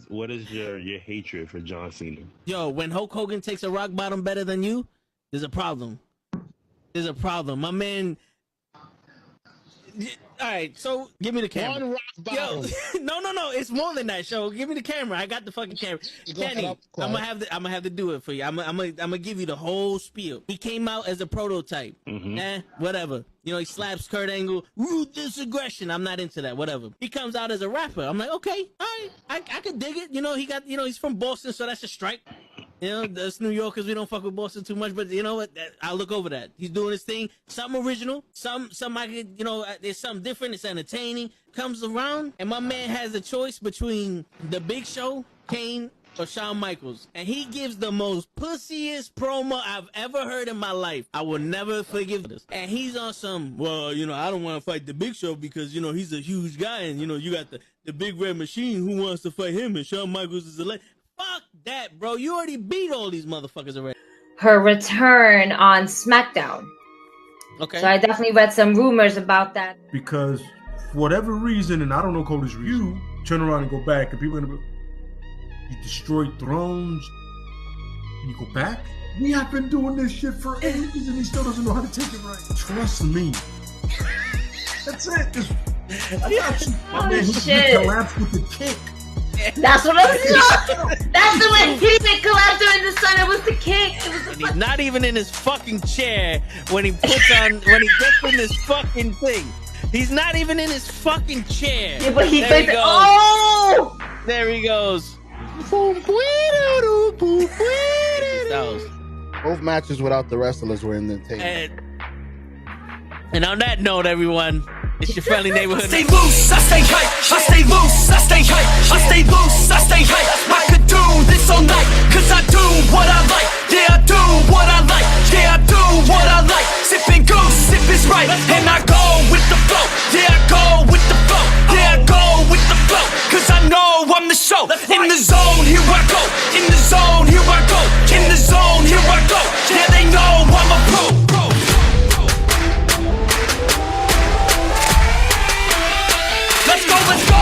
what is your hatred for John Cena? Yo, when Hulk Hogan takes a rock bottom better than you, there's a problem. There's a problem. My man. All right, so give me the camera. One rock bottom. Yo, no, it's more than that. Show, give me the camera. I got the fucking camera. Kenny, I'm gonna have to do it for you. I'm gonna give you the whole spiel. He came out as a prototype. Whatever. You know, he slaps Kurt Angle. Ruthless aggression. I'm not into that. Whatever. He comes out as a rapper. I'm like, okay, all right, I can dig it. You know, he's from Boston, so that's a strike. You know, us New Yorkers, we don't fuck with Boston too much, but you know what? I'll look over that. He's doing his thing. Something original. Some I could, you know, there's something different. It's entertaining. Comes around, and my man has a choice between The Big Show, Kane, or Shawn Michaels. And he gives the most pussiest promo I've ever heard in my life. I will never forgive this. And he's on some, well, you know, I don't want to fight The Big Show because, you know, he's a huge guy. And, you know, you got the Big Red Machine who wants to fight him. And Shawn Michaels is a legend. Fuck that, bro. You already beat all these motherfuckers already. Her return on SmackDown. Okay. So I definitely read some rumors about that. Because for whatever reason, and I don't know Cody's review, turn around and go back, and people are gonna be, you destroyed thrones, and you go back? We have been doing this shit for ages, and he still doesn't know how to take it right. Trust me. That's it. I got you. My man, he collapsed with the kick. That's what I'm saying. That's the way he didn't collapse during the sun. It was the kick. He's not even in his fucking chair when he gets in this fucking thing. He's not even in his fucking chair. Yeah, but he thinks, oh! There he goes. Both matches without the wrestlers were in the table. And on that note, everyone, it's your friendly neighborhood. I stay loose, I stay hype. I stay loose, I stay hype. I stay loose, I stay hype. I could do this all night, cause I do what I like. Yeah, I do what I like. Yeah, I do what I like. Sipping goose, sipping Sprite, and I go with the flow. Yeah, I go with the flow. Yeah, I go with the flow, cause I know I'm the show. In the zone, here I go. In the zone, here I go. In the zone, here I go. Yeah, they know I'm a pro. Let's go, let's go!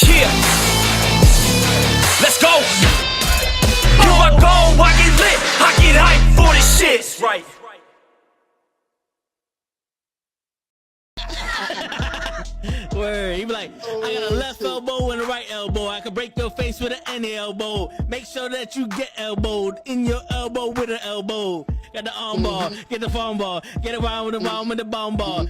Yeah! Let's go! Here I go, I get lit, I get hyped for this shit. Right. Word. He be like, I got a left elbow and a right elbow. I can break your face with an any elbow. Make sure that you get elbowed in your elbow with an elbow. Got the arm bar, get the farm ball, get around with the arm with the bomb ball.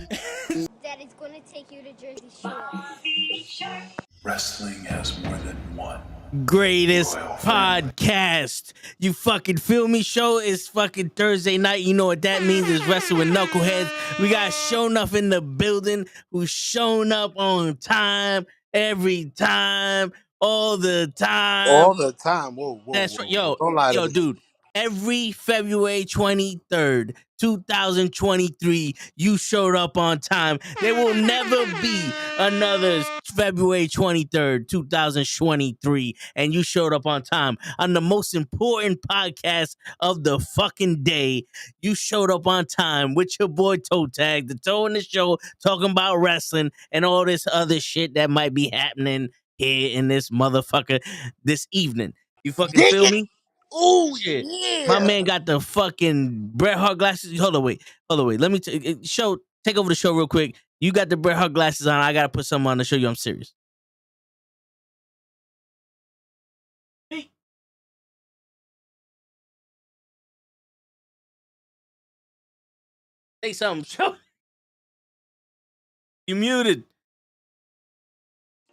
Daddy's gonna take you to Jersey Shore. Wrestling has more than one greatest podcast. You fucking feel me? Show is fucking Thursday night. You know what that means? Is Wrestle with Knuckleheads. We got Shown Up in the building, who's shown up on time, every time, all the time. All the time. Whoa. That's right. Yo, Dude. Every February 23rd, 2023, you showed up on time. There will never be another February 23rd, 2023, and you showed up on time on the most important podcast of the fucking day. You showed up on time with your boy Toe Tag, the Toe in the Show, talking about wrestling and all this other shit that might be happening here in this motherfucker this evening. You fucking feel me? Oh shit! Yeah. My man got the fucking Bret Hart glasses. Hold on, wait. Let me take over the show real quick. You got the Bret Hart glasses on. I gotta put something on to show you I'm serious. Say something, show. You muted.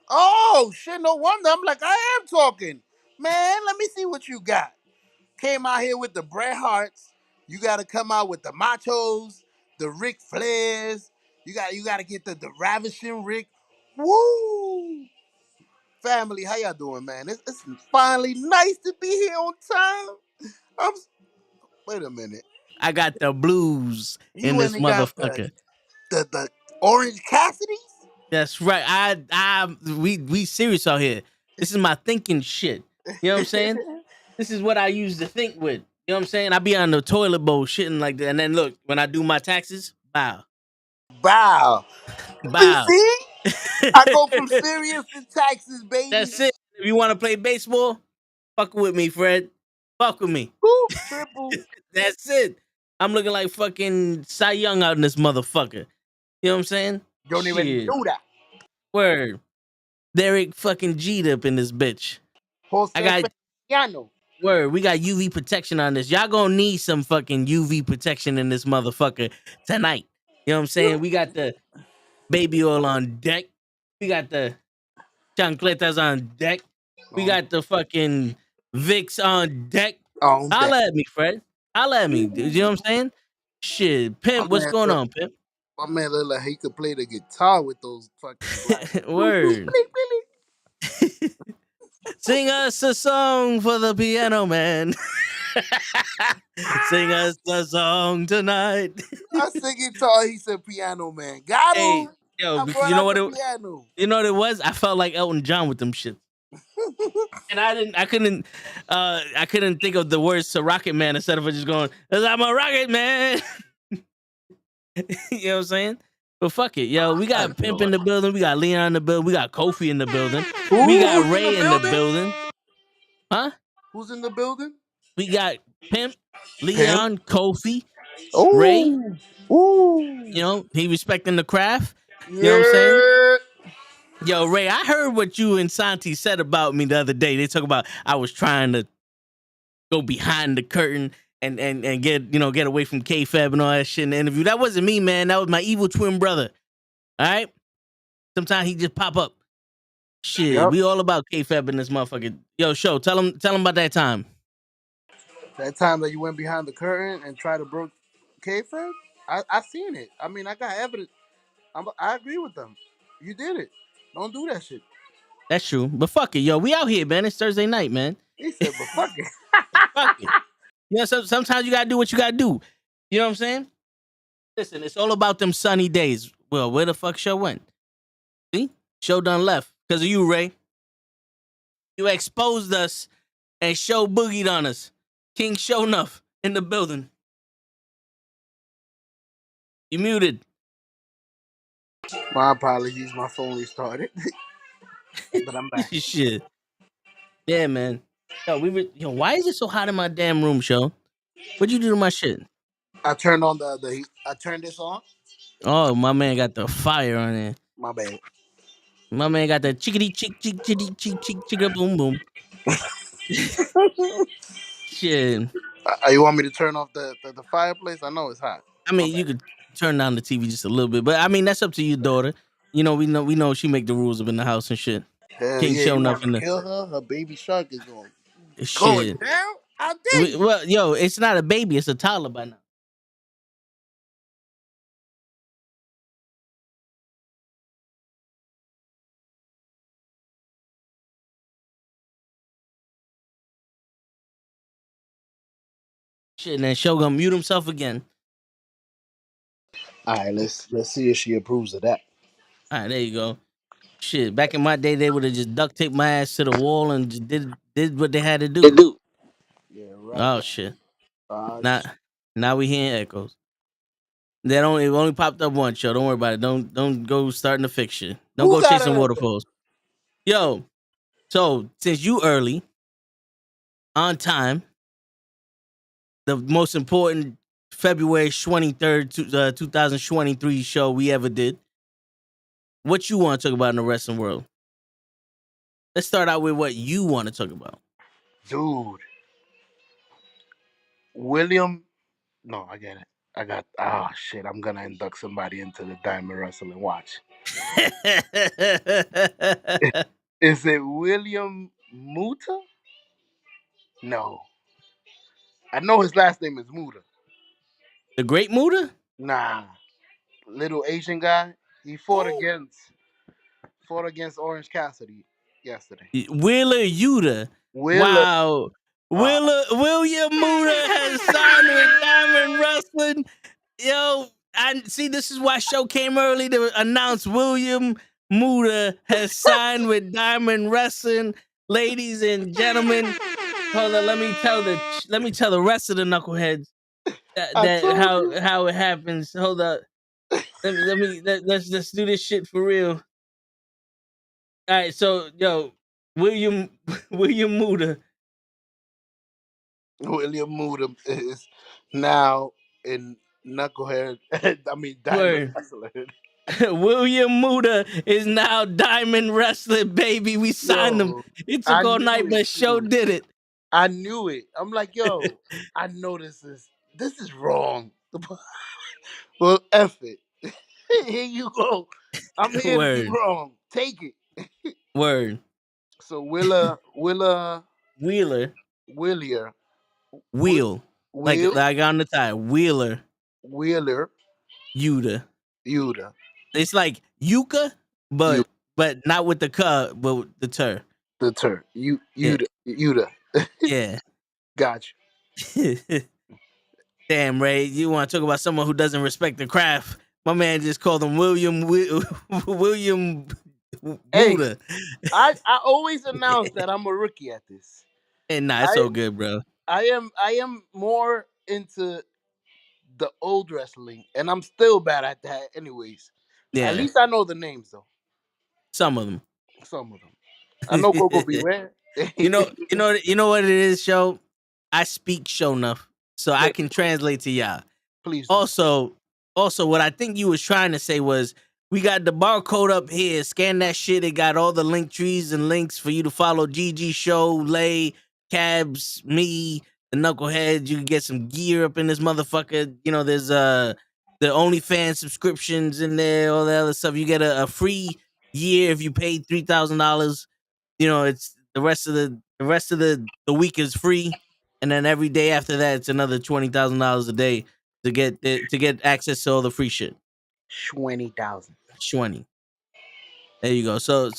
Oh shit! No wonder. I'm like, I am talking, man. Let me see what you got. Came out here with the Bret Harts. You got to come out with the Machos, the Ric Flairs. You got to get the Ravishing Rick. Woo! Family, how y'all doing, man? It's finally nice to be here on time. Wait a minute. I got the blues in this motherfucker. The Orange Cassidy's? That's right. We serious out here. This is my thinking shit. You know what I'm saying? This is what I used to think with. You know what I'm saying? I be on the toilet bowl shitting like that. And then look, when I do my taxes, bow. Wow. You Bow. see? I go from serious to taxes, baby. That's it. If you want to play baseball, fuck with me, Fred. Fuck with me. Woo, triple. That's it. I'm looking like fucking Cy Young out in this motherfucker. You know what I'm saying? Don't even Shit. do that. Word. Derek fucking G'd up in this bitch. Jose I got Feliciano. word. We got UV protection on this. Y'all gonna need some fucking UV protection in this motherfucker tonight. You know what I'm saying? We got the baby oil on deck. We got the chancletas on deck. We got the fucking Vicks on deck. On that. Holla at me, Fred. Holla at me. You know what I'm saying? Shit. Pimp, what's going on, Pimp? My man look like he could play the guitar with those fucking glasses. Word. Sing us a song for the piano man. Sing us a song tonight. I sing guitar, he said piano man. Got Hey, him. yo, I because brought you know out what the it piano. you know what it was? I felt like Elton John with them shit. And I couldn't think of the words to Rocket Man instead of just going, I'm a rocket man. You know what I'm saying? But fuck it, yo. We got Pimp in the building. We got Leon in the building. We got Kofi in the building. We got Who's Ray in the building. Huh? Who's in the building? We got Pimp, Pimp. Leon, Kofi, Ray. Ooh. Ooh. You know, he respecting the craft. Yeah. You know what I'm saying? Yo, Ray, I heard what you and Santi said about me the other day. They talk about I was trying to go behind the curtain and get away from K-Fab and all that shit in the interview. That wasn't me, man. That was my evil twin brother. All right? Sometimes he just pop up. Shit, Yep. we all about K-Fab in this motherfucker. Yo, show, tell him about that time. That time that you went behind the curtain and tried to broke K-Fab? I seen it. I mean, I got evidence. I agree with them. You did it. Don't do that shit. That's true. But fuck it, yo. We out here, man. It's Thursday night, man. He said, but fuck it. Fuck it. You know, sometimes you gotta do what you gotta do. You know what I'm saying? Listen, it's all about them sunny days. Well, where the fuck show went? See? Show done left. Because of you, Ray. You exposed us and show boogied on us. King Show Enough in the building. You muted. My apologies. My phone restarted. But I'm back. Shit. Yeah, man. Yo, why is it so hot in my damn room, show? What'd you do to my shit? I turned on the heat. I turned this on. Oh, my man got the fire on there. My bad. My man got the chickity chick chick chickity chick chick chicka boom boom. Shit. You want me to turn off the fireplace? I know it's hot. I mean, you could turn down the TV just a little bit, but I mean that's up to your daughter. You know, we know she make the rules up in the house and shit. Hell King yeah, Show you Enough want in to the kill her? Her baby shark is going shit. down. I did. Well, yo, it's not a baby, it's a toddler by now. Shit, and then Show gonna mute himself again. All right, let's see if she approves of that. All right, there you go. Shit, back in my day, they would have just duct taped my ass to the wall and just did what they had to do. Yeah, right. Oh shit. Now we hearing echoes. It only popped up once, Show. Don't worry about it. Don't go starting to fix shit. Don't Who go got chasing an echo? waterfalls. Yo, so since you early, on time, the most important February 23rd, 2023 show we ever did. What you want to talk about in the wrestling world? Let's start out with what you want to talk about. Dude. William. No, I get it. I got. Oh, shit. I'm going to induct somebody into the Diamond Wrestling Watch. Is it William Muta? No. I know his last name is Muta. The Great Muta? Nah. Little Asian guy. He fought against Orange Cassidy yesterday. Wheeler Yuta. Wow. William Muta has signed with Diamond Wrestling. Yo, I see. This is why show came early to announce William Muda has signed with Diamond Wrestling, ladies and gentlemen. Hold on, let me tell the rest of the knuckleheads I that told you. how it happens. Hold up, let's do this shit for real. All right, so yo, William William Muda. William Muda is now in Knucklehead. I mean, Diamond Word. Wrestler. William Muda is now Diamond Wrestling, baby. We signed him. Yo, It I took all knew night, it but show too. did it. I knew it. I'm like, yo, I know this is wrong. Well, F it. Here you go. I'm here to be Word. wrong. Take it. Word. So Willier, Wheeler. Willier, Wheel. Will Like on the tire. Wheeler. Wheeler, Yuta. Yuda, It's like Yuka, you but not with the ka, but with the tur. the turn. Yeah. Yuda. Yeah. Gotcha. Damn, Ray. You want to talk about someone who doesn't respect the craft? My man just called him William Hey, Muda. I always announce that I'm a rookie at this. And nah, it's I so good, bro. I am more into the old wrestling, and I'm still bad at that. Anyways, at Yeah. least I know the names though. Some of them. Some of them. I know Coco Beware. You know what it is, show. I speak show enough, so I can translate to y'all. Please do. Also, what I think you was trying to say was we got the barcode up here. Scan that shit. It got all the link trees and links for you to follow GG Show, Lay, Cabs, me, the Knuckleheads. You can get some gear up in this motherfucker. You know, there's the OnlyFans subscriptions in there, all the other stuff. You get a free year if you paid $3,000. You know, it's the rest of the week is free, and then every day after that, it's another $20,000 a day to get access to all the free shit. 20,000. 20. There you go. So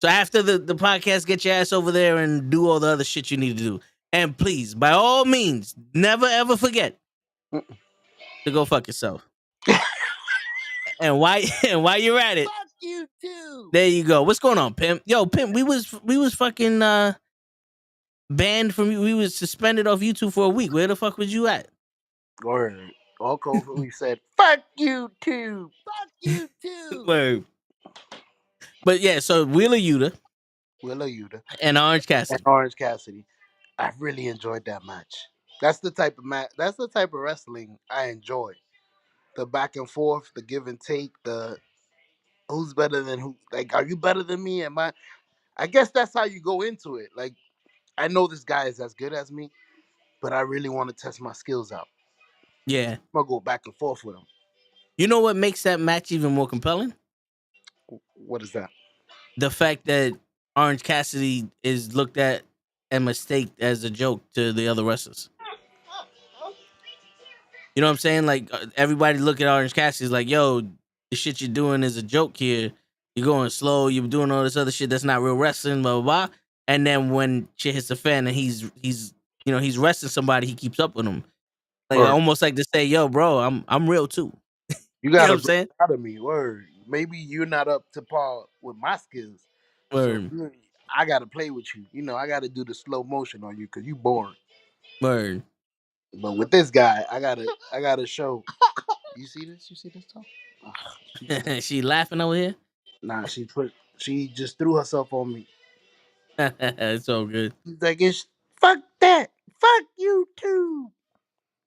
after the podcast, get your ass over there and do all the other shit you need to do. And please, by all means, never ever forget to go fuck yourself. and while you're at it, Fuck you too. there you go. What's going on, Pimp? Yo, Pimp, we was fucking banned from you. We was suspended off YouTube for a week. Where the fuck was you at? Word. Uncle we said, fuck you too. Fuck you too. Word. But yeah, so Wheeler Yuta Willa Yuta and Orange and Cassidy. Orange Cassidy. I really enjoyed that match. That's the type of That's the type of wrestling I enjoy. The back and forth, the give and take, the who's better than who. Like, are you better than me? Am I? I guess that's how you go into it. Like, I know this guy is as good as me, but I really want to test my skills out. Yeah. I'm gonna go back and forth with him. You know what makes that match even more compelling? What is that? The fact that Orange Cassidy is looked at and mistaked as a joke to the other wrestlers. You know what I'm saying? Like everybody look at Orange Cassidy's like, yo, the shit you're doing is a joke here. You're going slow. You're doing all this other shit that's not real wrestling. Blah blah blah. And then when shit hits the fan and he's wrestling somebody, he keeps up with him. Like Word. almost like to say, yo, bro, I'm real too. You know gotta what I'm saying? out of me. Word. Maybe you're not up to par with my skills. Word. So I gotta play with you. You know, I gotta do the slow motion on you because you boring. Word. But with this guy, I gotta show. You see this? You see this, Tom? She laughing over here? Nah, she just threw herself on me. It's all good. She's like, fuck that. Fuck you too.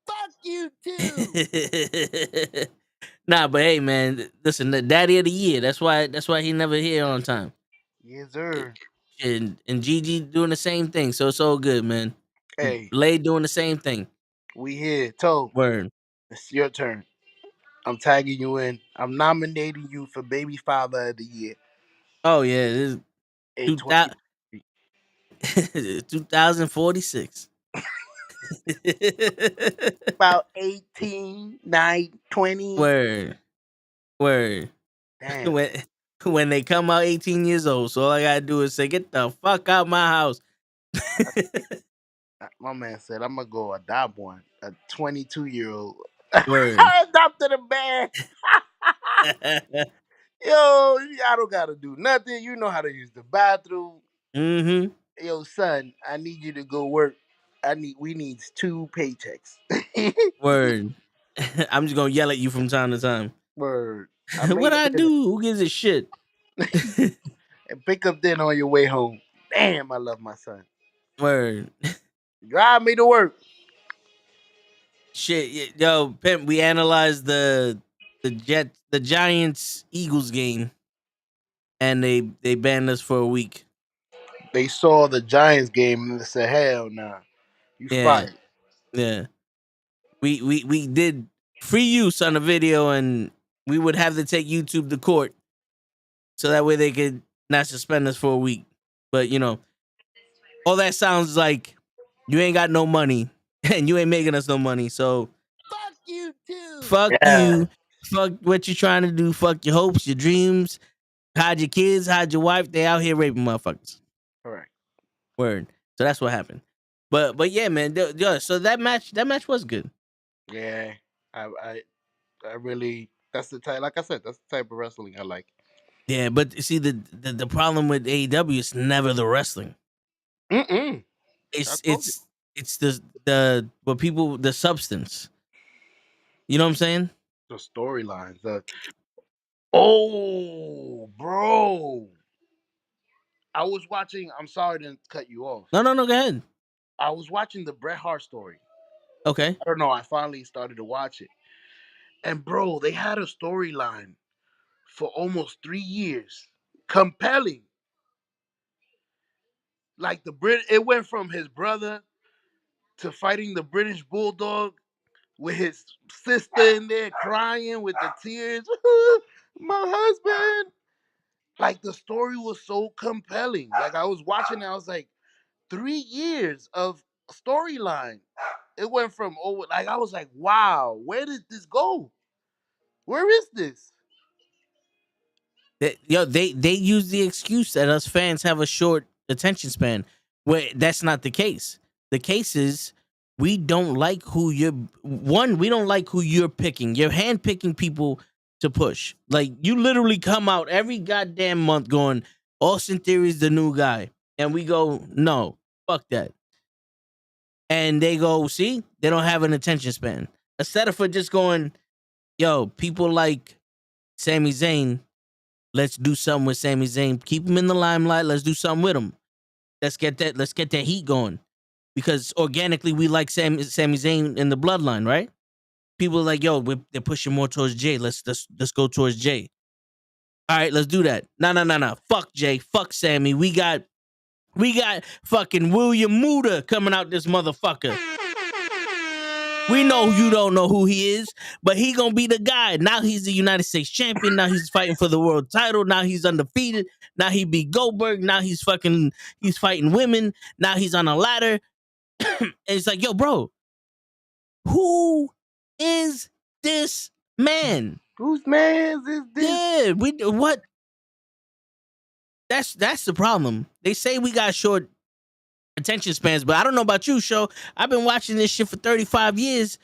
Fuck you too. Nah, but hey, man, listen, the daddy of the year. That's why he never here on time. Yes, sir. And Gigi doing the same thing, so it's all good, man. Hey, Blade doing the same thing. we here. Toe, Word. it's your turn. I'm tagging you in. I'm nominating you for Baby Father of the Year. Oh yeah, this is 820. 2046. About 18, 9, 20. Word. Damn. When they come out 18 years old, so all I gotta do is say, "Get the fuck out my house." My man said, I'm going to go adopt one. A 22-year-old. Word. I adopted a bear. Yo, I don't gotta do nothing. You know how to use the bathroom. Mm-hmm. Yo, son, I need you to go work. We need 2 paychecks. Word. I'm just gonna yell at you from time to time. Word. I What made up I dinner. do? Who gives a shit? And pick up dinner on your way home. Damn, I love my son. Word. Drive me to work. Shit, yo, pimp. We analyzed the Giants Eagles game, and they banned us for a week. They saw the Giants game and they said, hell nah. You Yeah, fired. yeah. We did free use on the video, and we would have to take YouTube to court, so that way they could not suspend us for a week. But all that sounds like you ain't got no money, and you ain't making us no money. So Fuck you too. fuck Yeah. you. Fuck what you trying to do. Fuck your hopes, your dreams. Hide your kids, hide your wife. They out here raping motherfuckers. Correct. Word. So that's what happened. But yeah, man. Yeah. So that match was good. Yeah. I really, that's the type, like I said, that's the type of wrestling I like. Yeah, but see the problem with AEW is never the wrestling. Mm-mm. It's the what people the substance. You know what I'm saying? The storylines. Oh, bro. I was watching, I'm sorry to cut you off. No, go ahead. I was watching the Bret Hart story. Okay. I don't know. I finally started to watch it. And, bro, they had a storyline for almost 3 years. Compelling. Like it went from his brother to fighting the British Bulldog with his sister in there crying with the tears. My husband. Like the story was so compelling. Like I was watching it, I was like, 3 years of storyline. It went from over. Like I was like, wow, where did this go? Where is this? They use the excuse that us fans have a short attention span. Where that's not the case. The case is we don't like who we don't like who you're picking. You're handpicking people to push. Like you literally come out every goddamn month going, Austin Theory's the new guy. And we go, no, fuck that. And they go, see, they don't have an attention span. Instead of for just going, yo, people like Sami Zayn, let's do something with Sami Zayn. Keep him in the limelight. Let's do something with him. Let's get that heat going. Because organically we like Sami Zayn in the bloodline, right? People are like, yo, they're pushing more towards Jay. Let's go towards Jay. All right, let's do that. No. Fuck Jay. Fuck Sammy. We got fucking William Muda coming out this motherfucker. We know you don't know who he is, but he gonna be the guy. Now he's the United States champion. Now he's fighting for the world title. Now he's undefeated. Now he beat Goldberg. Now he's fighting women. Now he's on a ladder. And it's like, yo, bro, who is this man? Whose man is this? Yeah, what? That's the problem. They say we got short attention spans, but I don't know about you, Show. I've been watching this shit for 35 years.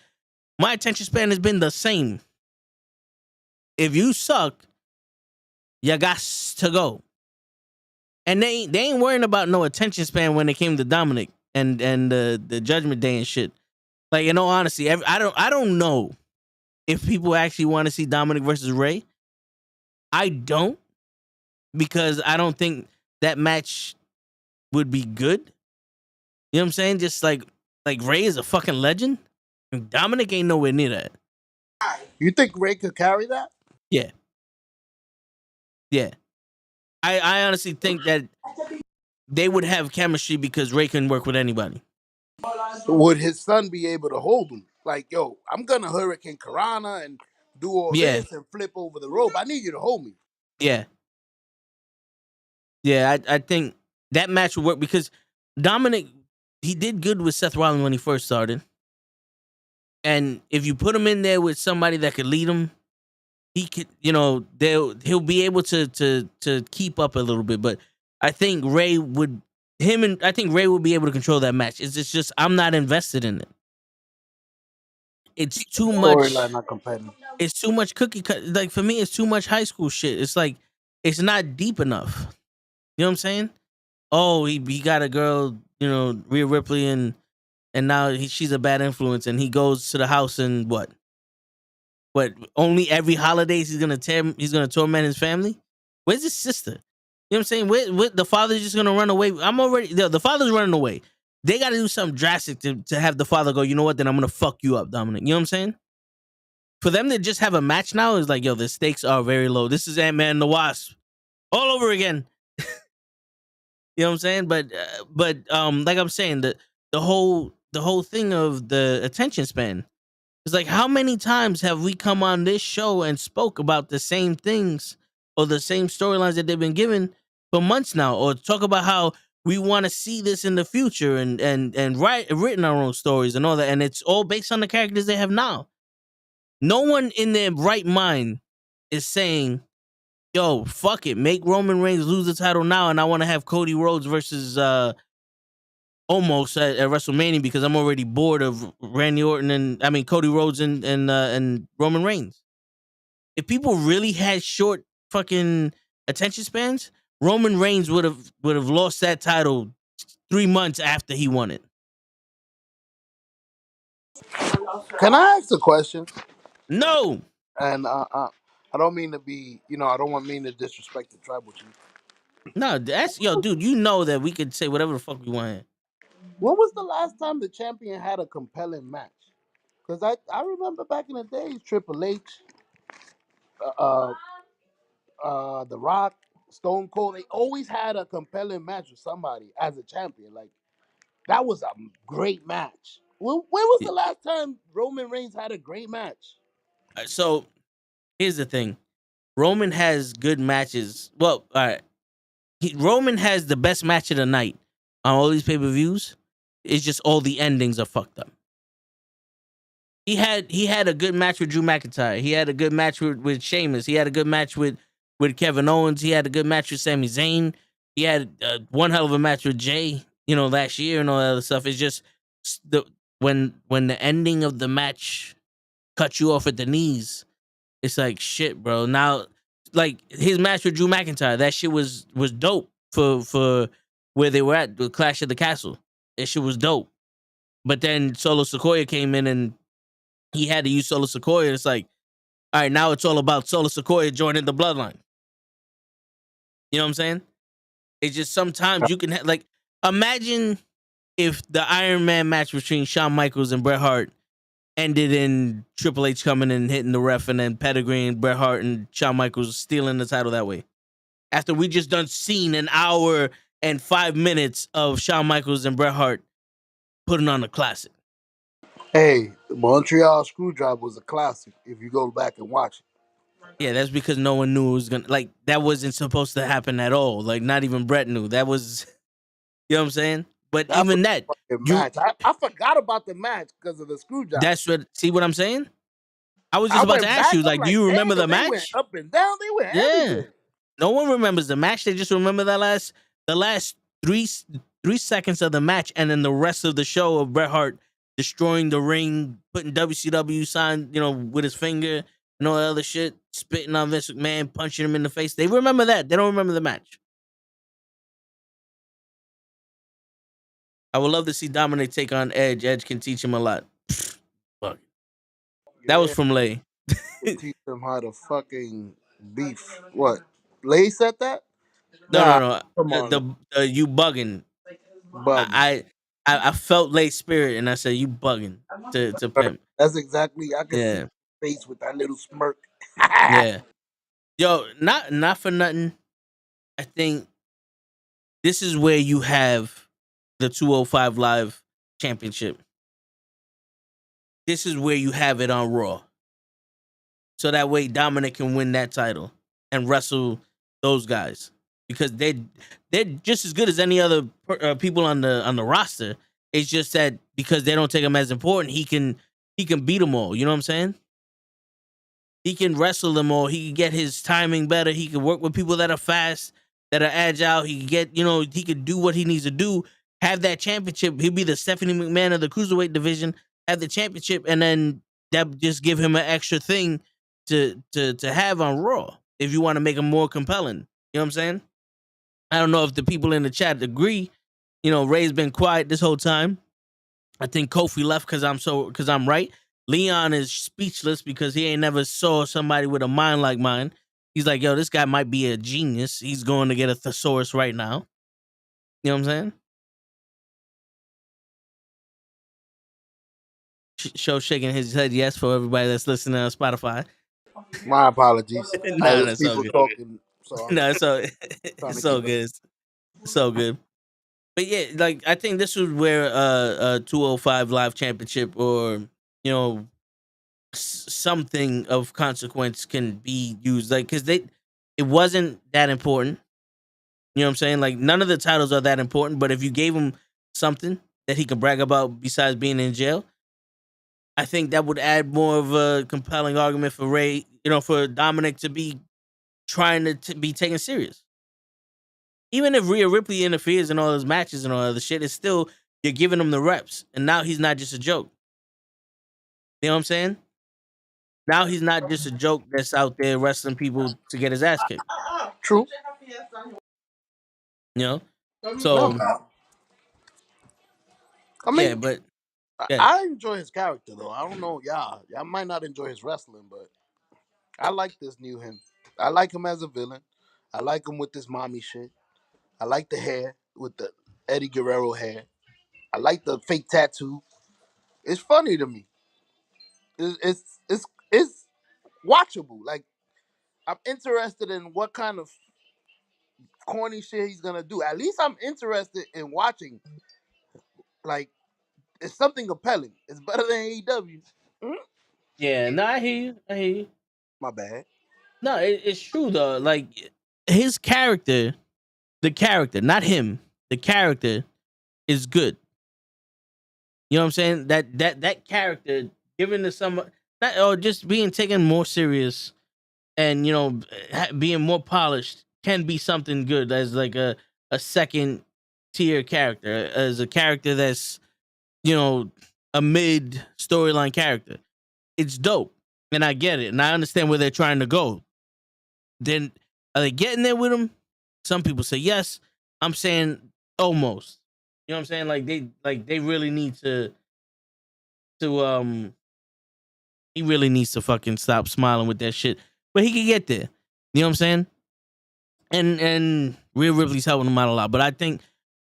My attention span has been the same. If you suck, you got to go. And they ain't worrying about no attention span when it came to Dominic and the Judgment Day and shit. Like, in all honesty, I don't know if people actually want to see Dominic versus Ray. I don't, because I don't think that match would be good. You know what I'm saying? Just like Ray is a fucking legend. Dominic ain't nowhere near that. You think Ray could carry that? Yeah. I honestly think that they would have chemistry because Ray can work with anybody. Would his son be able to hold him? Like, yo, I'm gonna Hurricane Karana and do all this and flip over the rope. I need you to hold me. Yeah. I think that match would work because Dominic, he did good with Seth Rollins when he first started. And if you put him in there with somebody that could lead him, he could, he'll be able to keep up a little bit. But I think Ray would be able to control that match. It's just I'm not invested in it. it's too Storyline much. not competitive. It's too much cookie cut. Like for me, it's too much high school shit. It's like it's not deep enough. You know what I'm saying? Oh, he got a girl, Rhea Ripley, and now she's a bad influence, and he goes to the house and what? Only every holidays he's gonna torment his family. Where's his sister? You know what I'm saying? Where the father's just gonna run away? The father's running away. They got to do something drastic to have the father go. You know what? Then I'm gonna fuck you up, Dominic. You know what I'm saying? For them to just have a match now is like, yo, the stakes are very low. This is Ant-Man and the Wasp all over again. You know what I'm saying? But like I'm saying, the whole thing of the attention span is like, how many times have we come on this show and spoke about the same things or the same storylines that they've been given for months now, or talk about how we want to see this in the future and written our own stories and all that, and it's all based on the characters they have now. No one in their right mind is saying, yo, fuck it, make Roman Reigns lose the title now, and I want to have Cody Rhodes versus almost at WrestleMania because I'm already bored of Cody Rhodes and Roman Reigns. If people really had short fucking attention spans, Roman Reigns would have lost that title 3 months after he won it. Can I ask a question? No. And I don't mean to be, I don't want mean to disrespect the tribal chief. No, that's dude. You know that we could say whatever the fuck we want here. When was the last time the champion had a compelling match? Because I remember back in the days, Triple H, uh, The Rock, Stone Cold, they always had a compelling match with somebody as a champion. Like, that was a great match. When was the last time Roman Reigns had a great match? So here's the thing. Roman has good matches. Well, all right. Roman has the best match of the night on all these pay-per-views. It's just all the endings are fucked up. He had a good match with Drew McIntyre. He had a good match with Sheamus. He had a good match with Kevin Owens. He had a good match with Sami Zayn. He had one hell of a match with Jay, last year and all that other stuff. It's just when the ending of the match cut you off at the knees, it's like, shit, bro. Now, like his match with Drew McIntyre, that shit was dope for where they were at, the Clash of the Castle. That shit was dope. But then Solo Sikoa came in and he had to use Solo Sikoa. It's like, all right, now it's all about Solo Sikoa joining the bloodline. You know what I'm saying? It's just sometimes you can imagine if the Iron Man match between Shawn Michaels and Bret Hart ended in Triple H coming and hitting the ref and then pedigreeing Bret Hart and Shawn Michaels stealing the title that way. After we just done seen an hour and 5 minutes of Shawn Michaels and Bret Hart putting on a classic. Hey, the Montreal Screwjob was a classic if you go back and watch it. Yeah, that's because no one knew it was gonna that wasn't supposed to happen at all. Like not even Bret knew. That was, you know what I'm saying? But That's even that match. I forgot about the match because of the Screwjob. That's what I'm saying? I was just about to ask you, do you remember the match? They went up and down, they went everywhere. No one remembers the match. They just remember the last three seconds of the match, and then the rest of the show of Bret Hart destroying the ring, putting WCW sign, with his finger and all that other shit, spitting on Vince McMahon, punching him in the face. They remember that. They don't remember the match. I would love to see Dominic take on Edge. Edge can teach him a lot. Fuck. That was from Lay. Teach them how to fucking beef. What? Lay said that? No. Come on. You bugging. I felt Lay spirit and I said you bugging to pimp. That's exactly. I can see his face with that little smirk. Yeah. Yo, not for nothing. I think this is where you have the 205 Live Championship. This is where you have it on Raw. So that way Dominic can win that title and wrestle those guys. Because they're just as good as any other people on the roster. It's just that because they don't take him as important, he can beat them all. You know what I'm saying? He can wrestle them all. He can get his timing better. He can work with people that are fast, that are agile. He can get, he can do what he needs to do. Have that championship. He'll be the Stephanie McMahon of the cruiserweight division. Have the championship, and then that just give him an extra thing to have on Raw if you want to make him more compelling. You know what I'm saying? I don't know if the people in the chat agree. You know, Ray's been quiet this whole time. I think Kofi left because I'm right. Leon is speechless because he ain't never saw somebody with a mind like mine. He's like, yo, this guy might be a genius. He's going to get a thesaurus right now. You know what I'm saying? Show shaking his head yes for everybody that's listening on Spotify. My apologies. I No, was that's all people good. talking, so I'm No, it's all trying to it's so keep it. good. It's so good. But yeah, like I think this was where a 205 live championship or you know something of consequence can be used, like because it wasn't that important. You know what I'm saying? Like none of the titles are that important, but if you gave him something that he could brag about besides being in jail, I think that would add more of a compelling argument for Ray, you know, for Dominic to be trying to be taken serious. Even if Rhea Ripley interferes in all his matches and all other shit, it's still you're giving him the reps, and now he's not just a joke. You know what I'm saying? Now he's not just a joke that's out there wrestling people to get his ass kicked. True. You know? No So doubt. I yeah, mean, but yeah. I enjoy his character though. I don't know, y'all might not enjoy his wrestling, but I like this new him. I like him as a villain. I like him with this mommy shit. I like the hair with the Eddie Guerrero hair. I like the fake tattoo. It's funny to me. It's watchable. Like I'm interested in what kind of corny shit he's gonna do. At least I'm interested in watching. Like it's something compelling. It's better than AEW. Yeah, no, I hear you. I hear you. My bad. No, it's true though. Like his character, the character, not him, the character is good. You know what I'm saying? That character given to some not, or just being taken more serious and you know being more polished can be something good as like a second tier character, as a character that's you know a mid storyline character. It's dope, and I get it, and I understand where they're trying to go. Then are they getting there with him? Some people say yes. I'm saying almost. You know what I'm saying? Like they really need to he really needs to fucking stop smiling with that shit. But he can get there. You know what I'm saying? And Rhea Ripley's helping him out a lot. But I think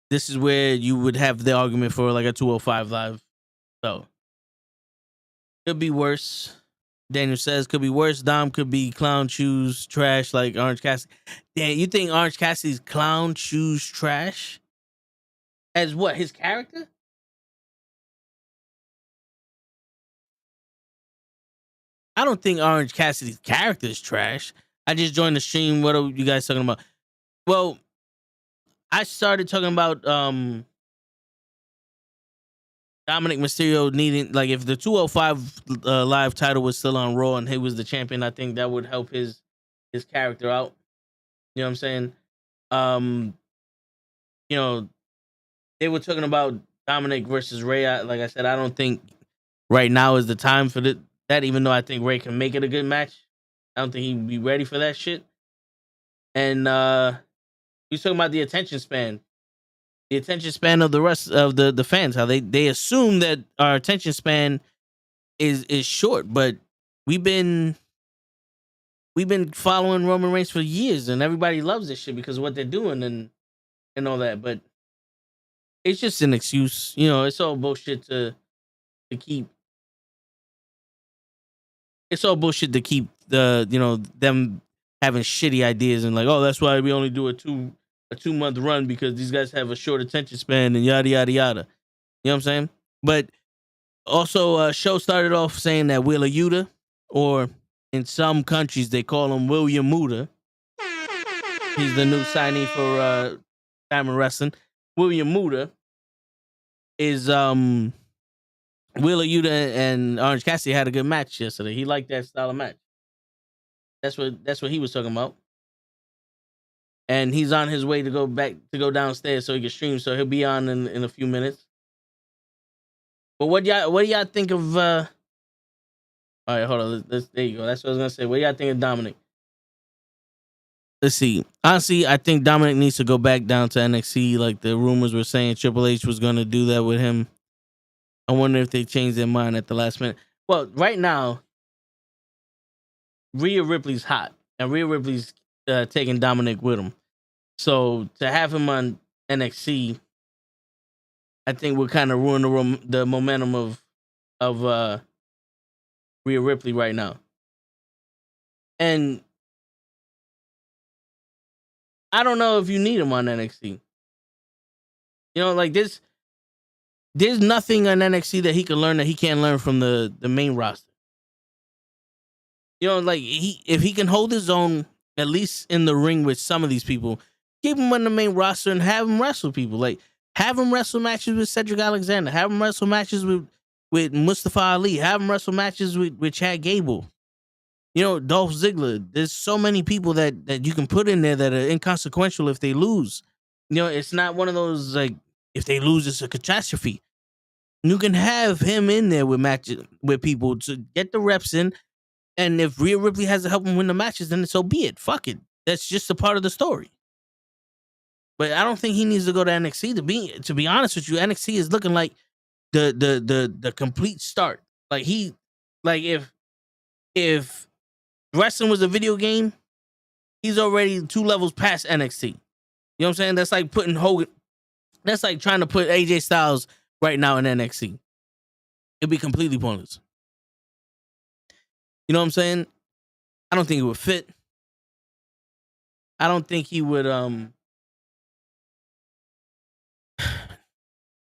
this is where you would have the argument for like a 205 live. So could be worse. Daniel says could be worse. Dom could be clown shoes trash like Orange Cassidy. Dan, you think Orange Cassidy's clown shoes trash? As what? His character? I don't think Orange Cassidy's character is trash. I just joined the stream. What are you guys talking about? Well, I started talking about Dominic Mysterio needing, like, if the 205 live title was still on Raw and he was the champion, I think that would help his character out. You know what I'm saying? You know, they were talking about Dominic versus Ray. Like I said, I don't think right now is the time for that, even though I think Ray can make it a good match. I don't think he'd be ready for that shit. And he's talking about the attention span. The attention span of the rest of the fans, how they assume that our attention span is short, but we've been following Roman Reigns for years, and everybody loves this shit because of what they're doing and all that. But it's just an excuse, you know. It's all bullshit to keep. It's all bullshit to keep the them having shitty ideas and like, oh, that's why we only do a 2-month run because these guys have a short attention span and yada yada yada. You know what I'm saying? But also, show started off saying that Wheeler Yuta, or in some countries they call him William Muta. He's the new signee for Diamond Wrestling. William Muta is Wheeler Yuta and Orange Cassidy had a good match yesterday. He liked that style of match. That's what he was talking about. And he's on his way to go downstairs so he can stream. So he'll be on in a few minutes. But what do y'all think of All right, hold on. There you go. That's what I was gonna say. What do y'all think of Dominic? Let's see. Honestly, I think Dominic needs to go back down to NXT. Like the rumors were saying, Triple H was gonna do that with him. I wonder if they changed their mind at the last minute. Well, right now, Rhea Ripley's hot, and Rhea Ripley's taking Dominic with him. So to have him on NXT, I think will kind of ruin the momentum of Rhea Ripley right now. And I don't know if you need him on NXT. You know, like there's nothing on NXT that he can learn that he can't learn from the main roster. You know, like if he can hold his own, at least in the ring with some of these people, keep him on the main roster and have him wrestle people. Like have him wrestle matches with Cedric Alexander, have him wrestle matches with Mustafa Ali, have him wrestle matches with Chad Gable. You know, Dolph Ziggler. There's so many people that you can put in there that are inconsequential if they lose. You know, it's not one of those like if they lose, it's a catastrophe. You can have him in there with matches with people to get the reps in. And if Rhea Ripley has to help him win the matches, then so be it. Fuck it. That's just a part of the story. But I don't think he needs to go to NXT. To be honest with you, NXT is looking like the complete start. Like if wrestling was a video game, he's already 2 levels past NXT. You know what I'm saying? That's like putting Hogan. That's like trying to put AJ Styles right now in NXT. It'd be completely pointless. You know what I'm saying? I don't think it would fit. I don't think he would.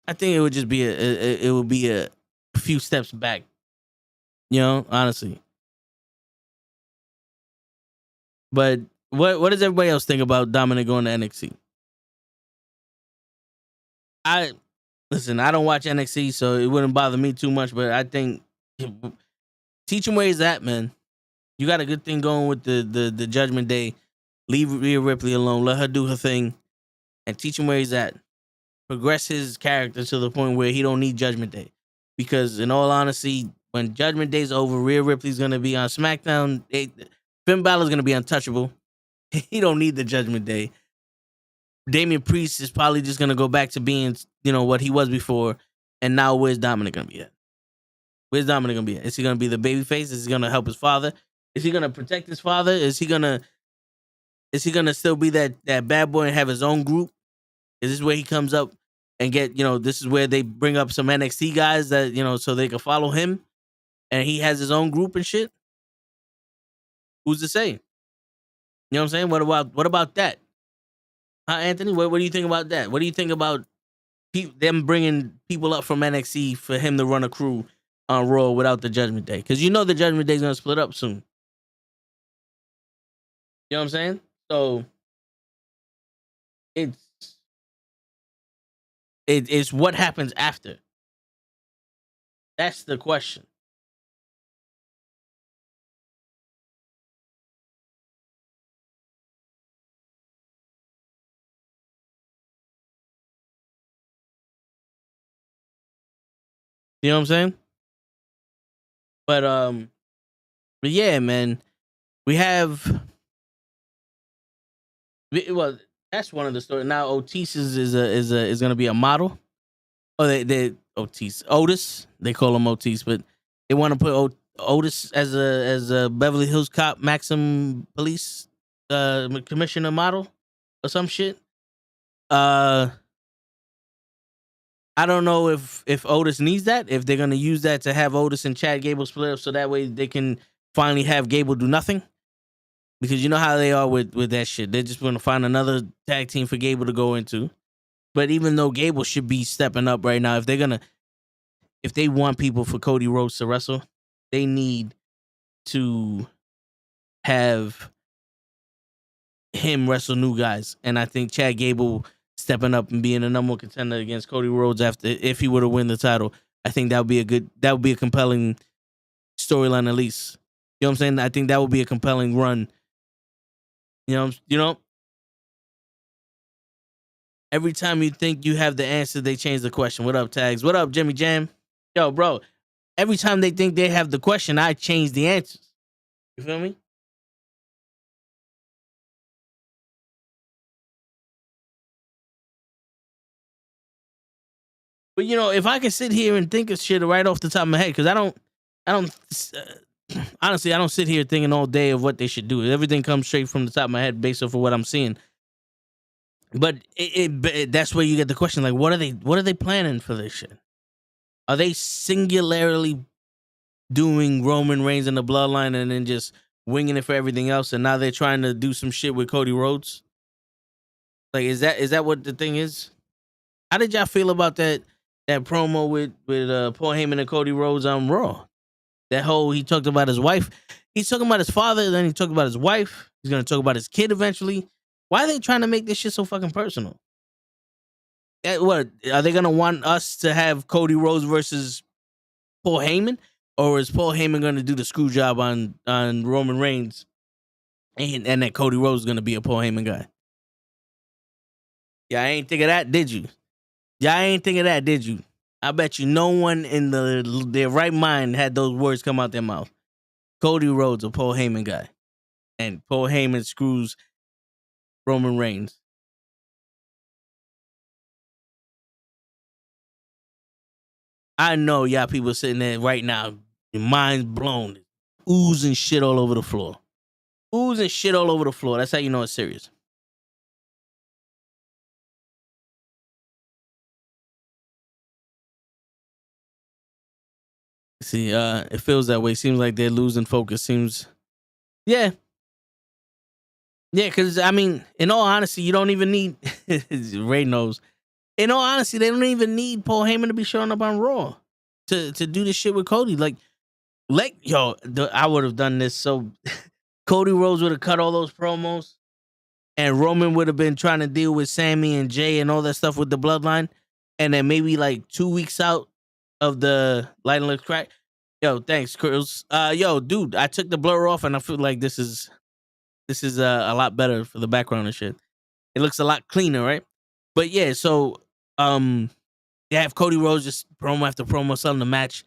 I think it would just be a few steps back. You know, honestly. But what does everybody else think about Dominic going to NXT? I don't watch NXT, so it wouldn't bother me too much. But I think teach him where he's at, man. You got a good thing going with the Judgment Day. Leave Rhea Ripley alone. Let her do her thing, and teach him where he's at. Progress his character to the point where he don't need Judgment Day. Because in all honesty, when Judgment Day's over, Rhea Ripley's gonna be on SmackDown. Finn Balor's gonna be untouchable. He don't need the Judgment Day. Damian Priest is probably just gonna go back to being, you know, what he was before. And now where's Dominic gonna be at? Where's Dominic gonna be at? Is he gonna be the babyface? Is he gonna help his father? Is he gonna protect his father? Is he gonna still be that bad boy and have his own group? Is this where he comes up and get, you know, this is where they bring up some NXT guys that, you know, so they can follow him and he has his own group and shit? Who's to say? You know what I'm saying? What about that? Huh, Anthony? What do you think about that? What do you think about them bringing people up from NXT for him to run a crew on Raw without the Judgment Day? Because you know the Judgment Day is going to split up soon. You know what I'm saying? So it's what happens after. That's the question. You know what I'm saying? But yeah, man, well, that's one of the stories. Now Otis is gonna be a model. Oh, they Otis. They call him Otis, but they want to put Otis as a Beverly Hills Cop, Maxim Police commissioner model or some shit. I don't know if Otis needs that. If they're gonna use that to have Otis and Chad Gable split up, so that way they can finally have Gable do nothing. Because you know how they are with that shit. They're just gonna find another tag team for Gable to go into. But even though Gable should be stepping up right now, if they want people for Cody Rhodes to wrestle, they need to have him wrestle new guys. And I think Chad Gable stepping up and being a number one contender against Cody Rhodes if he were to win the title, I think that would be a compelling storyline at least. You know what I'm saying? I think that would be a compelling run. You know. Every time you think you have the answer, they change the question. What up, Tags? What up, Jimmy Jam? Yo, bro. every time they think they have the question, I change the answers. You feel me? But you know, if I can sit here and think of shit right off the top of my head, because I don't, honestly, I don't sit here thinking all day of what they should do. Everything comes straight from the top of my head based off of what I'm seeing. But that's where you get the question, like, what are they planning for this shit? Are they singularly doing Roman Reigns in the bloodline and then just winging it for everything else? And now they're trying to do some shit with Cody Rhodes? Like, is that what the thing is? How did y'all feel about that promo with Paul Heyman and Cody Rhodes on Raw? That whole, he talked about his wife. He's talking about his father, then he talked about his wife. He's going to talk about his kid eventually. Why are they trying to make this shit so fucking personal? What, are they going to want us to have Cody Rhodes versus Paul Heyman? Or is Paul Heyman going to do the screw job on Roman Reigns? And that Cody Rhodes is going to be a Paul Heyman guy? Yeah, I ain't think of that, did you? Y'all ain't think of that, did you? I bet you no one in their right mind had those words come out their mouth. Cody Rhodes, a Paul Heyman guy. And Paul Heyman screws Roman Reigns. I know y'all people sitting there right now, your minds blown, oozing shit all over the floor. Oozing shit all over the floor. That's how you know it's serious. See, it feels that way. Seems like they're losing focus. Yeah, because I mean, in all honesty, you don't even need Ray knows. In all honesty, they don't even need Paul Heyman to be showing up on Raw to do this shit with Cody. I would have done this. So Cody Rhodes would have cut all those promos, and Roman would have been trying to deal with Sammy and Jay and all that stuff with the bloodline, and then maybe like 2 weeks out of the Light and Lips Crack. Yo, thanks, Krills. Yo, dude, I took the blur off, and I feel like this is a lot better for the background and shit. It looks a lot cleaner, right? But yeah, so they have Cody Rhodes just promo after promo selling the match,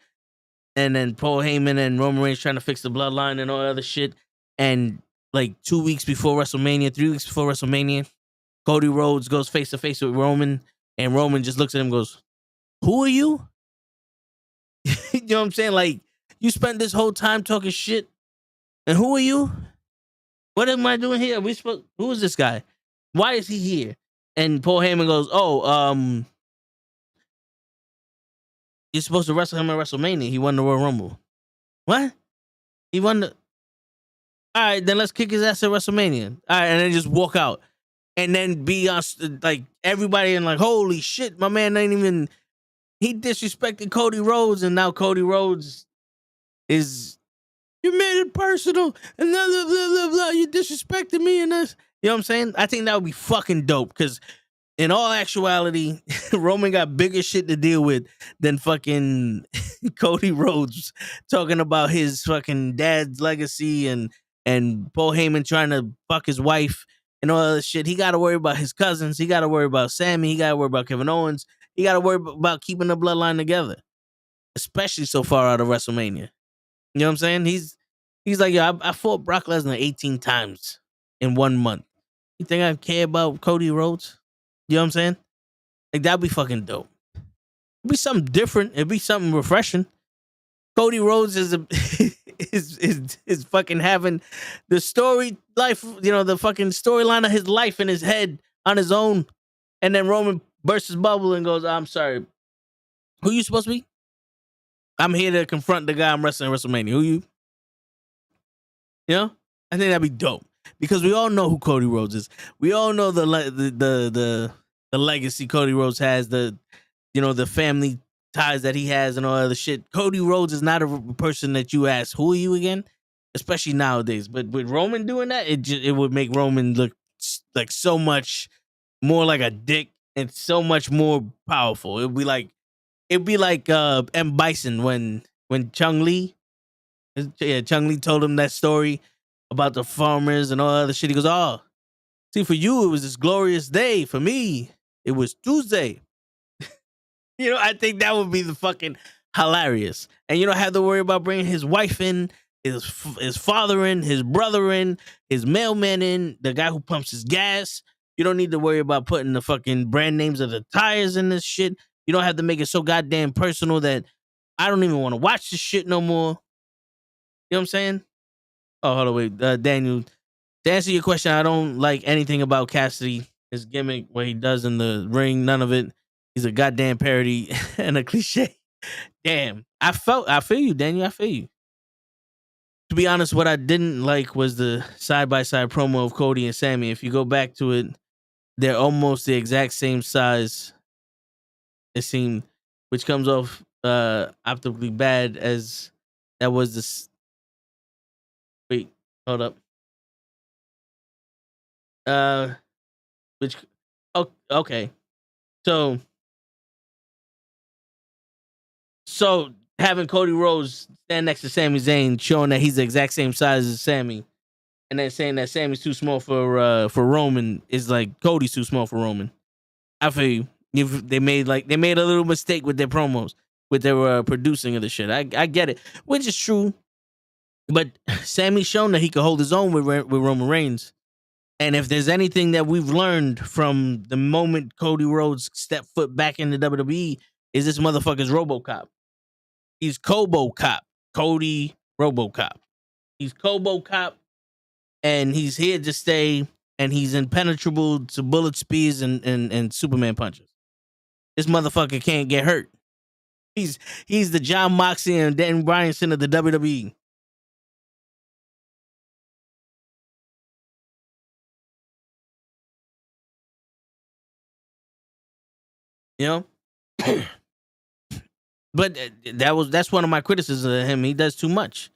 and then Paul Heyman and Roman Reigns trying to fix the bloodline and all that other shit. And like 2 weeks before WrestleMania, 3 weeks before WrestleMania, Cody Rhodes goes face to face with Roman, and Roman just looks at him and goes, "Who are you?" You know what I'm saying? Like, you spent this whole time talking shit, and who are you? What am I doing here? Who is this guy? Why is he here? And Paul Heyman goes, "Oh, you're supposed to wrestle him at WrestleMania. He won the Royal Rumble." What? He won the... All right, then let's kick his ass at WrestleMania. All right, and then just walk out. And then be on, like, everybody and like, holy shit, my man ain't even... He disrespected Cody Rhodes, and now Cody Rhodes is... You made it personal, and blah, blah, blah, blah, blah. You disrespected me and this. You know what I'm saying? I think that would be fucking dope, because in all actuality, Roman got bigger shit to deal with than fucking Cody Rhodes talking about his fucking dad's legacy and Paul Heyman trying to fuck his wife and all that shit. He got to worry about his cousins. He got to worry about Sammy. He got to worry about Kevin Owens. He got to worry about keeping the bloodline together, especially so far out of WrestleMania. You know what I'm saying? He's like, yo, I fought Brock Lesnar 18 times in 1 month. You think I care about Cody Rhodes? You know what I'm saying? Like, that'd be fucking dope. It'd be something different. It'd be something refreshing. Cody Rhodes is is fucking having the story life, you know, the fucking storyline of his life in his head on his own. And then Roman bursts his bubble and goes, "I'm sorry. Who you supposed to be? I'm here to confront the guy I'm wrestling at WrestleMania. Who you?" You know? I think that'd be dope. Because we all know who Cody Rhodes is. We all know the legacy Cody Rhodes has, the family ties that he has and all other shit. Cody Rhodes is not a person that you ask, "Who are you again?" Especially nowadays. But with Roman doing that, it would make Roman look like so much more like a dick and so much more powerful. It'd be like M. Bison when Chung Lee told him that story about the farmers and all other shit. He goes, "Oh, see, for you, it was this glorious day. For me, it was Tuesday." You know, I think that would be the fucking hilarious. And you don't have to worry about bringing his wife in, his father in, his brother in, his mailman in, the guy who pumps his gas. You don't need to worry about putting the fucking brand names of the tires in this shit. You don't have to make it so goddamn personal that I don't even want to watch this shit no more. You know what I'm saying? Oh, hold on, wait. Daniel, to answer your question, I don't like anything about Cassidy. His gimmick, what he does in the ring, none of it. He's a goddamn parody and a cliche. Damn. I feel you, Daniel. I feel you. To be honest, what I didn't like was the side-by-side promo of Cody and Sammy. If you go back to it, they're almost the exact same size, it seemed, which comes off optically bad as that was this. Wait, hold up. Which, oh, okay. So having Cody Rhodes stand next to Sami Zayn, showing that he's the exact same size as Sammy, and then saying that Sammy's too small for Roman is like Cody's too small for Roman. I feel you. They made a little mistake with their promos, with their producing of the shit. I get it, which is true. But Sammy's shown that he could hold his own with Roman Reigns. And if there's anything that we've learned from the moment Cody Rhodes stepped foot back into WWE, is this motherfucker's RoboCop. He's Kobo-Cop. Cody RoboCop. He's Kobo-Cop, and he's here to stay, and he's impenetrable to bullet speeds and Superman punches. This motherfucker can't get hurt. He's the John Moxley and Dan Bryanson of the WWE. You know? But that's one of my criticisms of him. He does too much.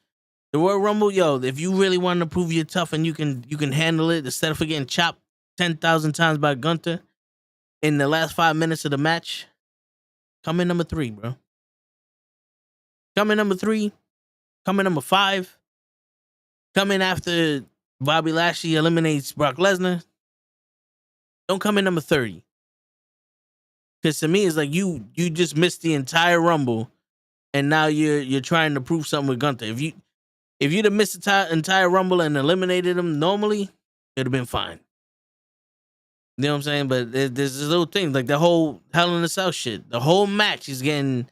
The Royal Rumble, yo, if you really want to prove you're tough and you can handle it, instead of getting chopped 10,000 times by Gunther in the last 5 minutes of the match, come in number 3, bro. Come in number 3. Come in number 5. Come in after Bobby Lashley eliminates Brock Lesnar. Don't come in number 30. Because to me, it's like you just missed the entire Rumble, and now you're trying to prove something with Gunther. If you'd have missed the entire Rumble and eliminated him normally, it'd have been fine. You know what I'm saying? But there's this little thing, like the whole Hell in the Cell shit. The whole match, he's getting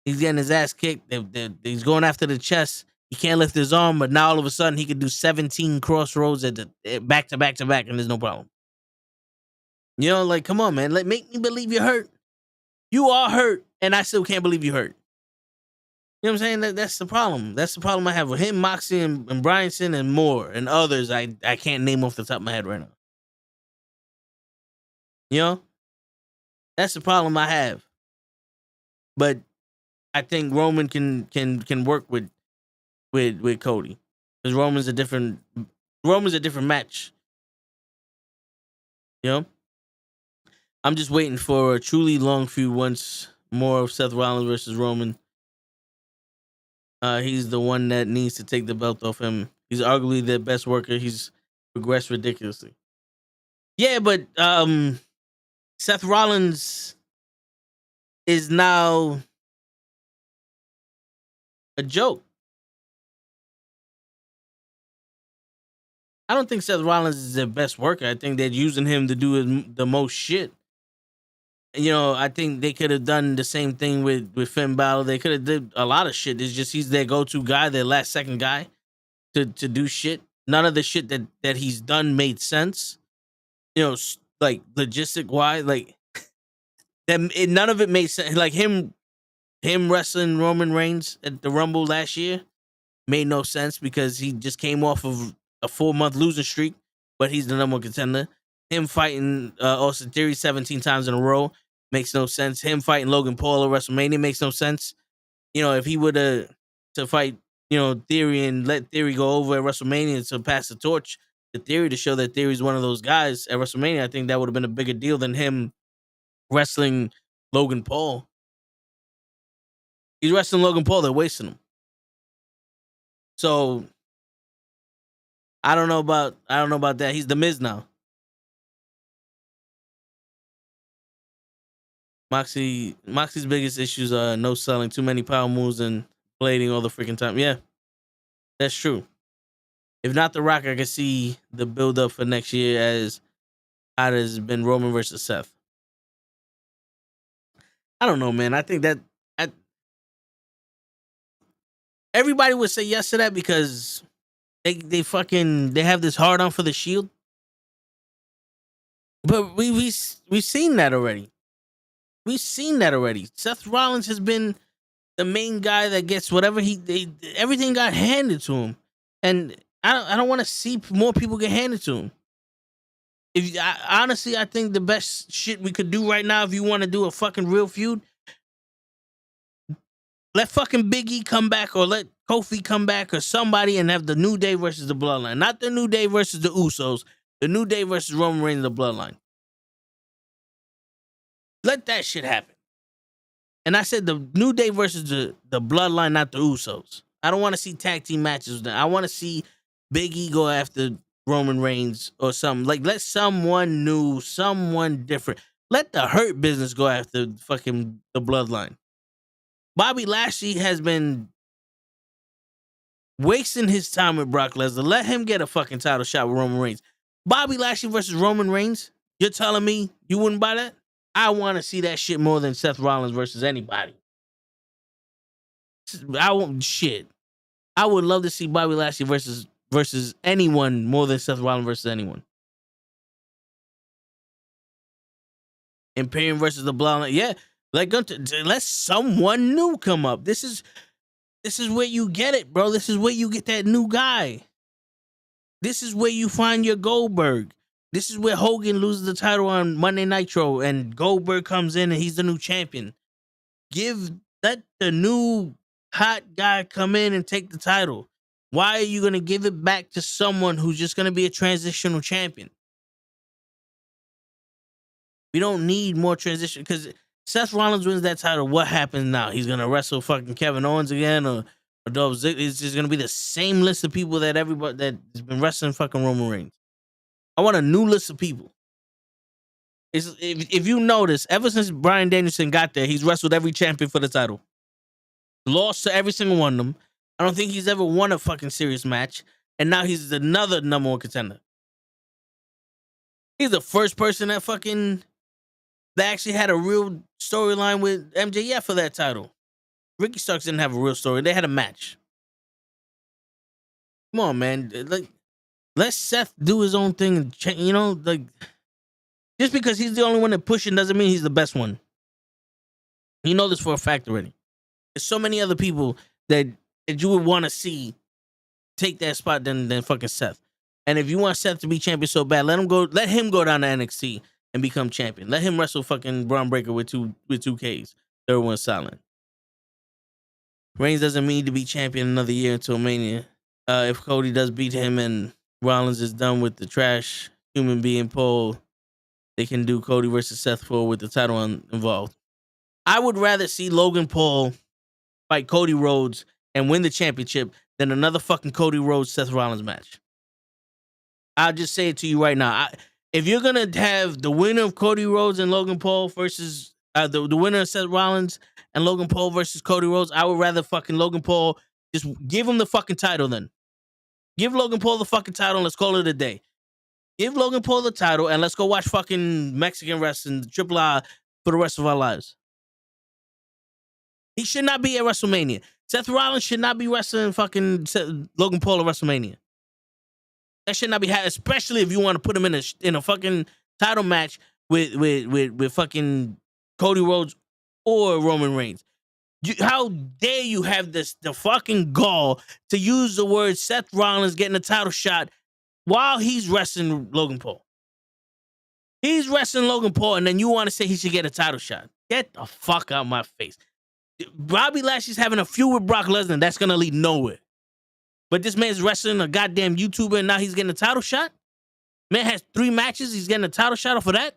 his ass kicked. He's going after the chest. He can't lift his arm, but now all of a sudden he could do 17 crossroads back to back to back, and there's no problem. You know, like, come on, man. Like, make me believe you're hurt. You are hurt, and I still can't believe you're hurt. You know what I'm saying? That's the problem. That's the problem I have with him, Moxie, and Bryanson, and more, and others I can't name off the top of my head right now. You know? That's the problem I have. But I think Roman can work with Cody. Because Roman's a different match. You know? I'm just waiting for a truly long feud once more of Seth Rollins versus Roman. He's the one that needs to take the belt off him. He's arguably the best worker. He's progressed ridiculously. Yeah, but Seth Rollins is now a joke. I don't think Seth Rollins is the best worker. I think they're using him to do the most shit. You know, I think they could have done the same thing with Finn Balor. They could have did a lot of shit. It's just he's their go-to guy, their last second guy to do shit. None of the shit that he's done made sense. You know, like logistic wise, like none of it made sense. Like him wrestling Roman Reigns at the Rumble last year made no sense because he just came off of a 4-month losing streak, but he's the number one contender. Him fighting Austin Theory 17 times in a row makes no sense. Him fighting Logan Paul at WrestleMania makes no sense. You know, if he would to fight, you know, Theory and let Theory go over at WrestleMania to pass the torch to Theory to show that Theory's one of those guys at WrestleMania, I think that would have been a bigger deal than him wrestling Logan Paul. He's wrestling Logan Paul, they're wasting him. So I don't know about that. He's the Miz now. Moxie's biggest issues are no selling, too many power moves, and blading all the freaking time. Yeah, that's true. If not The Rock, I can see the build up for next year as hot as been Roman versus Seth. I don't know, man. I think that everybody would say yes to that because they have this hard on for the Shield. But we've seen that already. We've seen that already. Seth Rollins has been the main guy that gets whatever everything got handed to him, and I don't want to see more people get handed to him. Honestly, I think the best shit we could do right now, if you want to do a fucking real feud, let fucking Big E come back or let Kofi come back or somebody and have the New Day versus the Bloodline, not the New Day versus the Usos, the New Day versus Roman Reigns and the Bloodline. Let that shit happen. And I said the New Day versus the Bloodline, not the Usos. I don't want to see tag team matches. I want to see Big E go after Roman Reigns or something. Like, let someone new, someone different. Let the Hurt Business go after fucking the Bloodline. Bobby Lashley has been wasting his time with Brock Lesnar. Let him get a fucking title shot with Roman Reigns. Bobby Lashley versus Roman Reigns? You're telling me you wouldn't buy that? I want to see that shit more than Seth Rollins versus anybody. I would love to see Bobby Lashley versus anyone more than Seth Rollins versus anyone. Imperium versus the Bloodline. Yeah, let someone new come up. This is where you get it, bro. This is where you get that new guy. This is where you find your Goldberg. This is where Hogan loses the title on Monday Nitro and Goldberg comes in and he's the new champion. Let the new hot guy come in and take the title. Why are you going to give it back to someone who's just going to be a transitional champion? We don't need more transition because Seth Rollins wins that title. What happens now? He's going to wrestle fucking Kevin Owens again or Dolph Ziggler? It's just going to be the same list of people that everybody that's been wrestling fucking Roman Reigns. I want a new list of people. If you notice, ever since Bryan Danielson got there, he's wrestled every champion for the title. Lost to every single one of them. I don't think he's ever won a fucking serious match. And now he's another number one contender. He's the first person that actually had a real storyline with MJF for that title. Ricky Starks didn't have a real story. They had a match. Come on, man. Let Seth do his own thing. Just because he's the only one that pushing doesn't mean he's the best one. You know this for a fact already. There's so many other people that you would want to see take that spot than fucking Seth. And if you want Seth to be champion so bad, let him go down to NXT and become champion. Let him wrestle fucking Braun Breaker with two Ks. Third one silent. Reigns doesn't need to be champion another year until Mania. If Cody does beat him and Rollins is done with the trash human being poll, they can do Cody versus Seth for with the title involved. I would rather see Logan Paul fight Cody Rhodes and win the championship than another fucking Cody Rhodes Seth Rollins match. I'll just say it to you right now. If you're gonna have the winner of Cody Rhodes and Logan Paul versus the winner of Seth Rollins and Logan Paul versus Cody Rhodes, I would rather fucking Logan Paul just give him the fucking title then. Give Logan Paul the fucking title and let's call it a day. Give Logan Paul the title and let's go watch fucking Mexican wrestling, Triple I, for the rest of our lives. He should not be at WrestleMania. Seth Rollins should not be wrestling fucking Logan Paul at WrestleMania. That should not be happening, especially if you want to put him in a fucking title match with fucking Cody Rhodes or Roman Reigns. How dare you have the fucking gall to use the word Seth Rollins getting a title shot while he's wrestling Logan Paul? He's wrestling Logan Paul, and then you want to say he should get a title shot. Get the fuck out of my face. Bobby Lashley's having a feud with Brock Lesnar. That's going to lead nowhere. But this man's wrestling a goddamn YouTuber, and now he's getting a title shot? Man has 3 matches. He's getting a title shot off of that?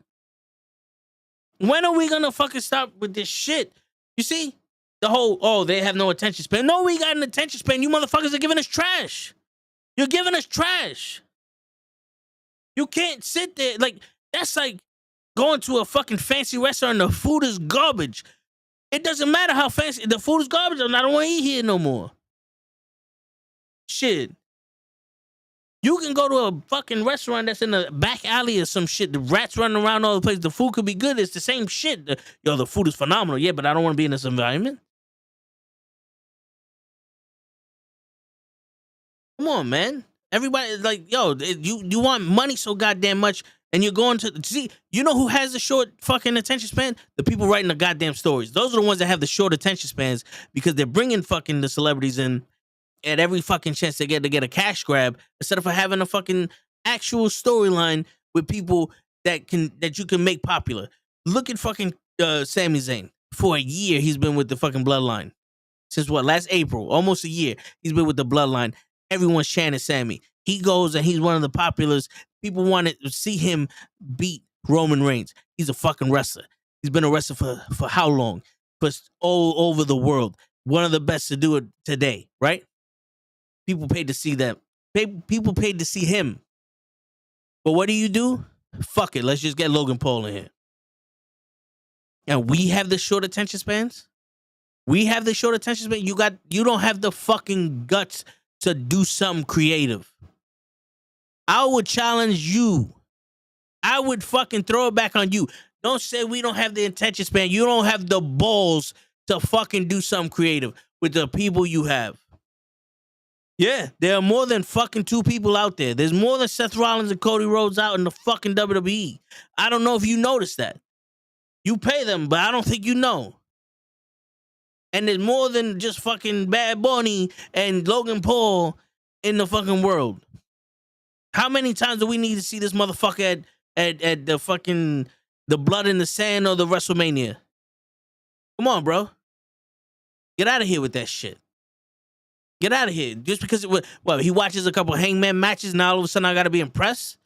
When are we going to fucking stop with this shit? You see? The whole, they have no attention span. No, we got an attention span. You motherfuckers are giving us trash. You're giving us trash. You can't sit there. Like, that's like going to a fucking fancy restaurant and the food is garbage. It doesn't matter how fancy the food is garbage. I don't want to eat here no more. Shit. You can go to a fucking restaurant that's in the back alley or some shit. The rats running around all the place. The food could be good. It's the same shit. The food is phenomenal. Yeah, but I don't want to be in this environment. Come on, man. Everybody like, yo, you want money so goddamn much, and you're going to see. You know who has the short fucking attention span? The people writing the goddamn stories. Those are the ones that have the short attention spans because they're bringing fucking the celebrities in at every fucking chance they get to get a cash grab instead of having a fucking actual storyline with people that you can make popular. Look at fucking Sami Zayn. For a year, he's been with the fucking Bloodline. Since what? Last April, almost a year. He's been with the Bloodline. Everyone's chanting Sammy. He goes and he's one of the populars. People wanted to see him beat Roman Reigns. He's a fucking wrestler. He's been a wrestler for how long? For all over the world. One of the best to do it today, right? People paid to see that. People paid to see him. But what do? Fuck it. Let's just get Logan Paul in here. And we have the short attention spans. We have the short attention span. You don't have the fucking guts to do something creative. I would challenge you. I would fucking throw it back on you. Don't say we don't have the attention span. You don't have the balls to fucking do something creative with the people you have. Yeah, there are more than fucking 2 people out there. There's more than Seth Rollins and Cody Rhodes out in the fucking WWE. I don't know if you noticed that. You pay them, but I don't think you know. And there's more than just fucking Bad Bunny and Logan Paul in the fucking world. How many times do we need to see this motherfucker at the fucking the Blood in the Sand or the WrestleMania? Come on, bro. Get out of here with that shit. Get out of here. Just because he watches a couple Hangman matches, now all of a sudden I gotta be impressed?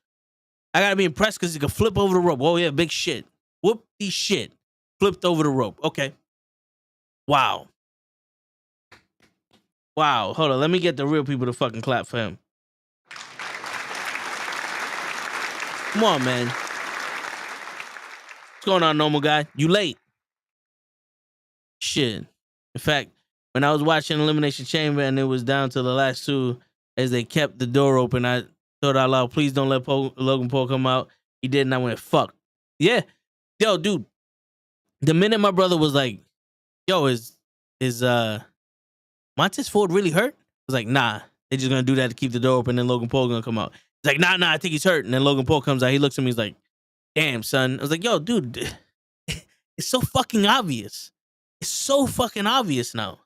I gotta be impressed because he can flip over the rope. Oh yeah, big shit. Whoop the shit. Flipped over the rope. Okay. Wow. Wow. Hold on. Let me get the real people to fucking clap for him. Come on, man. What's going on, normal guy? You late. Shit. In fact, when I was watching Elimination Chamber and it was down to the last 2 as they kept the door open, I thought out loud, please don't let Logan Paul come out. He did, and I went, fuck. Yeah. Yo, dude. The minute my brother was like, yo, is Montez Ford really hurt? I was like, nah. They're just gonna do that to keep the door open, and Logan Paul gonna come out. He's like, nah, I think he's hurt. And then Logan Paul comes out. He looks at me. He's like, damn, son. I was like, yo, dude, it's so fucking obvious. It's so fucking obvious now.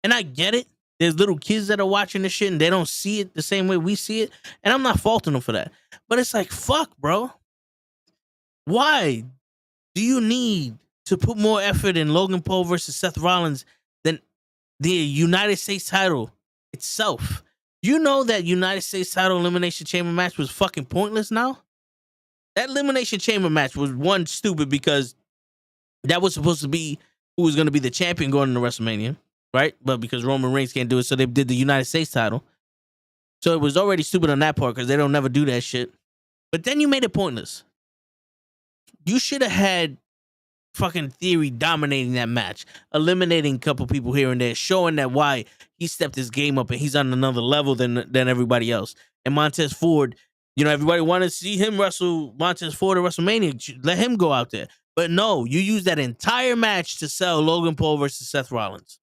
And I get it. There's little kids that are watching this shit and they don't see it the same way we see it. And I'm not faulting them for that. But it's like, fuck, bro. Why do you need to put more effort in Logan Paul versus Seth Rollins than the United States title itself? You know that United States title Elimination Chamber match was fucking pointless now? That Elimination Chamber match was one stupid because that was supposed to be who was going to be the champion going into WrestleMania, right? But because Roman Reigns can't do it, so they did the United States title. So it was already stupid on that part because they don't never do that shit. But then you made it pointless. You should have had fucking Theory dominating that match, eliminating a couple people here and there, showing that why he stepped his game up and he's on another level than everybody else. And Montez Ford, you know, everybody wanted to see him wrestle Montez Ford at WrestleMania. Let him go out there. But no, you use that entire match to sell Logan Paul versus Seth Rollins.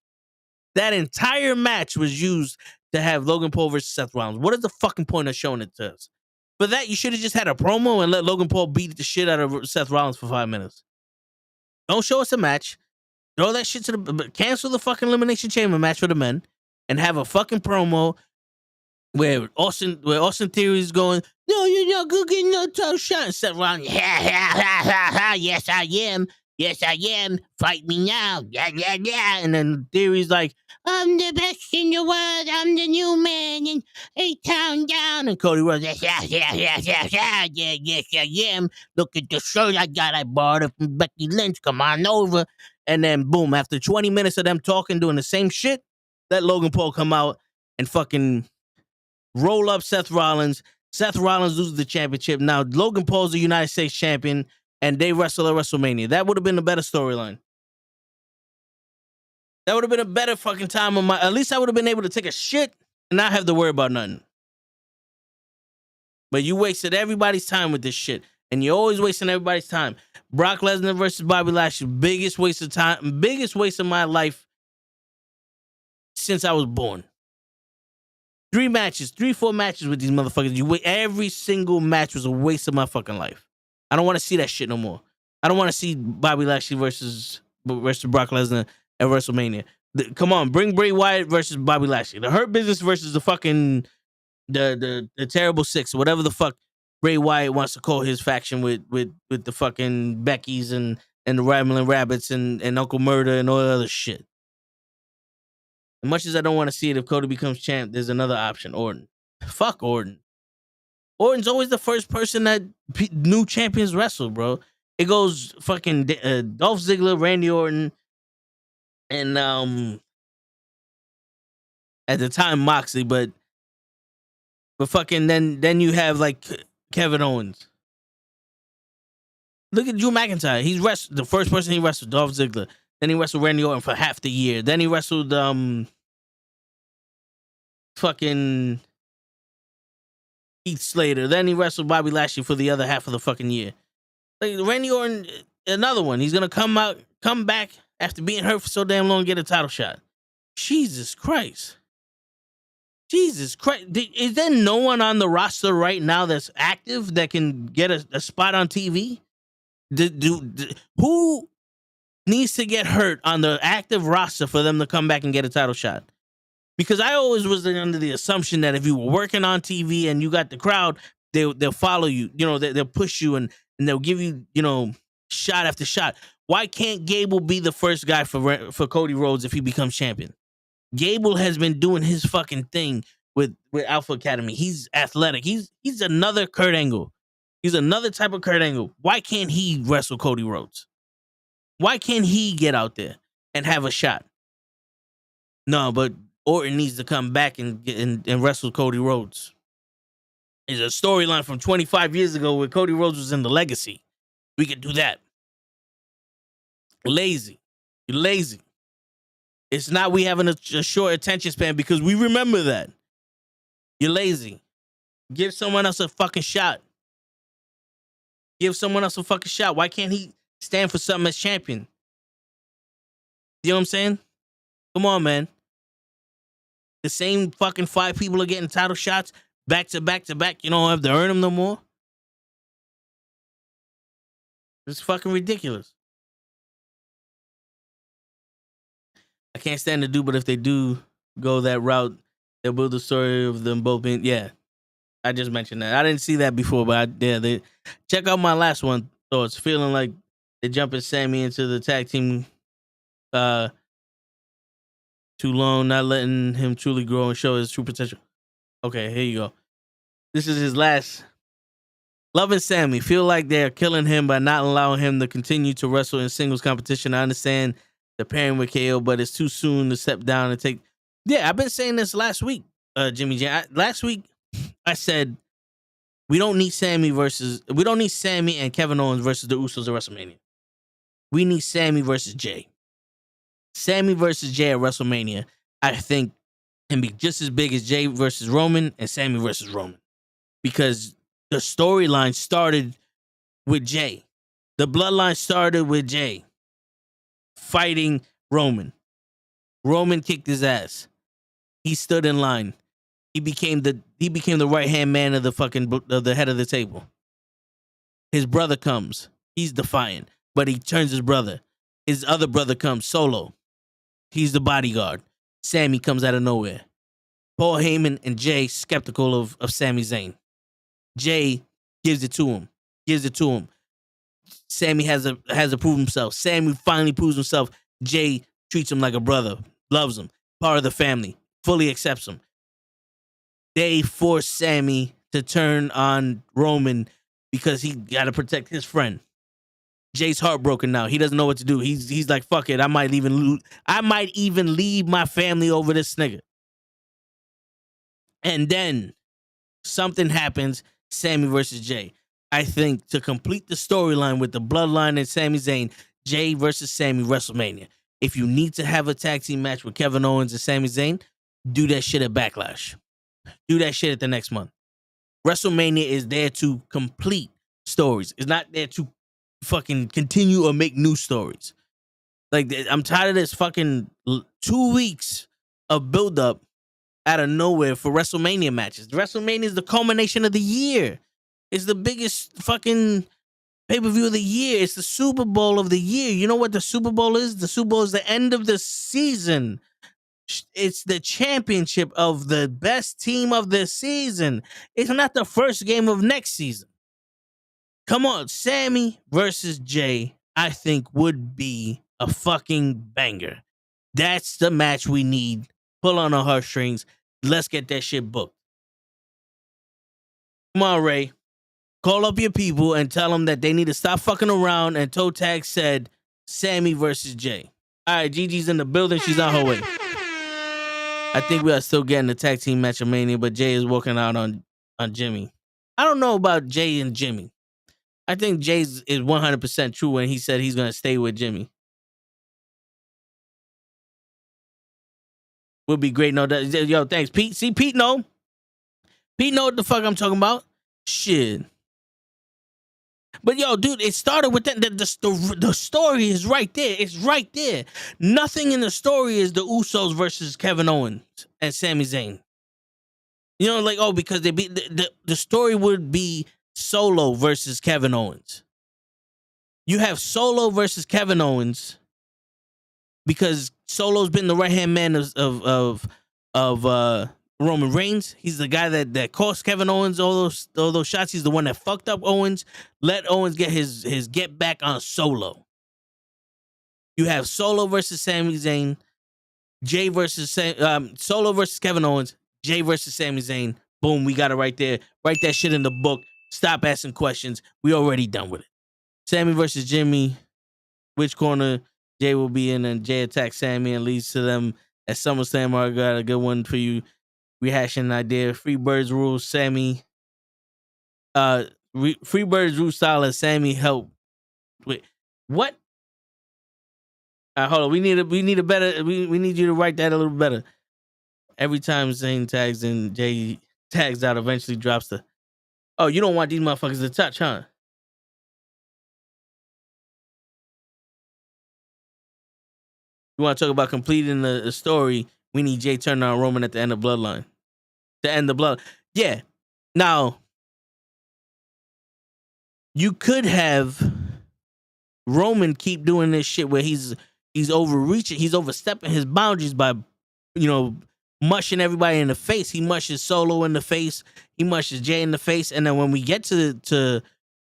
That entire match was used to have Logan Paul versus Seth Rollins. What is the fucking point of showing it to us? For that, you should have just had a promo and let Logan Paul beat the shit out of Seth Rollins for 5 minutes. Don't show us a match. Throw that shit to the... Cancel the fucking Elimination Chamber match for the men and have a fucking promo where Austin Theory is going, no, you're not going to get no title shot. And Seth Rollins, yes, I am. Yes, I am. Fight me now. Yeah. And then Theory's like, I'm the best in the world. I'm the new man in 8-Town Down. And Cody Rhodes, yes, I am. Look at the shirt I got. I bought it from Becky Lynch. Come on over. And then, boom, after 20 minutes of them talking, doing the same shit, let Logan Paul come out and fucking roll up Seth Rollins. Seth Rollins loses the championship. Now, Logan Paul's the United States champion. and they wrestle at WrestleMania. That would have been a better storyline. That would have been a better fucking time of my. At least I would have been able to take a shit and not have to worry about nothing. But you wasted everybody's time with this shit, and you're always wasting everybody's time. Brock Lesnar versus Bobby Lashley, biggest waste of time, biggest waste of my life since I was born. 4 matches with these motherfuckers. Every single match was a waste of my fucking life. I don't want to see that shit no more. I don't want to see Bobby Lashley versus Brock Lesnar at WrestleMania. Come on, bring Bray Wyatt versus Bobby Lashley. The Hurt Business versus the fucking the Terrible Six, whatever the fuck Bray Wyatt wants to call his faction with the fucking Beckys and the Rambling Rabbits and Uncle Murder and all that other shit. As much as I don't want to see it, if Cody becomes champ, there's another option. Orton. Fuck Orton. Orton's always the first person that new champions wrestle, bro. It goes fucking Dolph Ziggler, Randy Orton, and at the time Moxley, but fucking then you have like Kevin Owens. Look at Drew McIntyre. He's wrestled the first person he wrestled, Dolph Ziggler. Then he wrestled Randy Orton for half the year. Then he wrestled fucking Heath Slater. Then he wrestled Bobby Lashley for the other half of the fucking year. Like Randy Orton, another one. He's gonna come back after being hurt for so damn long, get a title shot. Jesus Christ. Jesus Christ. Is there no one on the roster right now that's active that can get a spot on TV? Who needs to get hurt on the active roster for them to come back and get a title shot? Because I always was under the assumption that if you were working on TV and you got the crowd, they'll follow you. You know, they'll push you and they'll give you, shot after shot. Why can't Gable be the first guy for Cody Rhodes if he becomes champion? Gable has been doing his fucking thing with Alpha Academy. He's athletic. He's another Kurt Angle. He's another type of Kurt Angle. Why can't he wrestle Cody Rhodes? Why can't he get out there and have a shot? No, but Orton needs to come back and wrestle Cody Rhodes. It's a storyline from 25 years ago where Cody Rhodes was in the Legacy. We could do that. Lazy. You're lazy. It's not we having a short attention span because we remember that. You're lazy. Give someone else a fucking shot. Give someone else a fucking shot. Why can't he stand for something as champion? You know what I'm saying? Come on, man. The same fucking 5 people are getting title shots back to back to back. You don't have to earn them no more. It's fucking ridiculous. I can't stand to do, but if they do go that route, they'll build the story of them both being. Yeah, I just mentioned that. I didn't see that before, but they check out my last one. So it's feeling like they're jumping Sammy into the tag team too long, not letting him truly grow and show his true potential. Okay, here you go. This is his last. Loving Sammy. Feel like they're killing him by not allowing him to continue to wrestle in singles competition. I understand the pairing with KO, but it's too soon to step down and take. Yeah, I've been saying this last week, Jimmy J. Last week, I said we don't need Sammy and Kevin Owens versus the Usos at WrestleMania. We need Sammy versus Jay. Sammy versus Jay at WrestleMania, I think, can be just as big as Jay versus Roman and Sammy versus Roman. Because the storyline started with Jay. The bloodline started with Jay fighting Roman. Roman kicked his ass. He stood in line. He became the right-hand man of the head of the table. His brother comes. He's defiant, but he turns his brother. His other brother comes solo. He's the bodyguard. Sammy comes out of nowhere. Paul Heyman and Jay skeptical of Sami Zayn. Jay gives it to him. Sammy has to prove himself. Sammy finally proves himself. Jay treats him like a brother, loves him, part of the family, fully accepts him. They force Sammy to turn on Roman because he got to protect his friend. Jay's heartbroken now. He doesn't know what to do. He's like, fuck it. I might even leave my family over this nigga. And then something happens. Sammy versus Jay. I think, to complete the storyline with the Bloodline and Sami Zayn, Jay versus Sami WrestleMania. If you need to have a tag team match with Kevin Owens and Sami Zayn, do that shit at Backlash. Do that shit at the next month. WrestleMania is there to complete stories. It's not there to fucking continue or make new stories. Like, I'm tired of this fucking 2 weeks of buildup out of nowhere for WrestleMania matches. WrestleMania is the culmination of the year. It's the biggest fucking pay-per-view of the year. It's the Super Bowl of the year. You know what the Super Bowl is? The Super Bowl is the end of the season. It's the championship of the best team of the season. It's not the first game of next season. Come on, Sami versus Jay, I think would be a fucking banger. That's the match we need. Pull on our heartstrings. Let's get that shit booked. Come on, Ray. Call up your people and tell them that they need to stop fucking around. And Toe Tag said Sami versus Jay. All right, Gigi's in the building. She's on her way. I think we are still getting the tag team match of Mania, but Jay is working out on Jimmy. I don't know about Jay and Jimmy. I think Jay's is 100% true when he said he's going to stay with Jimmy. Would be great. No, yo, thanks, Pete. See, Pete know. Pete know what the fuck I'm talking about. Shit. But yo, dude, it started with that. The story is right there. It's right there. Nothing in the story is the Usos versus Kevin Owens and Sami Zayn. You know, like, oh, because they be the story would be Solo versus Kevin Owens. You have Solo versus Kevin Owens because Solo's been the right hand man of Roman Reigns. He's the guy that cost Kevin Owens all those shots. He's the one that fucked up Owens. Let Owens get his get back on Solo. You have Solo versus Sami Zayn, Jay versus Solo versus Kevin Owens, Jay versus Sami Zayn. Boom, we got it right there. Write that shit in the book. Stop asking questions. We already done with it. Sami versus Jimmy. Which corner Jay will be in, and Jay attacks Sami and leads to them at SummerSlam. I got a good one for you. Rehashing an idea. Free Birds rule. Sami. Free Birds rule style as Sami help. Wait, what? Hold on. We need a better. We need you to write that a little better. Every time Zayn tags and Jay tags out, eventually drops the. Oh, you don't want these motherfuckers to touch, huh? You want to talk about completing the story? We need Jay turning on Roman at the end of Bloodline. To end the blood. Yeah. Now, you could have Roman keep doing this shit where he's overreaching, he's overstepping his boundaries by, mushing everybody in the face. He mushes Solo in the face. He mushes Jay in the face. And then when we get to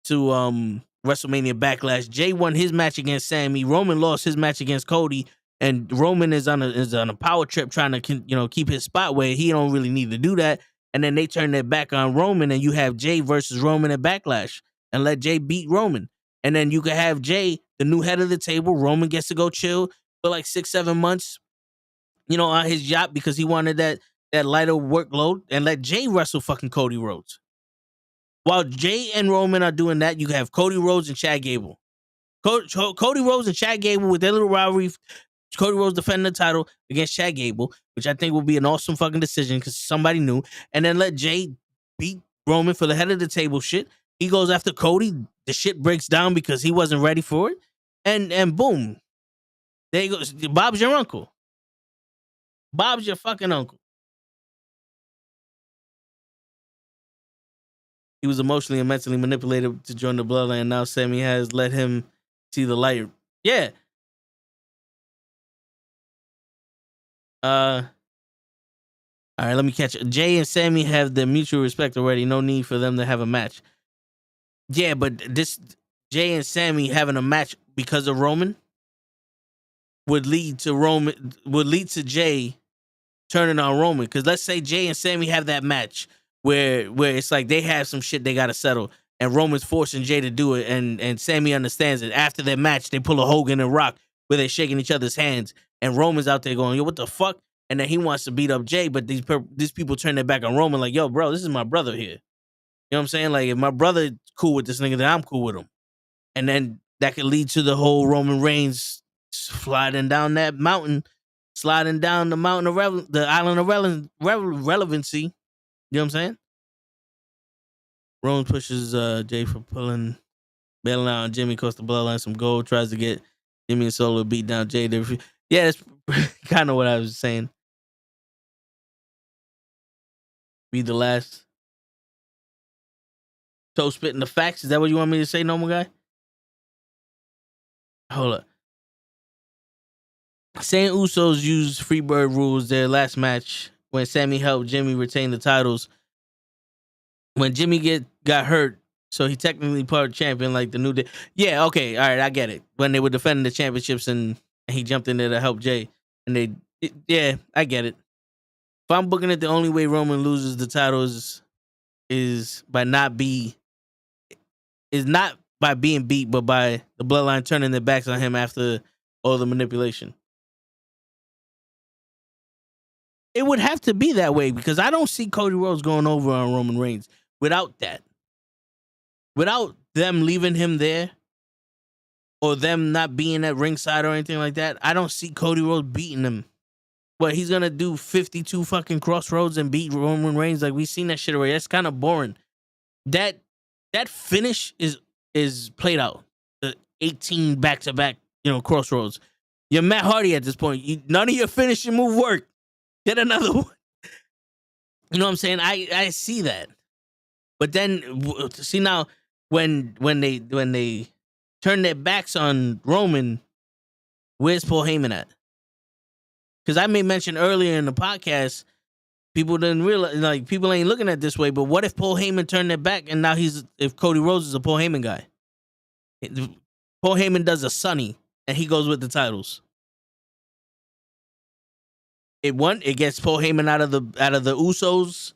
WrestleMania Backlash, Jay won his match against Sami. Roman lost his match against Cody. And Roman is on a power trip trying to keep his spot where he don't really need to do that. And then they turn their back on Roman, and you have Jay versus Roman at Backlash, and let Jay beat Roman. And then you could have Jay, the new head of the table. Roman gets to go chill for like 6-7 months, on his yacht because he wanted that lighter workload, and let Jay wrestle fucking Cody Rhodes. While Jay and Roman are doing that, you have Cody Rhodes and Chad Gable. Cody Rhodes and Chad Gable with their little rivalry. Cody Rhodes defending the title against Chad Gable, which I think will be an awesome fucking decision because somebody new. And then let Jay beat Roman for the head of the table shit. He goes after Cody. The shit breaks down because he wasn't ready for it. And boom. There you go. Bob's your uncle. Bob's your fucking uncle. He was emotionally and mentally manipulated to join the Bloodline. Now Sami has let him see the light. Yeah. All right, let me catch it. Jay and Sami have the mutual respect already. No need for them to have a match. Yeah, but this Jay and Sami having a match because of Roman would lead to Jay turning on Roman. Because let's say Jay and Sami have that match where it's like they have some shit they gotta settle, and Roman's forcing Jay to do it, and Sami understands it. After their match, they pull a Hogan and Rock where they're shaking each other's hands. And Roman's out there going, yo, what the fuck? And then he wants to beat up Jay, but these people turn their back on Roman like, yo, bro, this is my brother here. You know what I'm saying? Like if my brother cool with this nigga, then I'm cool with him. And then that could lead to the whole Roman Reigns sliding down that mountain, sliding down the mountain of the island of relevancy. You know what I'm saying? Roman pushes Jay for bailing out on Jimmy, costs the bloodline some gold, tries to get Jimmy and Solo to beat down Jay. Yeah, that's kind of what I was saying. Be the last. Toe spitting the facts. Is that what you want me to say, normal guy? Hold up. Saying Usos used Freebird rules their last match when Sammy helped Jimmy retain the titles. When Jimmy got hurt, so he technically part champion like the New Day. Yeah, okay, all right, I get it. When they were defending the championships and he jumped in there to help Jay, and yeah, I get it. If I'm booking it, the only way Roman loses the titles is not by being beat, but by the bloodline turning their backs on him after all the manipulation. It would have to be that way because I don't see Cody Rhodes going over on Roman Reigns without that. Without them leaving him there or them not being at ringside or anything like that, I don't see Cody Rhodes beating him. But he's going to do 52 fucking crossroads and beat Roman Reigns like we've seen that shit already. That's kind of boring. That finish is played out. The 18 back-to-back, crossroads. You're Matt Hardy at this point. None of your finishing move work. Get another one. You know what I'm saying? I see that. But then see now when they turn their backs on Roman, where's Paul Heyman at? Because I made mention earlier in the podcast, people didn't realize, like, people ain't looking at it this way, but what if Paul Heyman turned their back and now if Cody Rhodes is a Paul Heyman guy? Paul Heyman does a Sunny and he goes with the titles. It gets Paul Heyman out of the Usos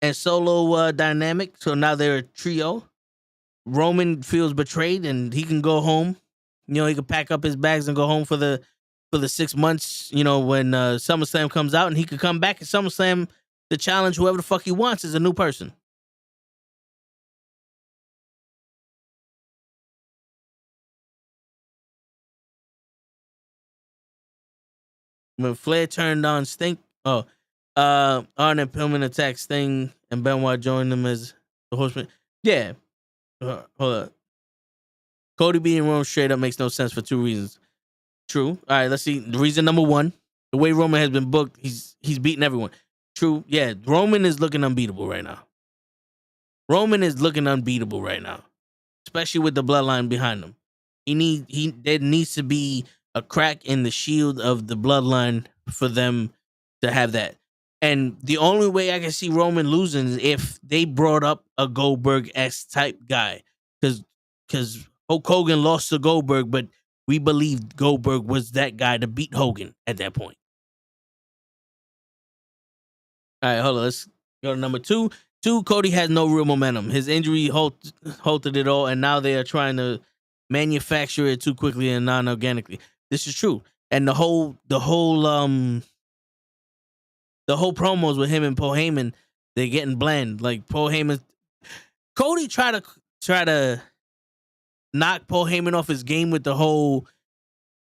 and Solo dynamic, so now they're a trio. Roman feels betrayed and he can go home. He can pack up his bags and go home for the 6 months, when SummerSlam comes out, and he could come back at SummerSlam to challenge whoever the fuck he wants as a new person. When Flair turned on Sting, Arn and Pillman attacked Sting, and Benoit joined them as the Horseman. Yeah. Hold up. Cody beating Roman straight up makes no sense for two reasons. True. All right, let's see. The reason number one, the way Roman has been booked, he's beating everyone. True. Yeah, Roman is looking unbeatable right now. Especially with the bloodline behind him. There needs to be a crack in the shield of the bloodline for them to have that. And the only way I can see Roman losing is if they brought up a Goldberg-esque type guy. Because Hulk Hogan lost to Goldberg, but we believed Goldberg was that guy to beat Hogan at that point. All right, hold on. Let's go to number two. Cody has no real momentum. His injury halted it all, and now they are trying to manufacture it too quickly and non-organically. This is true. And the whole promos with him and Paul Heyman, they're getting bland. Like Cody try to knock Paul Heyman off his game with the whole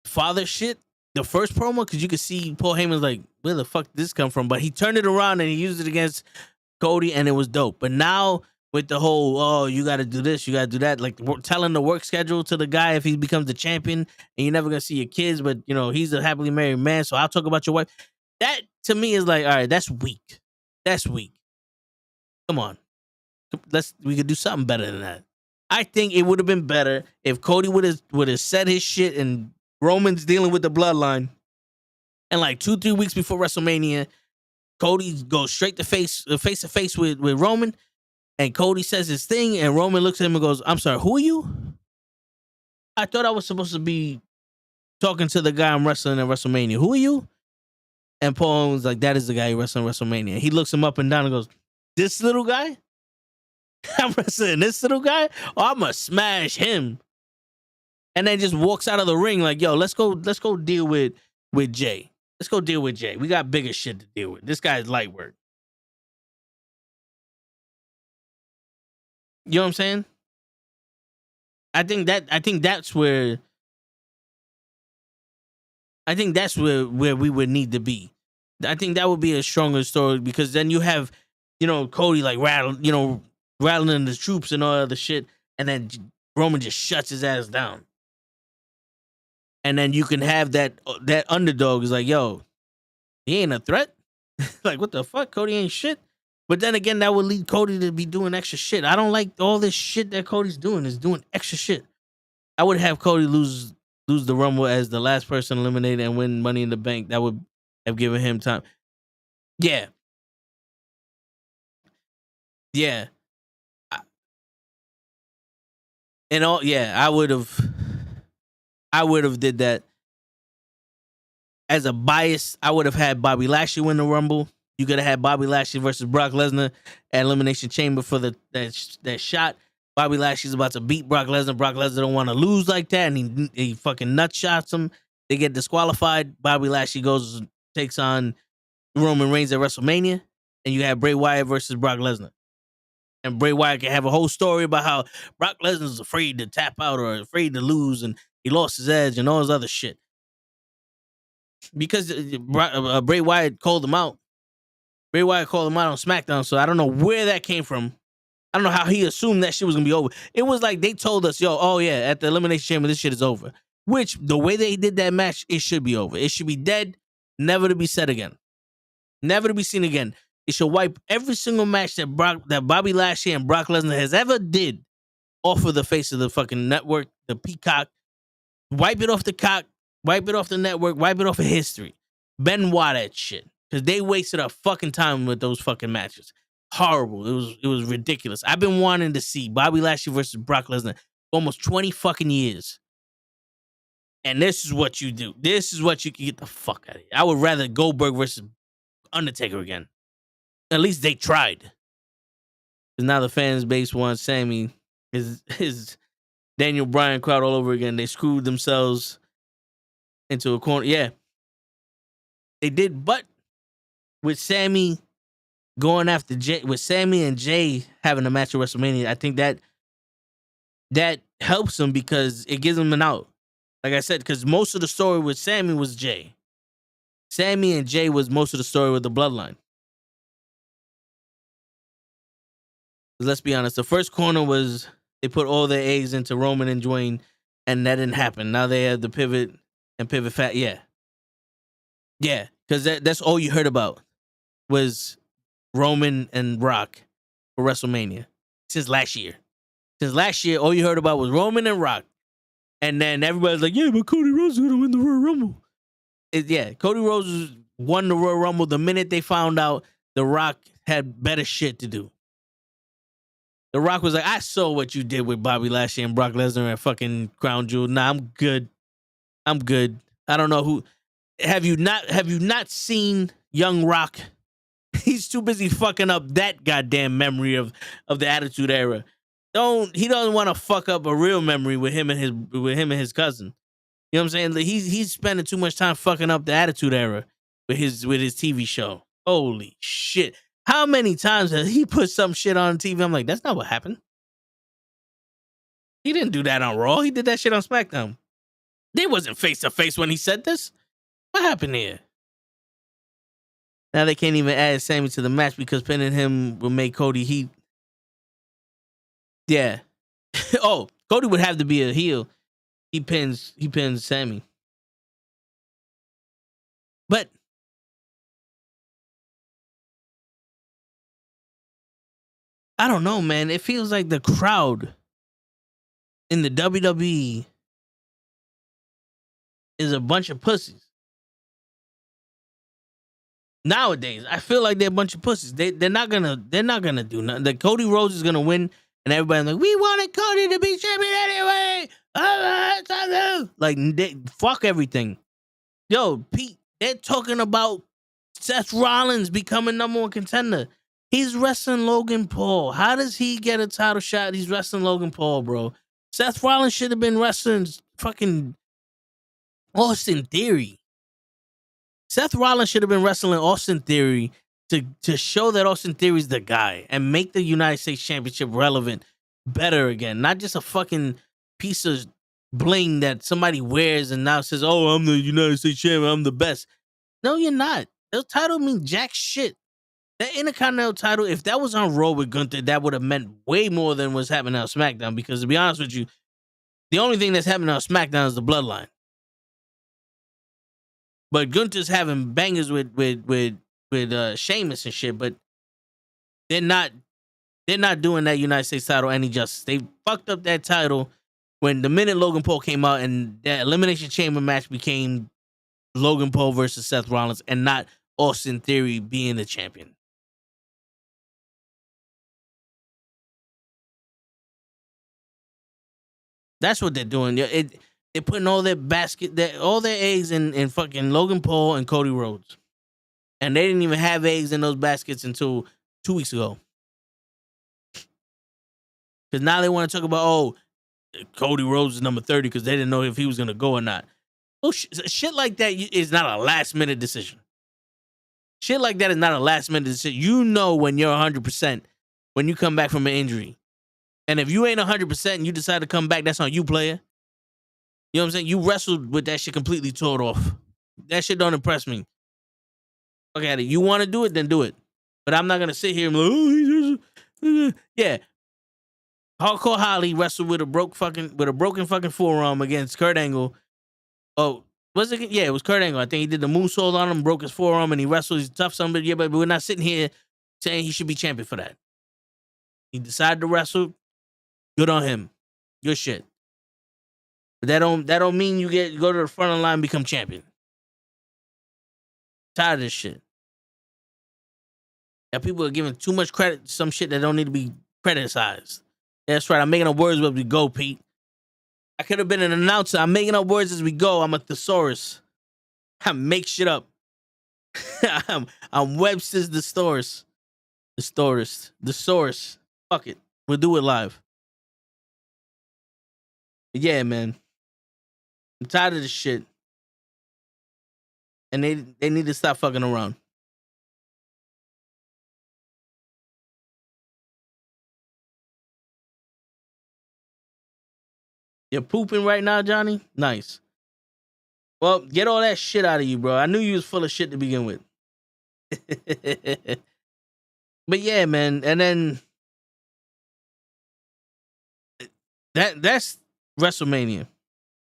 father shit. The first promo, because you could see Paul Heyman's like, where the fuck did this come from? But he turned it around and he used it against Cody, and it was dope. But now with the whole, you got to do this, you got to do that, like telling the work schedule to the guy if he becomes the champion, and you're never gonna see your kids, but he's a happily married man, so I'll talk about your wife. That to me is like, all right, that's weak. Come on, we could do something better than that. I think it would have been better if Cody would have said his shit and Roman's dealing with the bloodline, and like 2-3 weeks before WrestleMania, Cody goes straight to face to face with Roman, and Cody says his thing, and Roman looks at him and goes, "I'm sorry, who are you? I thought I was supposed to be talking to the guy I'm wrestling at WrestleMania. Who are you?" And Paul was like, "That is the guy you wrestling at WrestleMania." He looks him up and down and goes, "This little guy? I'm wrestling this little guy? Oh, I'm gonna smash him." And then just walks out of the ring like, "Yo, let's go deal with Jay. Let's go deal with Jay. We got bigger shit to deal with. This guy's light work." You know what I'm saying? I think that's where we would need to be. I think that would be a stronger story because then you have, Cody like rattling the troops and all other shit, and then Roman just shuts his ass down. And then you can have that underdog is like, yo, he ain't a threat. Like, what the fuck? Cody ain't shit. But then again, that would lead Cody to be doing extra shit. I don't like all this shit that Cody's doing. Is doing extra shit. I would have Cody lose the Rumble as the last person eliminated and win Money in the Bank. That would have given him time. Yeah. Yeah. I would have did that. As a bias, I would have had Bobby Lashley win the Rumble. You could have had Bobby Lashley versus Brock Lesnar at Elimination Chamber for that shot. Bobby Lashley's about to beat Brock Lesnar. Brock Lesnar don't want to lose like that, and he fucking nut shots him. They get disqualified. Bobby Lashley takes on Roman Reigns at WrestleMania, and you have Bray Wyatt versus Brock Lesnar. And Bray Wyatt can have a whole story about how Brock Lesnar's afraid to tap out or afraid to lose, and he lost his edge and all his other shit. Because Bray Wyatt called him out. Bray Wyatt called him out on SmackDown, so I don't know where that came from. I don't know how he assumed that shit was going to be over. It was like they told us, at the Elimination Chamber, this shit is over. Which, the way they did that match, it should be over. It should be dead, never to be said again. Never to be seen again. It should wipe every single match that Bobby Lashley and Brock Lesnar has ever did off of the face of the fucking network, the Peacock. Wipe it off the cock. Wipe it off the network. Wipe it off of history. Benoit that shit. Because they wasted a fucking time with those fucking matches. Horrible. It was ridiculous. I've been wanting to see Bobby Lashley versus Brock Lesnar for almost 20 fucking years. And this is what you do. This is what you can get the fuck out of here. I would rather Goldberg versus Undertaker again. At least they tried. Because now the fans base wants Sammy, his Daniel Bryan crowd all over again. They screwed themselves into a corner. Yeah. They did, but with Sammy going after Jay, with Sammy and Jay having a match at WrestleMania, I think that helps them because it gives them an out. Like I said, because most of the story with Sammy was Jay. Sammy and Jay was most of the story with the bloodline. Let's be honest. The first corner was they put all their eggs into Roman and Dwayne, and that didn't happen. Now they have the pivot and pivot fat. Yeah. Yeah, because that's all you heard about was Roman and Rock for WrestleMania since last year. Since last year, all you heard about was Roman and Rock. And then everybody's like, yeah, but Cody Rhodes is going to win the Royal Rumble. Cody Rhodes won the Royal Rumble the minute they found out The Rock had better shit to do. The Rock was like, I saw what you did with Bobby Lashley and Brock Lesnar at fucking Crown Jewel. Nah, I'm good. I don't know who. Have you not seen Young Rock? He's too busy fucking up that goddamn memory of the Attitude Era. He doesn't want to fuck up a real memory with him and his cousin. You know what I'm saying? He's spending too much time fucking up the Attitude Era with his TV show. Holy shit. How many times has he put some shit on TV? I'm like, that's not what happened. He didn't do that on Raw. He did that shit on SmackDown. They wasn't face to face when he said this. What happened here? Now they can't even add Sammy to the match because pinning him will make Cody heat. Yeah. Oh, Cody would have to be a heel. He pins Sammy. But I don't know, man. It feels like the crowd in the WWE is a bunch of pussies. Nowadays, I feel like they're a bunch of pussies. They're not gonna do nothing. The Cody Rhodes is gonna win, and everybody's like, we wanted Cody to be champion anyway. Like, fuck everything. Yo, Pete, they're talking about Seth Rollins becoming number one contender. He's wrestling Logan Paul. How does he get a title shot? He's wrestling Logan Paul, bro. Seth Rollins should have been wrestling fucking Austin Theory. Seth Rollins should have been wrestling Austin Theory to show that Austin Theory's the guy and make the United States Championship relevant better again, not just a fucking piece of bling that somebody wears and now says, "Oh, I'm the United States champion, I'm the best." No, you're not. The title means jack shit. That Intercontinental title, if that was on Raw with Gunther, that would have meant way more than what's happening on SmackDown. Because to be honest with you, the only thing that's happening on SmackDown is the Bloodline. But Gunther's having bangers with Sheamus and shit, but they're not doing that United States title any justice. They fucked up that title when the minute Logan Paul came out and that Elimination Chamber match became Logan Paul versus Seth Rollins and not Austin Theory being the champion. That's what they're doing. They're putting all their eggs in fucking Logan Paul and Cody Rhodes. And they didn't even have eggs in those baskets until 2 weeks ago. Because now they want to talk about, Cody Rhodes is number 30 because they didn't know if he was going to go or not. Well, shit like that is not a last-minute decision. Shit like that is not a last-minute decision. You know when you're 100% when you come back from an injury. And if you ain't 100% and you decide to come back, that's on you, player. You know what I'm saying? You wrestled with that shit completely tore off. That shit don't impress me. Look at it. You want to do it, then do it. But I'm not going to sit here and be like, yeah. Hardcore Holly wrestled with a broken fucking forearm against Kurt Angle. Oh, was it? Yeah, it was Kurt Angle. I think he did the moonsault on him, broke his forearm, and he wrestled. He's tough somebody. Yeah, but we're not sitting here saying he should be champion for that. He decided to wrestle. Good on him. Good shit. But that don't mean you go to the front of the line and become champion. Tired of this shit. Yeah, people are giving too much credit to some shit that don't need to be criticized. Yeah, that's right. I'm making up words as we go, Pete. I could have been an announcer. I'm making up words as we go. I'm a thesaurus. I make shit up. I'm Webster's thesaurus. Thesaurus. Fuck it. We'll do it live. But yeah, man. I'm tired of this shit. And they need to stop fucking around. You're pooping right now, Johnny? Nice. Well, get all that shit out of you, bro. I knew you was full of shit to begin with. But yeah, man. And then that's WrestleMania.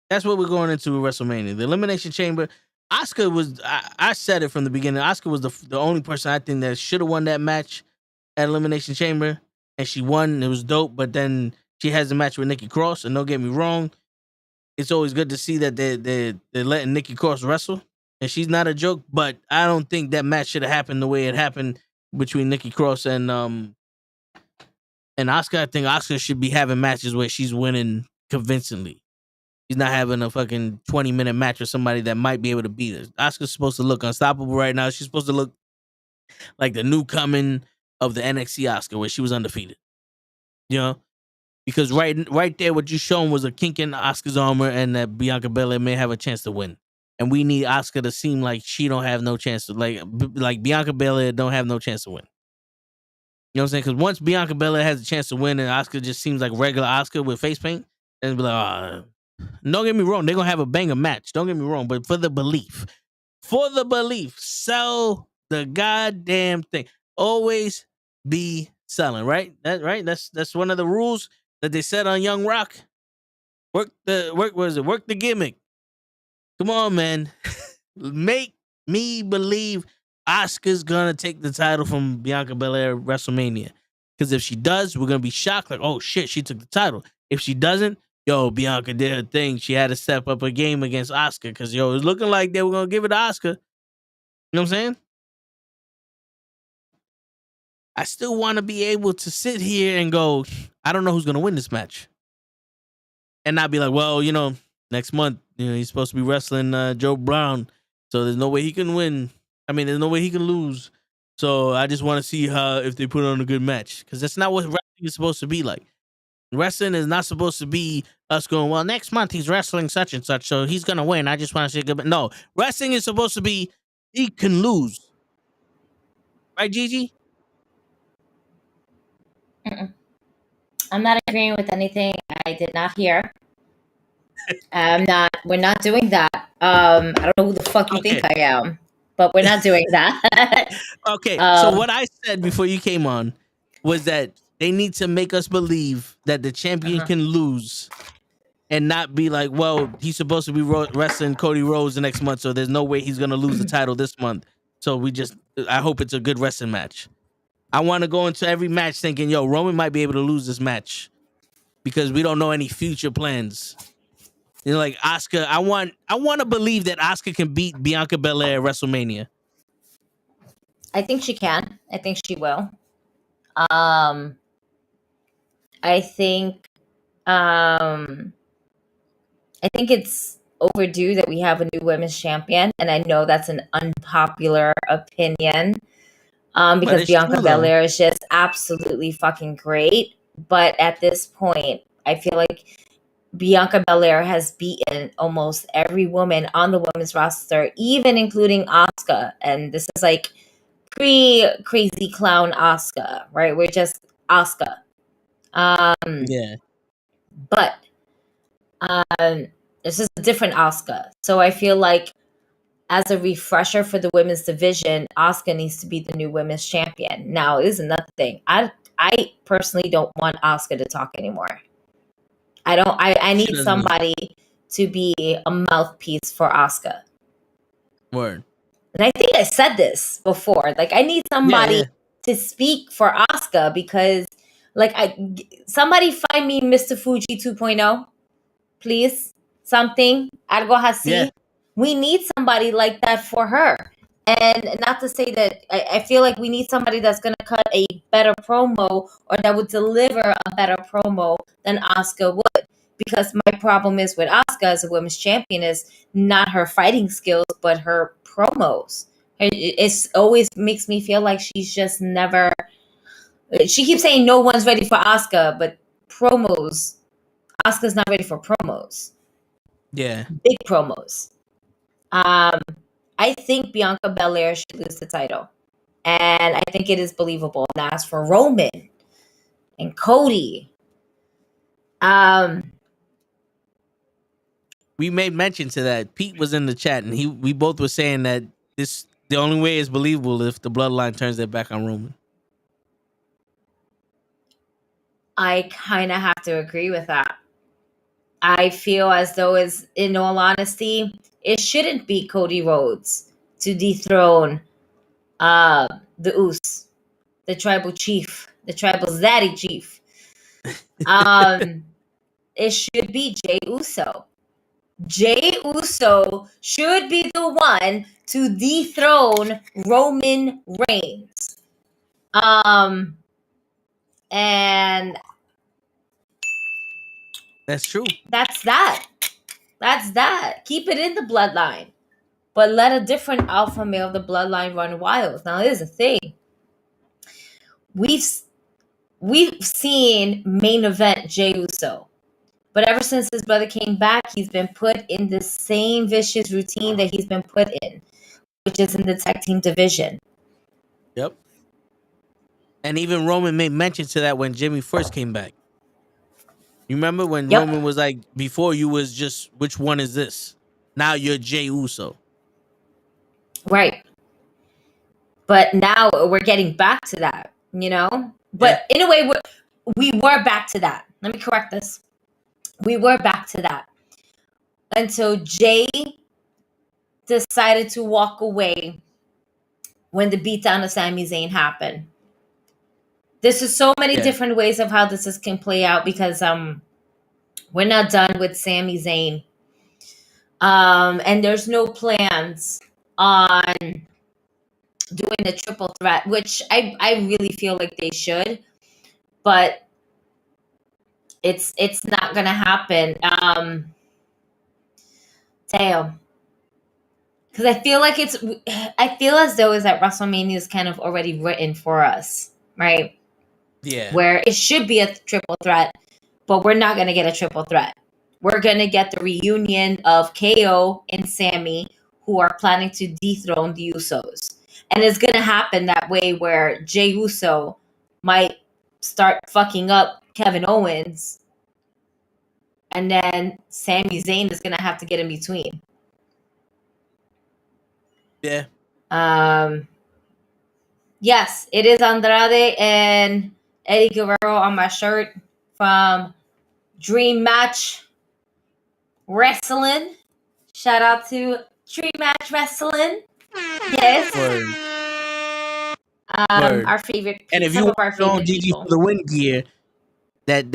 That's what we're going into with WrestleMania. The Elimination Chamber. Asuka was, I said it from the beginning. Asuka was the only person I think that should have won that match at Elimination Chamber. And she won. It was dope. But then she has a match with Nikki Cross. And don't get me wrong, it's always good to see that they're letting Nikki Cross wrestle. And she's not a joke. But I don't think that match should have happened the way it happened between Nikki Cross and Asuka. I think Asuka should be having matches where she's winning convincingly. She's not having a fucking 20-minute match with somebody that might be able to beat her. Asuka's supposed to look unstoppable right now. She's supposed to look like the new coming of the NXT Asuka, where she was undefeated. You know? Because right there, what you shown was a kink in Asuka's armor and that Bianca Belair may have a chance to win. And we need Asuka to seem like she don't have no chance to, like Bianca Belair don't have no chance to win. You know what I'm saying? Because once Bianca Belair has a chance to win and Asuka just seems like regular Asuka with face paint, then be like, don't get me wrong, they're going to have a banger match. Don't get me wrong, but for the belief, sell the goddamn thing. Always be selling, right? That's one of the rules that they said on Young Rock. Work the gimmick. Come on, man. Make me believe Asuka's gonna take the title from Bianca Belair at WrestleMania. Because if she does, we're gonna be shocked, like, oh shit, she took the title. If she doesn't, Bianca did her thing. She had to step up her game against Asuka. Because it was looking like they were gonna give it to Asuka. You know what I'm saying? I still want to be able to sit here and go, I don't know who's gonna win this match. And not be like, well, next month, he's supposed to be wrestling Joe Brown. So there's no way he can win. I mean, there's no way he can lose. So I just want to see if they put on a good match. Because that's not what wrestling is supposed to be like. Wrestling is not supposed to be us going, well, next month he's wrestling such and such, so he's going to win. I just want to see a good match. No, wrestling is supposed to be he can lose. Right, Gigi? I'm not agreeing with anything I did not hear. We're not doing that. I don't know who the fuck you think Okay. I am, but we're not doing that. Okay. So um, what I said before you came on was that they need to make us believe that the champion can lose and not be like, well, he's supposed to be wrestling Cody Rhodes the next month, so there's no way he's gonna lose the title this month. So I hope it's a good wrestling match. I want to go into every match thinking, yo, Roman might be able to lose this match because we don't know any future plans. You know, like Asuka, I want to believe that Asuka can beat Bianca Belair at WrestleMania. I think she can. I think she will. Um, I think um, I think it's overdue that we have a new women's champion, and I know that's an unpopular opinion. But Because it's Bianca true though. Belair is just absolutely fucking great. But at this point, I feel like Bianca Belair has beaten almost every woman on the women's roster, even including Asuka. And this is like pre-crazy clown Asuka, right? We're just Asuka. Yeah. But this is a different Asuka. So I feel like as a refresher for the women's division, Asuka needs to be the new women's champion. Now, this is another thing. I personally don't want Asuka to talk anymore. I She need doesn't need somebody to be a mouthpiece for Asuka. word. And I think I said this before. Like, I need somebody Yeah. to speak for Asuka because, like, somebody find me Mr. Fuji 2.0, please. Something. Algo así. Yeah. We need somebody like that for her. And not to say that I feel like we need somebody that's going to cut a better promo or that would deliver a better promo than Asuka would. Because my problem is with Asuka as a women's champion is not her fighting skills, but her promos. It's always makes me feel like she's just never. She keeps saying no one's ready for Asuka, but promos. Asuka's not ready for promos. Yeah. Big promos. I think Bianca Belair should lose the title. And I think it is believable. And as for Roman and Cody, We made mention to that. Pete was in the chat and we both were saying that the only way is believable if the bloodline turns their back on Roman. I kind of have to agree with that. I feel as though, in all honesty, it shouldn't be Cody Rhodes to dethrone the Usos, the tribal chief, the tribal zaddy chief. It should be Jey Uso. Jey Uso should be the one to dethrone Roman Reigns. And That's true. that's that. That's that. Keep it in the bloodline. But let a different alpha male of the bloodline run wild. Now, here's the thing. We've seen main event Jey Uso. But ever since his brother came back, he's been put in the same vicious routine that he's been put in, which is in the tag team division. Yep. And even Roman made mention to that when Jimmy first came back. You remember when Roman was like, before you was just, which one is this? Now you're Jey Uso. Right. But now we're getting back to that, you know? But in a way, we were back to that. Let me correct this. We were back to that. Until Jey decided to walk away when the beatdown of Sami Zayn happened. There's just so many different ways of how this can play out because we're not done with Sami Zayn. And there's no plans on doing a triple threat, which I really feel like they should, but it's not gonna happen. Damn. Because I feel as though is that WrestleMania is kind of already written for us, right? Yeah. Where it should be a triple threat, but we're not gonna get a triple threat. We're gonna get the reunion of KO and Sami, who are planning to dethrone the Usos. And it's going to happen that way where Jey Uso might start fucking up Kevin Owens, and then Sami Zayn is gonna have to get in between. Yeah. Yes, it is Andrade and Eddie Guerrero on my shirt from Dream Match Wrestling. Shout out to Dream Match Wrestling. Yes. Word. Word. Our favorite, And if some you of our want on favorite GG people. for the win gear, that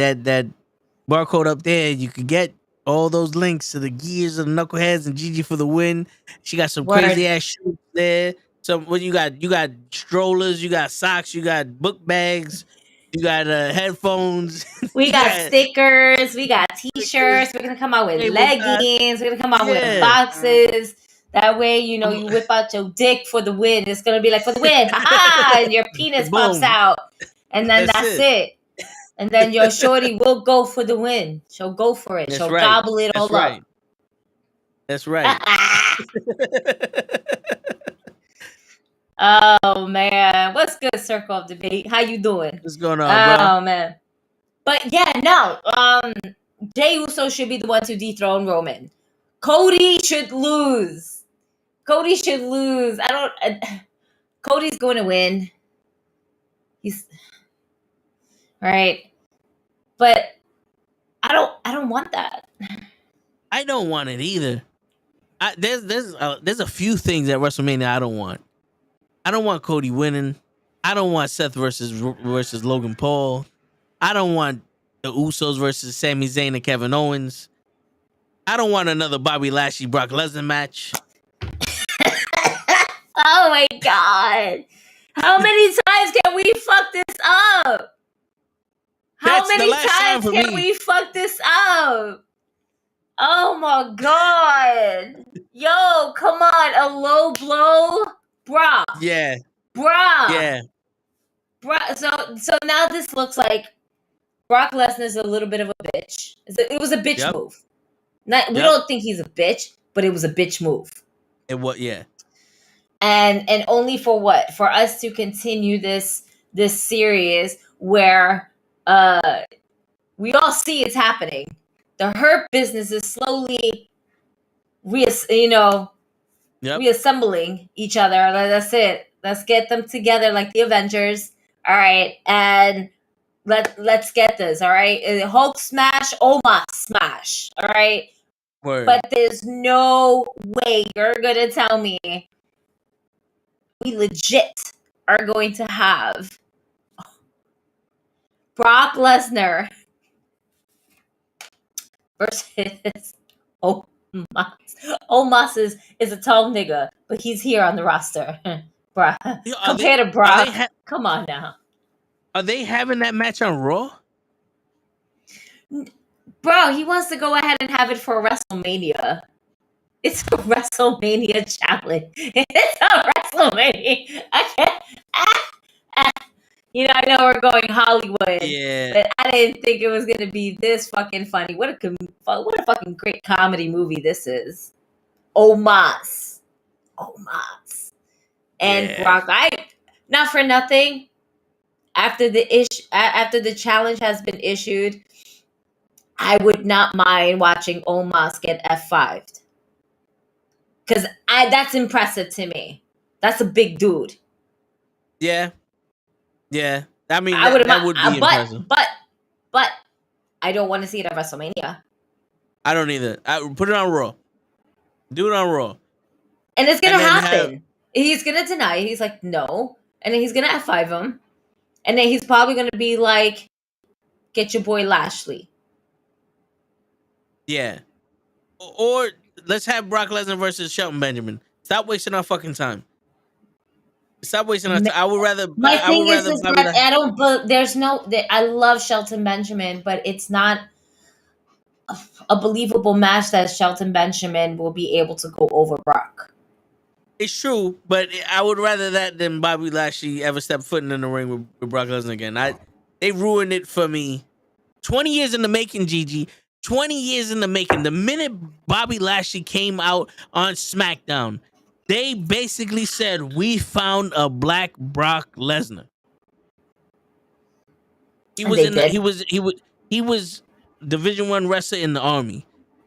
barcode up there, you could get all those links to the gears of the knuckleheads and GG for the win. She got some Word. crazy ass shoes there. Some what you got? You got strollers, you got socks, you got book bags, you got headphones. We got Yeah. stickers, we got t-shirts, we're gonna come out with leggings, we're gonna come out with boxes. That way, you know, you whip out your dick for the win. It's gonna be like, for the win, haha, and your penis pops Boom. out. And then that's it. And then your shorty will go for the win. She'll go for it. That's She'll right. gobble it That's all right. up. That's right. Oh man, what's good, Circle of Debate? How you doing? What's going on, bro? Oh man, but yeah, no. Jey Uso should be the one to dethrone Roman. Cody should lose. Cody should lose. Cody's going to win. He's right, but I don't want that. I don't want it either. There's a few things at WrestleMania I don't want. I don't want Cody winning. I don't want Seth versus Logan Paul. I don't want the Usos versus Sami Zayn and Kevin Owens. I don't want another Bobby Lashley Brock Lesnar match. Oh my god! How many times can we fuck this up? How many times can we fuck this up? Oh my god! Yo, come on, a low blow, bruh. Yeah. Bruh. Yeah. Bruh. So now this looks like Brock Lesnar's a little bit of a bitch. It was a bitch move. We don't think he's a bitch, but it was a bitch move. It was, yeah. And only for what? For us to continue this series where we all see it's happening. The Hurt Business is slowly reassembling each other. That's it. Let's get them together like the Avengers. All right. And let's get this. All right. Hulk smash, Omos smash. All right. Word. But there's no way you're going to tell me we legit are going to have Brock Lesnar versus Omos. Omos is a tall nigga, but he's here on the roster. Bruh. Compared to Brock. Come on now. Are they having that match on Raw? Bro, he wants to go ahead and have it for WrestleMania. It's a WrestleMania challenge. It's a WrestleMania. I know we're going Hollywood. Yeah. But I didn't think it was gonna be this fucking funny. What a fucking great comedy movie this is. Omos. And Brock. Not for nothing. After the challenge has been issued, I would not mind watching Omos get F5'd. Because that's impressive to me. That's a big dude. Yeah. Yeah. I mean, that would be impressive. But I don't want to see it at WrestleMania. I don't either. Put it on Raw. Do it on Raw. And it's going to happen. He's going to deny it. He's like, no. And then he's going to F5 him. And then he's probably going to be like, get your boy Lashley. Yeah. Or let's have Brock Lesnar versus Shelton Benjamin. Stop wasting our fucking time. Stop wasting our time. I would rather. My thing is that I don't. But there's no. I love Shelton Benjamin, but it's not a believable match that Shelton Benjamin will be able to go over Brock. It's true, but I would rather that than Bobby Lashley ever step foot in the ring with Brock Lesnar again. They ruined it for me. 20 years in the making, Gigi. 20 years in the making. The minute Bobby Lashley came out on SmackDown, they basically said, we found a black Brock Lesnar. He And was they in the, did. he was Division One wrestler in the army.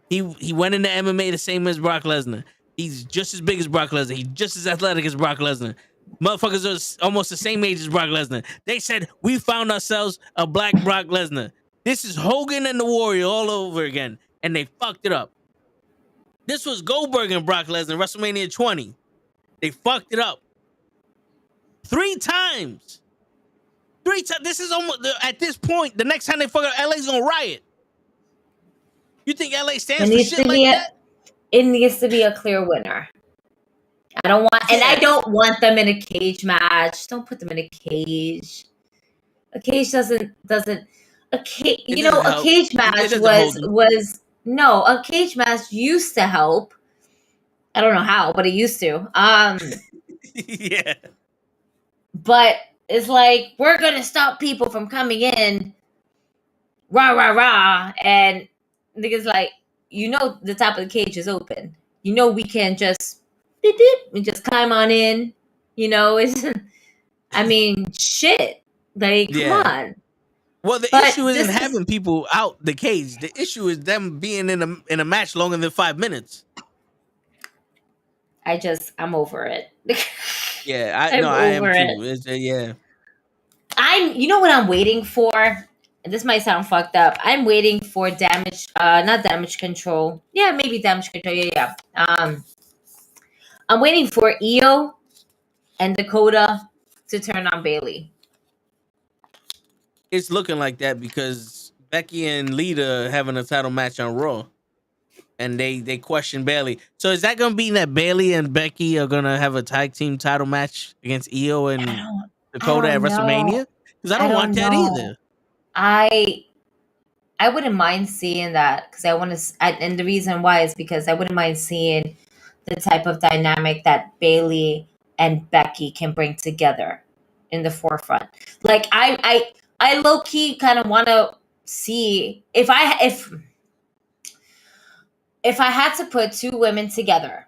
He went into MMA the same as Brock Lesnar. He's just as big as Brock Lesnar. He's just as athletic as Brock Lesnar. Motherfuckers are almost the same age as Brock Lesnar. They said we found ourselves a black Brock Lesnar. This is Hogan and the Warrior all over again, and they fucked it up. This was Goldberg and Brock Lesnar, WrestleMania 20. They fucked it up 3 times. 3 times. This is almost at this point. The next time they fuck up, LA's gonna riot. You think LA stands for shit like that? It needs to be a clear winner. I don't want, and I don't want them in a cage match. Don't put them in a cage. A cage doesn't. A cage, a cage match a cage match used to help. I don't know how, but it used to. Yeah. But it's like, we're gonna stop people from coming in. Rah rah rah, and niggas like, the top of the cage is open. We can just beep beep and just climb on in. It's. I mean, shit. Like, come on. Well, the issue isn't having people out the cage. The issue is them being in a match longer than 5 minutes. I'm over it. Yeah, I am too. Yeah. You know what I'm waiting for? And this might sound fucked up. I'm waiting for not damage control. Yeah, maybe damage control. Yeah. I'm waiting for Io and Dakota to turn on Bailey. It's looking like that because Becky and Lita having a title match on Raw, and they question Bailey. So is that gonna be that Bailey and Becky are gonna have a tag team title match against Io and Dakota at WrestleMania? Because I don't want that either. I wouldn't mind seeing that, because I want to, and the reason why is because I wouldn't mind seeing the type of dynamic that Bailey and Becky can bring together in the forefront. Like, I low key kind of want to see if I had to put two women together,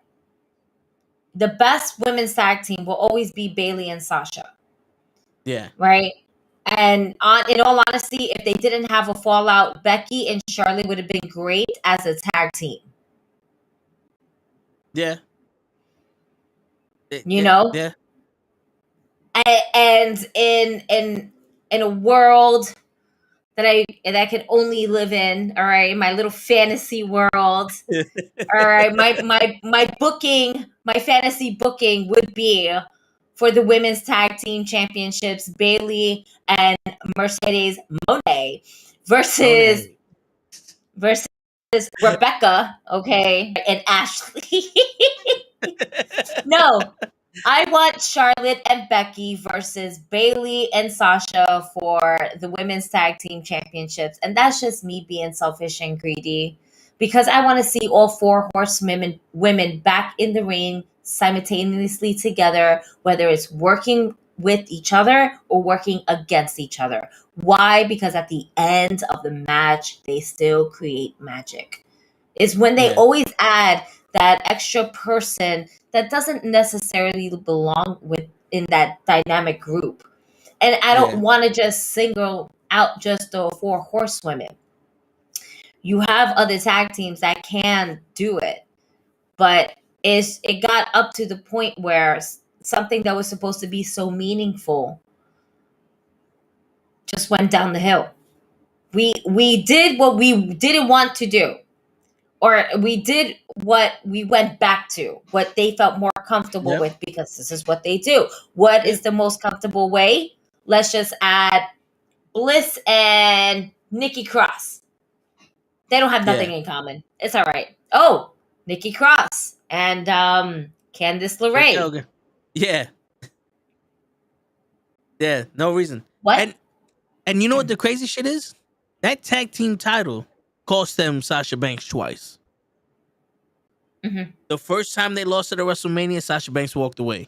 the best women's tag team will always be Bailey and Sasha. Yeah. Right. And in all honesty, if they didn't have a fallout, Becky and Charlotte would have been great as a tag team. Yeah. Yeah. And in a world that I can only live in, all right, my little fantasy world, all right, my fantasy booking would be for the women's tag team championships, Bailey and Mercedes Mone versus Rebecca, okay, and Ashley. No, I want Charlotte and Becky versus Bailey and Sasha for the women's tag team championships. And that's just me being selfish and greedy, because I want to see all four horsewomen women back in the ring simultaneously together, whether it's working with each other or working against each other. Why? Because at the end of the match, they still create magic. It's when they always add that extra person that doesn't necessarily belong in that dynamic group. And I don't want to just single out just the four horsewomen. You have other tag teams that can do it, but it got up to the point where something that was supposed to be so meaningful just went down the hill. We did what we didn't want to do. Or we did what we went back to, what they felt more comfortable with, because this is what they do. What is the most comfortable way? Let's just add Bliss and Nikki Cross. They don't have nothing in common. It's all right. Oh, Nikki Cross and Candice LeRae. Yeah. Yeah, no reason. What? And you know what the crazy shit is? That tag team title cost them Sasha Banks twice. Mm-hmm. The first time they lost at a WrestleMania, Sasha Banks walked away,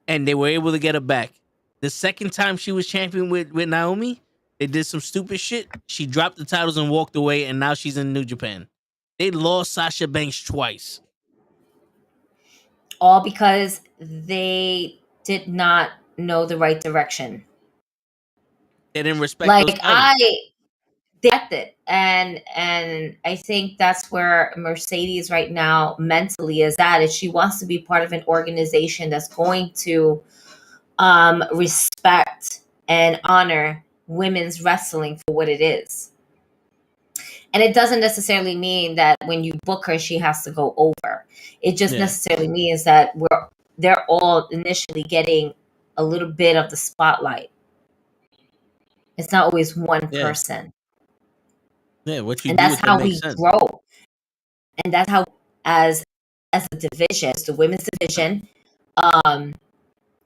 and they were able to get her back. The second time she was champion with Naomi, they did some stupid shit. She dropped the titles and walked away, and now she's in New Japan. They lost Sasha Banks twice. All because they did not know the right direction. They didn't respect Like those titles. they respect it, and I think that's where Mercedes right now mentally is at. If she wants to be part of an organization that's going to respect and honor women's wrestling for what it is. And it doesn't necessarily mean that when you book her, she has to go over. It just necessarily means that they're all initially getting a little bit of the spotlight. It's not always one person. Yeah, what you and do that's with that how makes we sense. grow. And that's how, as a division, the women's division,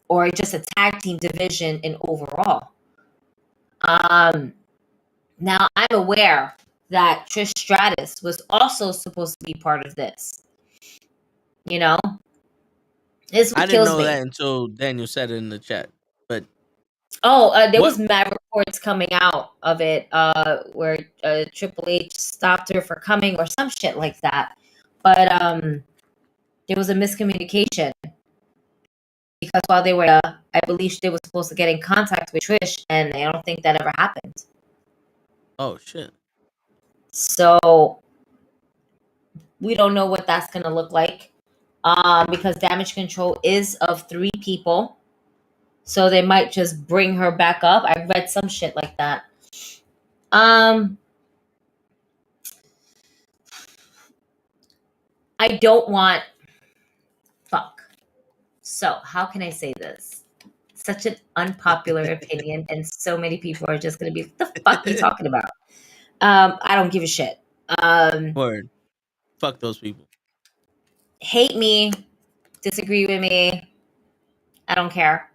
or just a tag team division in overall. Now I'm aware that Trish Stratus was also supposed to be part of this. You know, this I what didn't kills know me. that until Daniel said it in the chat. But There what? was mad reports coming out of it, where Triple H stopped her for coming or some shit like that. But there was a miscommunication because while they were, I believe they were supposed to get in contact with Trish, and I don't think that ever happened. Oh shit! So we don't know what that's gonna look like, because Damage Control is of 3 people, so they might just bring her back up. I read some shit like that. I don't want. Fuck. So how can I say this? Such an unpopular opinion, and so many people are just gonna be, "What the fuck are you talking about?" I don't give a shit. Word. Fuck those people. Hate me, disagree with me. I don't care.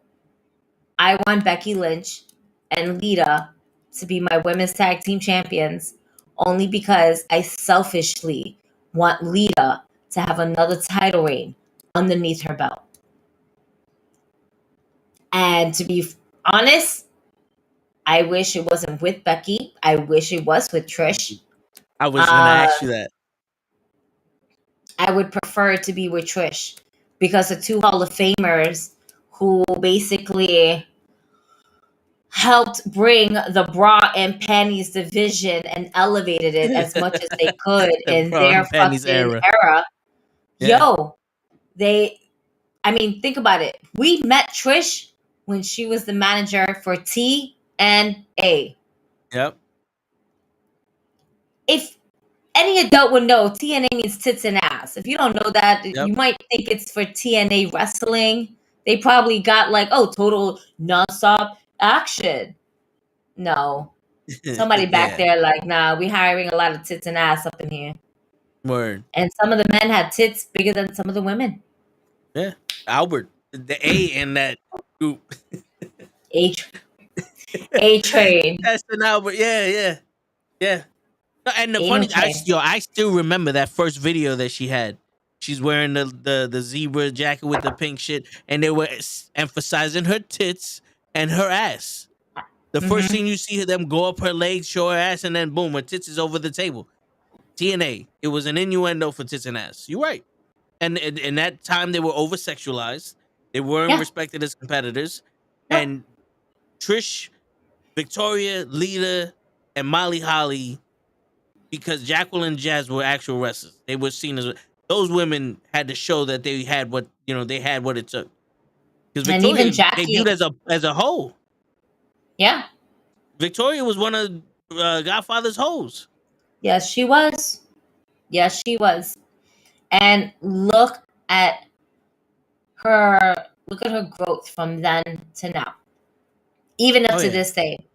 I want Becky Lynch and Lita to be my women's tag team champions only because I selfishly want Lita to have another title reign underneath her belt. And to be honest, I wish it wasn't with Becky. I wish it was with Trish. I was gonna ask you that. I would prefer it to be with Trish because the 2 Hall of Famers who basically helped bring the bra and panties division and elevated it as much as they could in bra their and panties fucking era. era. Yeah. I mean, think about it. We met Trish when she was the manager for TNA. Yep. If any adult would know, TNA means tits and ass. If you don't know that, Yep. you might think it's for TNA wrestling. They probably got like, total nonstop action. No. Somebody back there like, nah, we hiring a lot of tits and ass up in here. Word. And some of the men had tits bigger than some of the women. Yeah. Albert. The A in that group. A train. That's an Albert. Yeah. No, and the funny, I still remember that first video that she had. She's wearing the zebra jacket with the pink shit, and they were emphasizing her tits and her ass. The first thing you see them go up her legs, show her ass, and then boom, her tits is over the table. TNA. It was an innuendo for tits and ass. You're right. And in that time, they were over sexualized. They weren't respected as competitors. Nope. And Trish, Victoria, Lita, and Molly Holly, because Jacqueline and Jazz were actual wrestlers. They were seen as those women had to show that they had what they had what it took. Because Victoria, even Jackie, they viewed as a hoe. Yeah. Victoria was one of Godfather's hoes. Yes, she was. Yes, she was. And look at her growth from then to now. Even up to this day,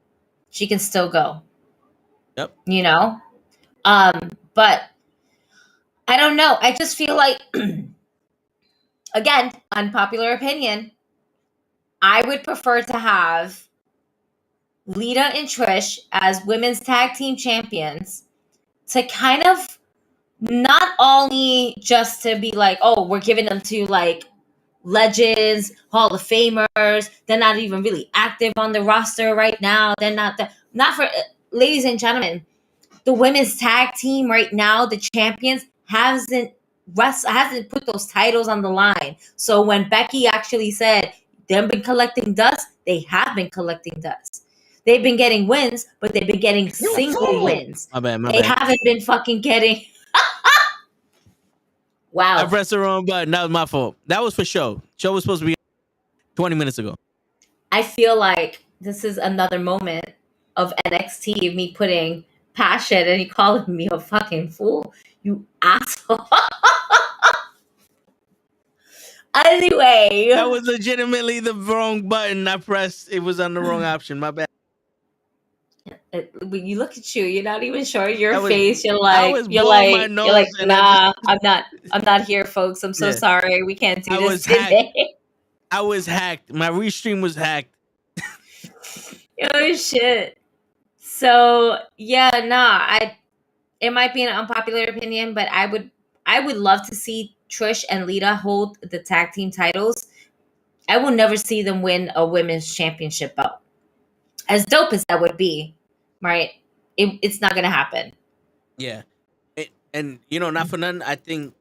she can still go. Yep. You know? But I don't know. I just feel like, again, unpopular opinion, I would prefer to have Lita and Trish as women's tag team champions to kind of not only just to be like, oh, we're giving them to like legends, Hall of Famers. They're not even really active on the roster right now. They're not for ladies and gentlemen. The women's tag team right now, the champions, hasn't put those titles on the line. So when Becky actually said they've been collecting dust, they have been collecting dust. They've been getting wins, but they've been getting single wins. My bad. They haven't been fucking getting. Wow. I pressed the wrong button. That was my fault. That was for show. Show was supposed to be 20 minutes ago. I feel like this is another moment of NXT, me putting passion and you calling me a fucking fool. You asshole. Anyway. That was legitimately the wrong button I pressed. It was on the wrong option. My bad. When you look at you, you're not even showing your I was- face. You're I like, was you're blowing like, my nose you're like, and I nah, I'm not here, folks. I'm so Yeah. sorry. We can't do I this was hacked. today. I was hacked. My restream was hacked. Oh shit. So yeah, nah. It might be an unpopular opinion, but I would love to see Trish and Lita hold the tag team titles. I will never see them win a women's championship belt. As dope as that would be, right? It's not gonna happen. Yeah. And not for nothing, I think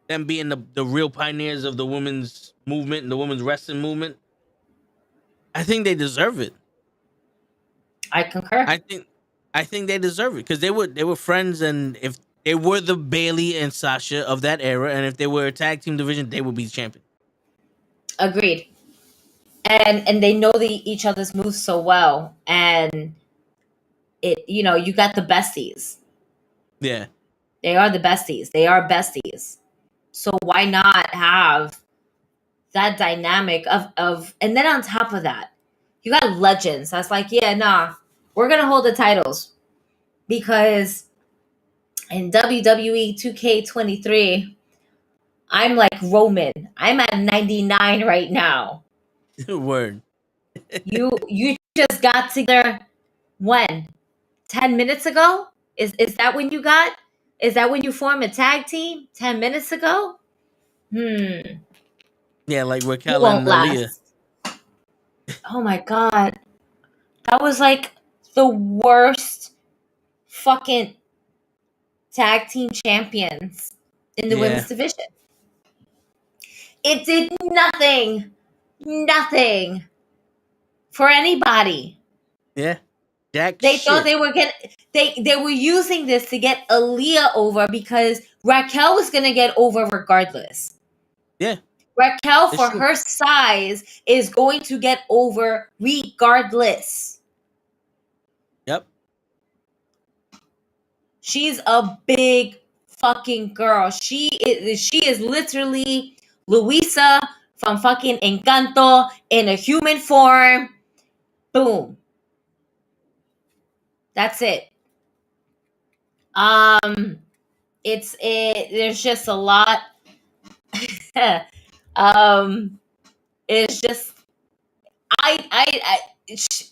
them being the real pioneers of the women's movement and the women's wrestling movement, I think they deserve it. I concur. I think they deserve it because they were friends, and if they were the Bailey and Sasha of that era, and if they were a tag team division, they would be the champion. Agreed. And they know each other's moves so well, and you got the besties. Yeah. They are the besties. They are besties. So why not have that dynamic of and then on top of that, you got legends. That's like, yeah, nah, we're gonna hold the titles because in WWE 2K23, I'm like Roman. I'm at 99 right now. Word. You just got together when? 10 minutes ago? Is that when you got? Is that when you form a tag team? 10 minutes ago? Yeah, like You Raquel won't and Aaliyah. last. Oh my god. That was like the worst fucking tag team champions in the women's division. It did nothing for anybody. Yeah. Jack They shit. thought they were they were using this to get Aaliyah over because Raquel was gonna get over regardless. Yeah. Raquel, It's for true. her size, is going to get over regardless. Yep. She's a big fucking girl. She is literally Luisa from fucking Encanto in a human form. Boom. That's it. There's just a lot. It's just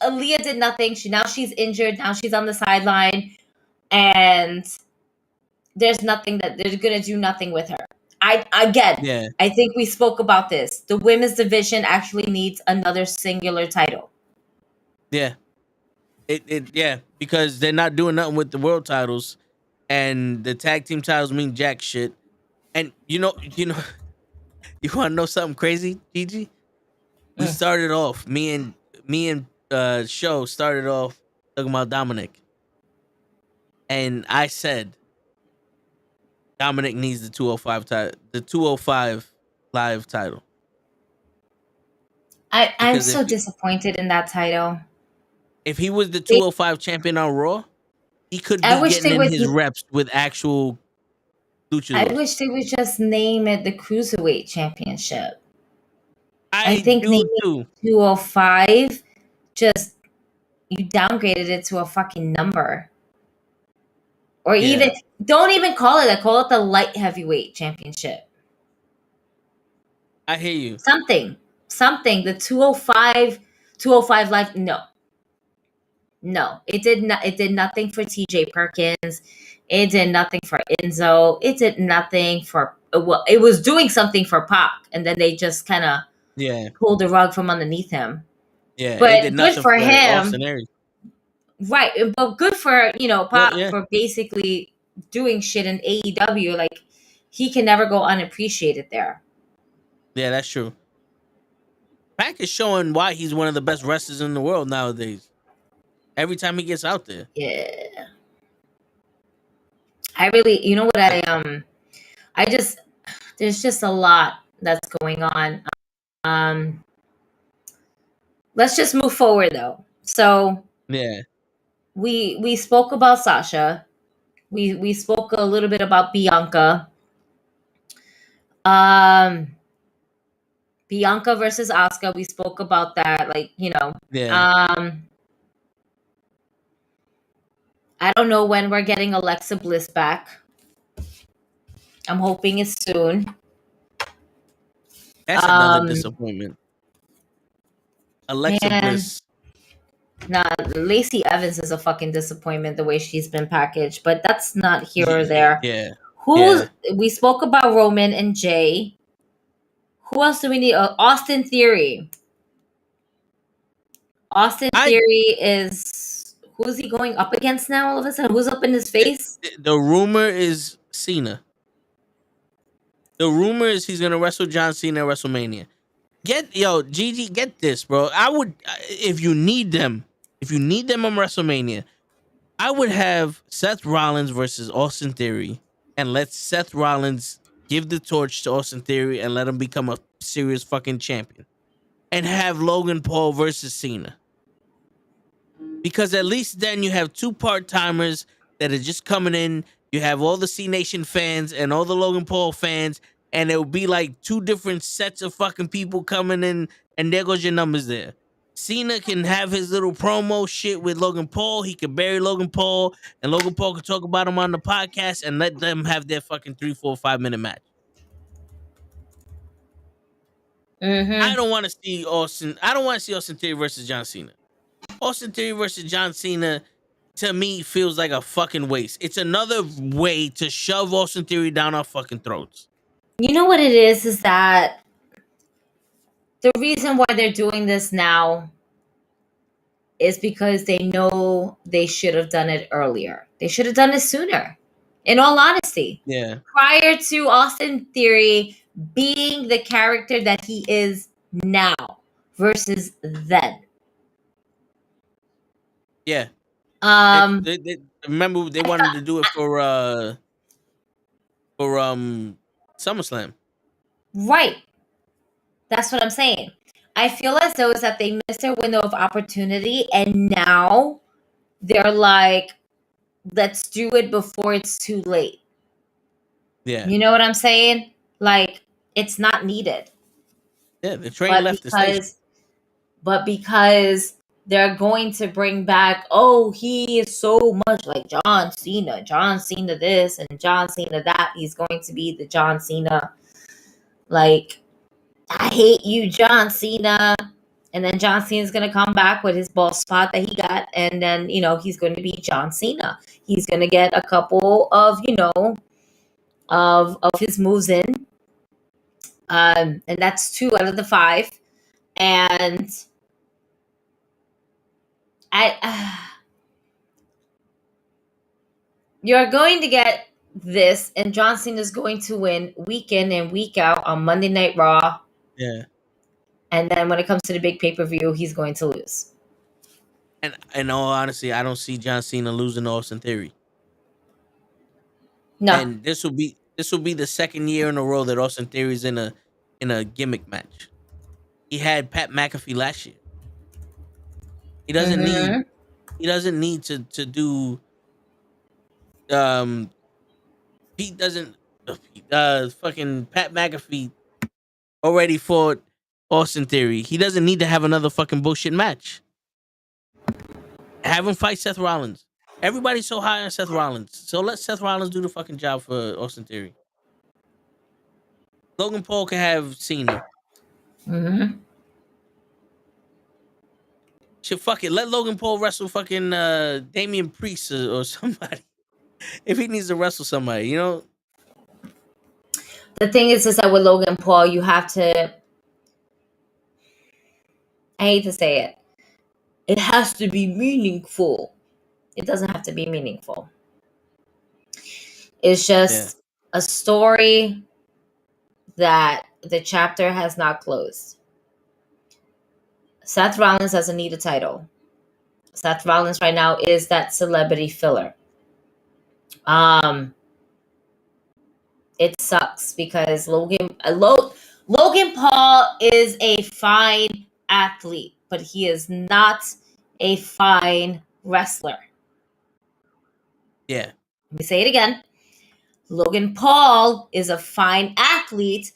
Aaliyah did nothing. She's injured. Now she's on the sideline, and there's nothing that they're gonna do nothing with her. Yeah. I think we spoke about this. The women's division actually needs another singular title. Yeah. Yeah, because they're not doing nothing with the world titles, and the tag team titles mean jack shit. And you want to know something crazy, Gigi? We started off, me and Show started off talking about Dominic, and I said Dominic needs the 205 title, the 205 live title. I'm Because so disappointed in that title. If he was the 205 champion on Raw, he could be getting in his reps with actual luchadors. I wish they would just name it the Cruiserweight Championship. I think naming too. 205, just you downgraded it to a fucking number. Or even don't even call it that. Call it the Light Heavyweight Championship. I hear you. Something. The 205 live. No. It did nothing for TJ Perkins. It did nothing for Enzo. It did nothing for it was doing something for Pac, and then they just kind of pulled the rug from underneath him. Yeah, but it did good for him. Right, but good for Pac for basically doing shit in AEW. Like he can never go unappreciated there. Yeah, that's true. Pac is showing why he's one of the best wrestlers in the world nowadays. every time he gets out there. Yeah. I really, you know what I just, there's just a lot that's going on. Let's just move forward though. So Yeah. we spoke about Sasha. We spoke a little bit about Bianca. Bianca versus Asuka. We spoke about that. Like, Yeah. I don't know when we're getting Alexa Bliss back. I'm hoping it's soon. That's another disappointment. Alexa Man. Bliss. Nah, Lacey Evans is a fucking disappointment the way she's been packaged, but that's not here or there. Yeah. We spoke about Roman and Jay. Who else do we need? Austin Theory. Austin Theory is, who's he going up against now all of a sudden? Who's up in his face? The rumor is Cena. The rumor is he's gonna wrestle John Cena at WrestleMania. Gigi, get this, bro. I would, if you need them on WrestleMania, I would have Seth Rollins versus Austin Theory, and let Seth Rollins give the torch to Austin Theory and let him become a serious fucking champion, and have Logan Paul versus Cena. Because at least then you have two part-timers that are just coming in. You have all the C Nation fans and all the Logan Paul fans, and it will be like two different sets of fucking people coming in, and there goes your numbers there. Cena can have his little promo shit with Logan Paul. He can bury Logan Paul, and Logan Paul can talk about him on the podcast and let them have their fucking 3, 4, 5 minute match. I don't want to see Austin. I don't want to see Austin Theory versus John Cena. Austin Theory versus John Cena, to me, feels like a fucking waste. It's another way to shove Austin Theory down our fucking throats. You know what it is that the reason why they're doing this now is because they know they should have done it earlier. They should have done it sooner, in all honesty. Yeah. Prior to Austin Theory being the character that he is now versus then. Yeah. They remember they wanted to do it for SummerSlam. Right. That's what I'm saying. I feel as though is that they missed their window of opportunity, and now they're like, let's do it before it's too late. Yeah. You know what I'm saying? Like, it's not needed. Yeah, the train left the station. But because they're going to bring back, he is so much like John Cena this and John Cena that. He's going to be the John Cena, like, I hate you, John Cena. And then John Cena's going to come back with his ball spot that he got. And then, he's going to be John Cena. He's going to get a couple of, of his moves in. And that's 2 out of the 5. And you're going to get this, and John Cena is going to win week in and week out on Monday Night Raw. Yeah. And then when it comes to the big pay-per-view, he's going to lose. And in all honesty, I don't see John Cena losing to Austin Theory. No. And this will be the second year in a row that Austin Theory's in a gimmick match. He had Pat McAfee last year. He doesn't need to do Pete doesn't fucking Pat McAfee already fought Austin Theory. He doesn't need to have another fucking bullshit match. Have him fight Seth Rollins. Everybody's so high on Seth Rollins. So let Seth Rollins do the fucking job for Austin Theory. Logan Paul can have Cena. Shit, fuck it. Let Logan Paul wrestle fucking Damian Priest or somebody. If he needs to wrestle somebody, The thing is that with Logan Paul, you have to, I hate to say it, it has to be meaningful. It doesn't have to be meaningful. It's just a story that the chapter has not closed. Seth Rollins doesn't need a title. Seth Rollins right now is that celebrity filler. It sucks because Logan Paul is a fine athlete, but he is not a fine wrestler. Yeah. Let me say it again. Logan Paul is a fine athlete,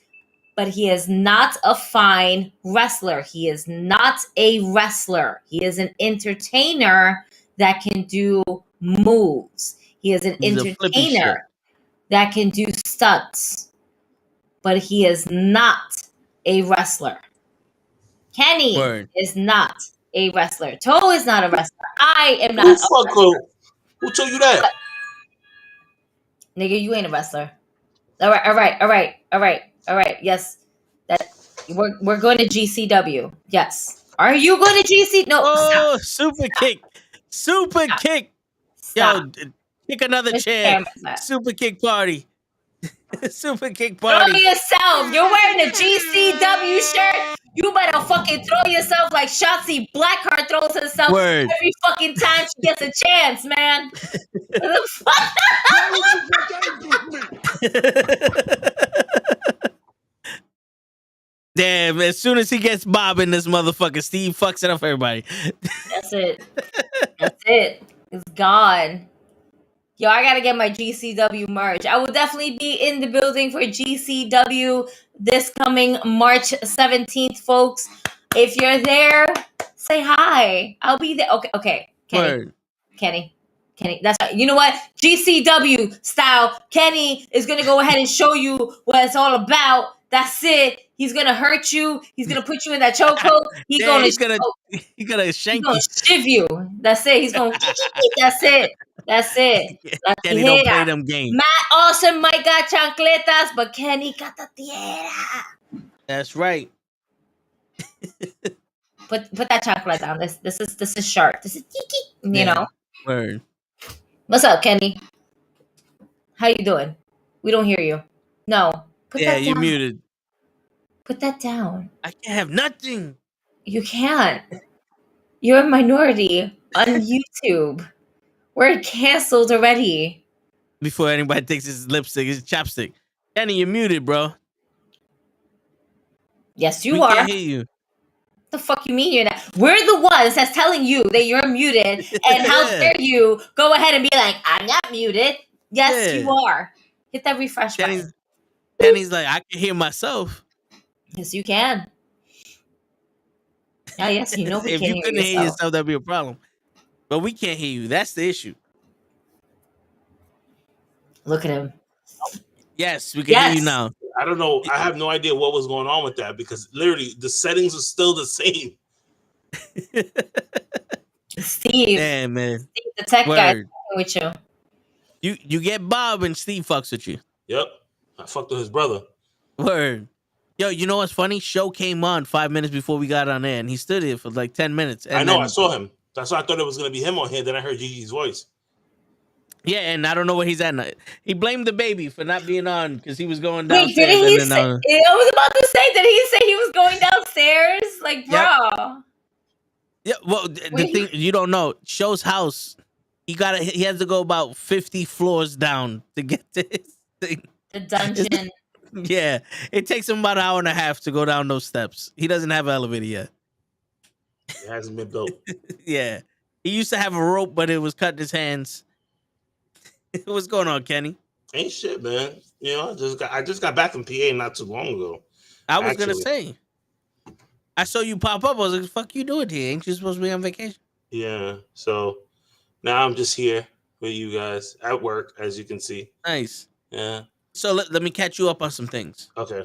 but he is not a fine wrestler. He is not a wrestler. He is an entertainer that can do moves. He is an He's a flippy shit. entertainer that can do stunts, but he is not a wrestler. Kenny Word. is not a wrestler. Toe is not a wrestler. I am not Who a fuck wrestler. who told you that? Nigga, you ain't a wrestler. All right. Yes, that we're going to GCW. Yes. Are you going to GC? No. Oh, Stop. super kick. Super kick. Stop. Yo, kick another Where's the chair. camera at? Super kick party. Super kick Throw party. yourself. You're wearing a GCW shirt. You better fucking throw yourself like Shotzi Blackheart throws herself Word. every fucking time she gets a chance, man. What the fuck? Damn, as soon as he gets Bob in this motherfucker, Steve fucks it up for everybody. That's it. That's it. It's gone. Yo, I gotta get my GCW merch. I will definitely be in the building for GCW this coming March 17th, folks. If you're there, say hi. I'll be there. Okay. Kenny. That's right. You know what? GCW style. Kenny is gonna go ahead and show you what it's all about. That's it. He's gonna hurt you. He's gonna put you in that chokehold. He's gonna shank you. Shiv you. That's it. He's gonna. That's it. Kenny don't play them games. Matt Awesome might got chancletas, but Kenny got the tierra. That's right. Put that chancleta down. This is sharp. This is kiki. You know. Word. What's up, Kenny? How you doing? We don't hear you. No. Put that down. You're muted. Put that down. I can't have nothing. You can't. You're a minority on YouTube. We're canceled already. Before anybody takes his lipstick, his chapstick. Kenny, you're muted, bro. Yes, you we are. Can't hear you. The fuck you mean you're not? We're the ones that's telling you that you're muted, and how dare you go ahead and be like, I'm not muted. Yes, you are. Hit that refresh button. Kenny's like, I can hear myself. Yes, you can. Yes, you know we if can you couldn't hear yourself, that'd be a problem. But we can't hear you. That's the issue. Look at him. Yes, we can hear you now. I don't know. I have no idea what was going on with that because literally the settings are still the same. Steve. Damn, man. Steve, the tech guy with you. You get Bob and Steve fucks with you. Yep. I fucked with his brother. Word. Yo, you know what's funny? Show came on 5 minutes before we got on there, and he stood here for like 10 minutes. And I know. I saw him. That's why I thought it was going to be him on here. Then I heard Gigi's voice. Yeah, and I don't know where he's at now. He blamed the baby for not being on because he was going downstairs. Wait, didn't he say? I was about to say, did he say he was going downstairs? Like, bro. Yeah. Well, the thing you don't know, Show's house. He has to go about 50 floors down to get to his thing. The dungeon. Yeah, it takes him about an hour and a half to go down those steps. He doesn't have an elevator yet. It hasn't been built. Yeah, he used to have a rope, but it was cutting his hands. What's going on, Kenny? Ain't shit, man. You know, I just got back from PA not too long ago. I was gonna say, I saw you pop up. I was like, "Fuck you doing here? Ain't you supposed to be on vacation?" Yeah. So now I'm just here with you guys at work, as you can see. Nice. Yeah. So let me catch you up on some things. Okay.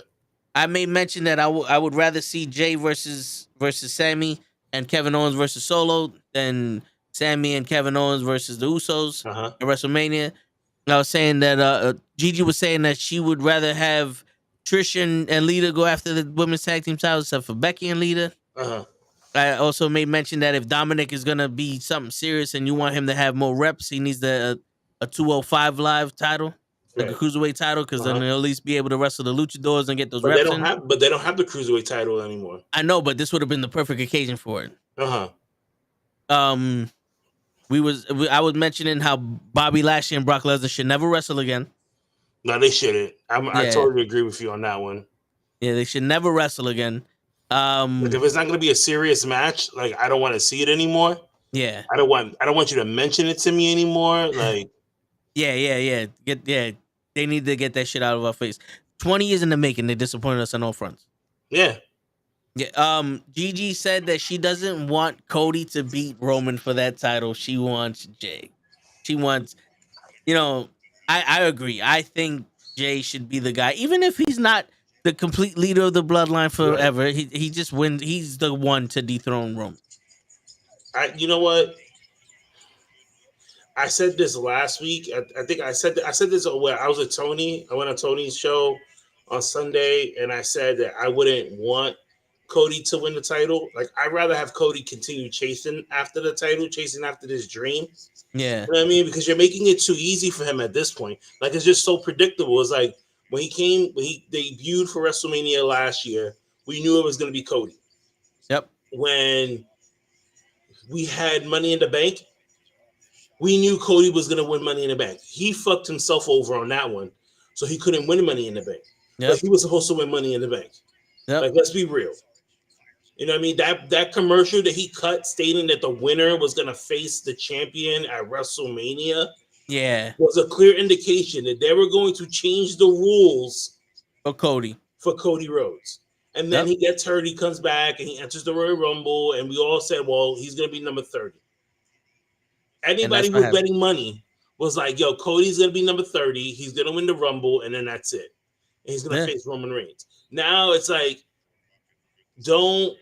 I may mention that I would rather see Jay versus Sammy and Kevin Owens versus Solo than Sammy and Kevin Owens versus the Usos at WrestleMania. I was saying that Gigi was saying that she would rather have Trish and Lita go after the women's tag team titles except for Becky and Lita. I also made mention that if Dominic is gonna be something serious and you want him to have more reps, he needs a 205 live title. Like a cruiserweight title, because then they'll at least be able to wrestle the luchadors and get those reps. But they don't have the cruiserweight title anymore. I know, but this would have been the perfect occasion for it. I was mentioning how Bobby Lashley and Brock Lesnar should never wrestle again. No, they shouldn't. I Yeah. totally agree with you on that one. Yeah, they should never wrestle again. Like if it's not going to be a serious match, like I don't want to see it anymore. Yeah. I don't want you to mention it to me anymore. Like Yeah. They need to get that shit out of our face. 20 years in the making, they disappointed us on all fronts. Yeah. Yeah. Gigi said that she doesn't want Cody to beat Roman for that title. She wants Jay. She wants, I agree. I think Jay should be the guy, even if he's not the complete leader of the bloodline forever. Right. He just wins. He's the one to dethrone Roman. You know what? I said this last week. I think I said this when I was with Tony. I went on Tony's show on Sunday, and I said that I wouldn't want Cody to win the title. Like I'd rather have Cody continue chasing after the title, chasing after this dream. Yeah, you know what I mean, because you're making it too easy for him at this point. Like it's just so predictable. It's like when he debuted for WrestleMania last year, we knew it was going to be Cody. Yep. When we had Money in the Bank, we knew Cody was going to win Money in the Bank. He fucked himself over on that one, so he couldn't win Money in the Bank. Yep. But he was supposed to win Money in the Bank. Yep. Like, let's be real. You know what I mean? That commercial that he cut stating that the winner was going to face the champion at WrestleMania was a clear indication that they were going to change the rules for Cody Rhodes. And then he gets hurt, he comes back, and he enters the Royal Rumble, and we all said, well, he's going to be number 30. Anybody who was betting money was like, yo, Cody's going to be number 30, he's going to win the Rumble, and then that's it. And he's going to face Roman Reigns. Now it's like, don't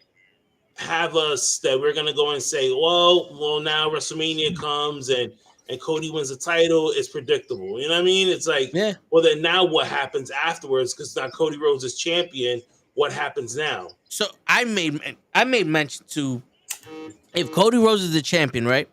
have us that we're going to go and say, well, now WrestleMania comes, and Cody wins the title. It's predictable. You know what I mean? It's like, well, then now what happens afterwards? Because now Cody Rhodes is champion. What happens now? So I made mention to, if Cody Rhodes is the champion, right?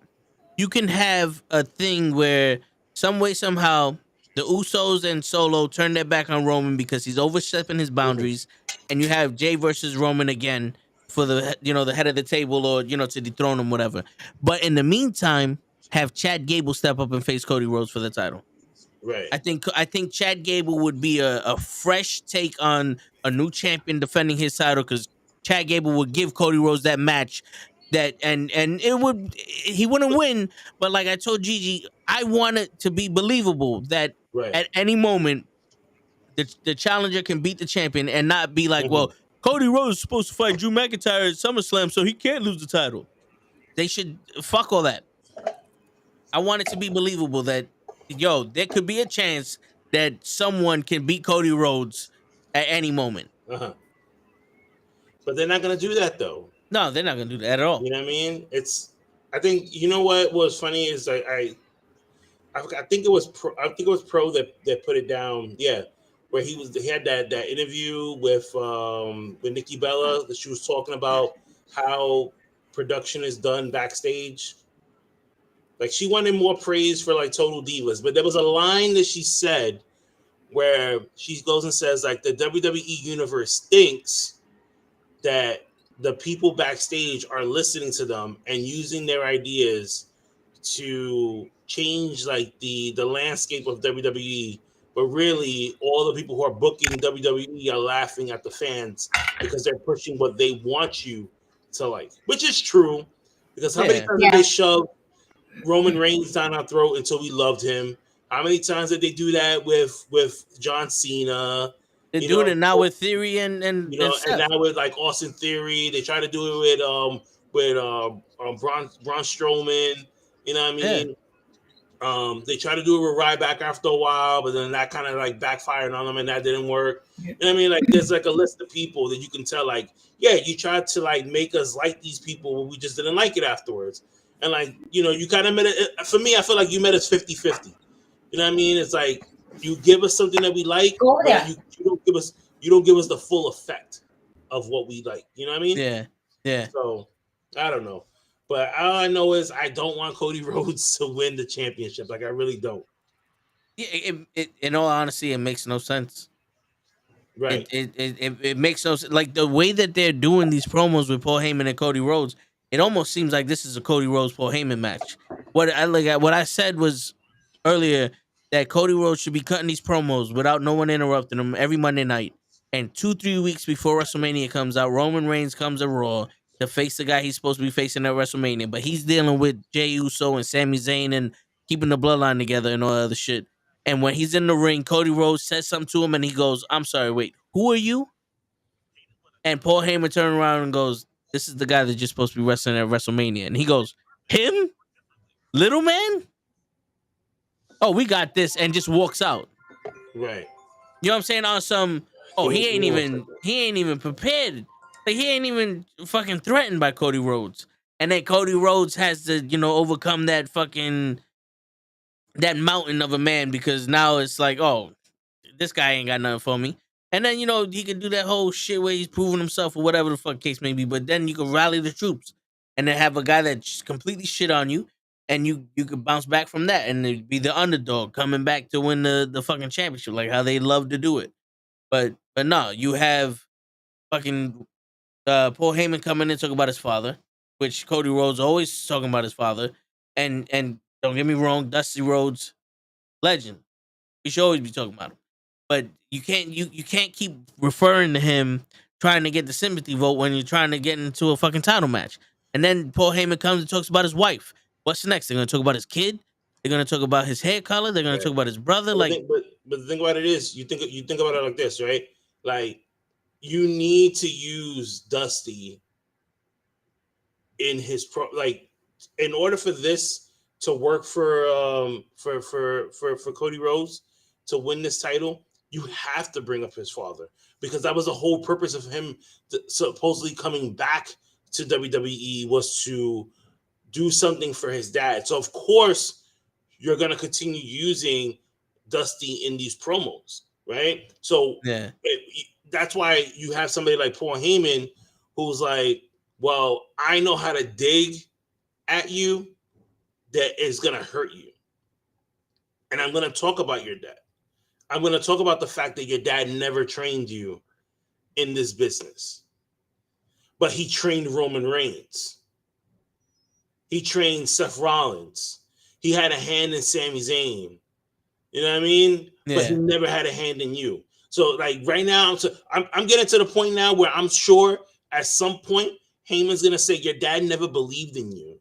You can have a thing where some way, somehow, the Usos and Solo turn their back on Roman because he's overstepping his boundaries, and you have Jay versus Roman again for the the head of the table, or to dethrone him, whatever. But in the meantime, have Chad Gable step up and face Cody Rhodes for the title. Right. I think Chad Gable would be a fresh take on a new champion defending his title, because Chad Gable would give Cody Rhodes that match that and he wouldn't win, but like I told Gigi, I want it to be believable that at any moment the challenger can beat the champion and not be like, well, Cody Rhodes is supposed to fight Drew McIntyre at SummerSlam, so he can't lose the title. They should fuck all that. I want it to be believable that there could be a chance that someone can beat Cody Rhodes at any moment. But they're not going to do that, though. No, they're not going to do that at all. You know what I mean? I think, what was funny is I think it was Pro that put it down. Yeah. Where he had that interview with Nikki Bella, that she was talking about how production is done backstage. Like, she wanted more praise for like Total Divas, but there was a line that she said where she goes and says, like, the WWE universe thinks that the people backstage are listening to them and using their ideas to change like the landscape of WWE, but really all the people who are booking WWE are laughing at the fans because they're pushing what they want you to like, which is true. Because how many times did they shove Roman Reigns down our throat until we loved him? How many times did they do that with John Cena? They're doing it now with Theory and and now with like Austin Theory. They try to do it with Braun Strowman. You know what I mean? Yeah. They try to do it with Ryback after a while, but then that kind of like backfired on them, and that didn't work. You know what I mean? Like, there's like a list of people that you can tell, like, yeah, you tried to like make us like these people, but we just didn't like it afterwards. And like, you kind of met it. For me, I feel like you met us 50-50. You know what I mean? It's like, you give us something that we like, but you don't give us the full effect of what we like. You know what I mean? Yeah. So I don't know, but all I know is I don't want Cody Rhodes to win the championship. Like, I really don't. Yeah, it in all honesty, it makes no sense. Right. It makes no sense. Like, the way that they're doing these promos with Paul Heyman and Cody Rhodes, it almost seems like this is a Cody Rhodes Paul Heyman match. what I said was earlier that Cody Rhodes should be cutting these promos without no one interrupting him every Monday night. And 2-3 weeks before WrestleMania comes out, Roman Reigns comes to Raw to face the guy he's supposed to be facing at WrestleMania, but he's dealing with Jey Uso and Sami Zayn and keeping the bloodline together and all that other shit. And when he's in the ring, Cody Rhodes says something to him, and he goes, "I'm sorry, wait, who are you?" And Paul Heyman turns around and goes, "This is the guy that's just supposed to be wrestling at WrestleMania." And he goes, "Him? Little man? Oh, we got this," and just walks out. Right. You know what I'm saying? On some, he ain't even prepared. Like, he ain't even fucking threatened by Cody Rhodes. And then Cody Rhodes has to, overcome that mountain of a man, because now it's like, oh, this guy ain't got nothing for me. And then, he could do that whole shit where he's proving himself or whatever the fuck case may be. But then you can rally the troops and then have a guy that completely shit on you, and you could bounce back from that and be the underdog coming back to win the fucking championship, like how they love to do it. But no, you have fucking Paul Heyman coming in talking about his father, which Cody Rhodes always talking about his father. And don't get me wrong, Dusty Rhodes, legend. We should always be talking about him. But you can't keep referring to him trying to get the sympathy vote when you're trying to get into a fucking title match. And then Paul Heyman comes and talks about his wife. What's next? They're gonna talk about his kid. They're gonna talk about his hair color. They're gonna talk about his brother. But the thing about it is, you think about it like this, right? Like, you need to use Dusty in his in order for this to work for Cody Rhodes to win this title. You have to bring up his father, because that was the whole purpose of him supposedly coming back to WWE, was to do something for his dad. So of course you're going to continue using Dusty in these promos, right? So yeah, that's why you have somebody like Paul Heyman who's like, well, I know how to dig at you that is going to hurt you. And I'm going to talk about your dad. I'm going to talk about the fact that your dad never trained you in this business, but he trained Roman Reigns. He trained Seth Rollins. He had a hand in Sami Zayn. You know what I mean? Yeah. But he never had a hand in you. So, like, right now, I'm getting to the point now where I'm sure at some point Heyman's going to say, your dad never believed in you.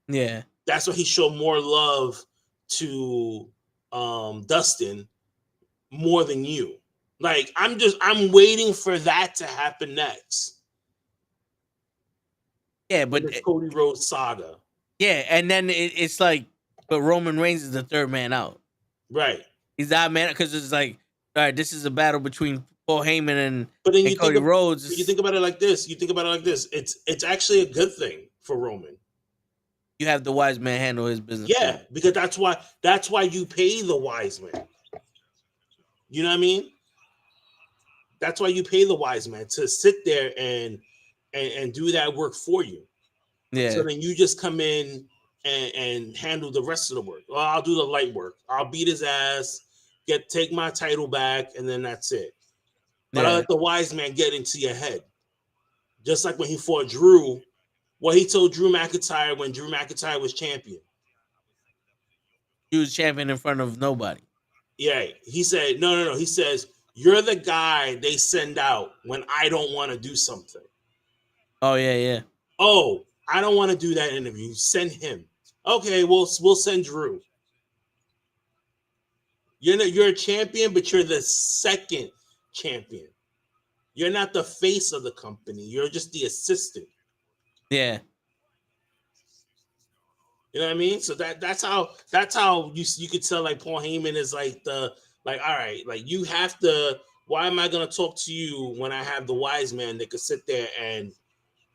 Yeah. That's why he showed more love to Dustin more than you. Like, I'm waiting for that to happen next. Yeah, but the Cody Rhodes saga. Yeah, and then it's like, but Roman Reigns is the third man out. Right. He's that man, because it's like, all right, this is a battle between Paul Heyman and Cody Rhodes. You think about it like this. It's actually a good thing for Roman. You have the wise man handle his business. Yeah, because that's why you pay the wise man. You know what I mean? That's why you pay the wise man to sit there and do that work for you. Yeah. So then you just come in and handle the rest of the work. Well, I'll do the light work. I'll beat his ass, take my title back, and then that's it. But I let the wise man get into your head. Just like when he fought Drew, what he told Drew McIntyre when Drew McIntyre was champion. He was champion in front of nobody. Yeah. He said, no. He says, you're the guy they send out when I don't want to do something. Oh, yeah. Oh, I don't want to do that interview. Send him. Okay, we'll send Drew. You're a champion, but you're the second champion. You're not the face of the company. You're just the assistant. Yeah. You know what I mean? So that's how you could tell, like, Paul Heyman is like all right, like, you have to, why am I gonna talk to you when I have the wise man that could sit there and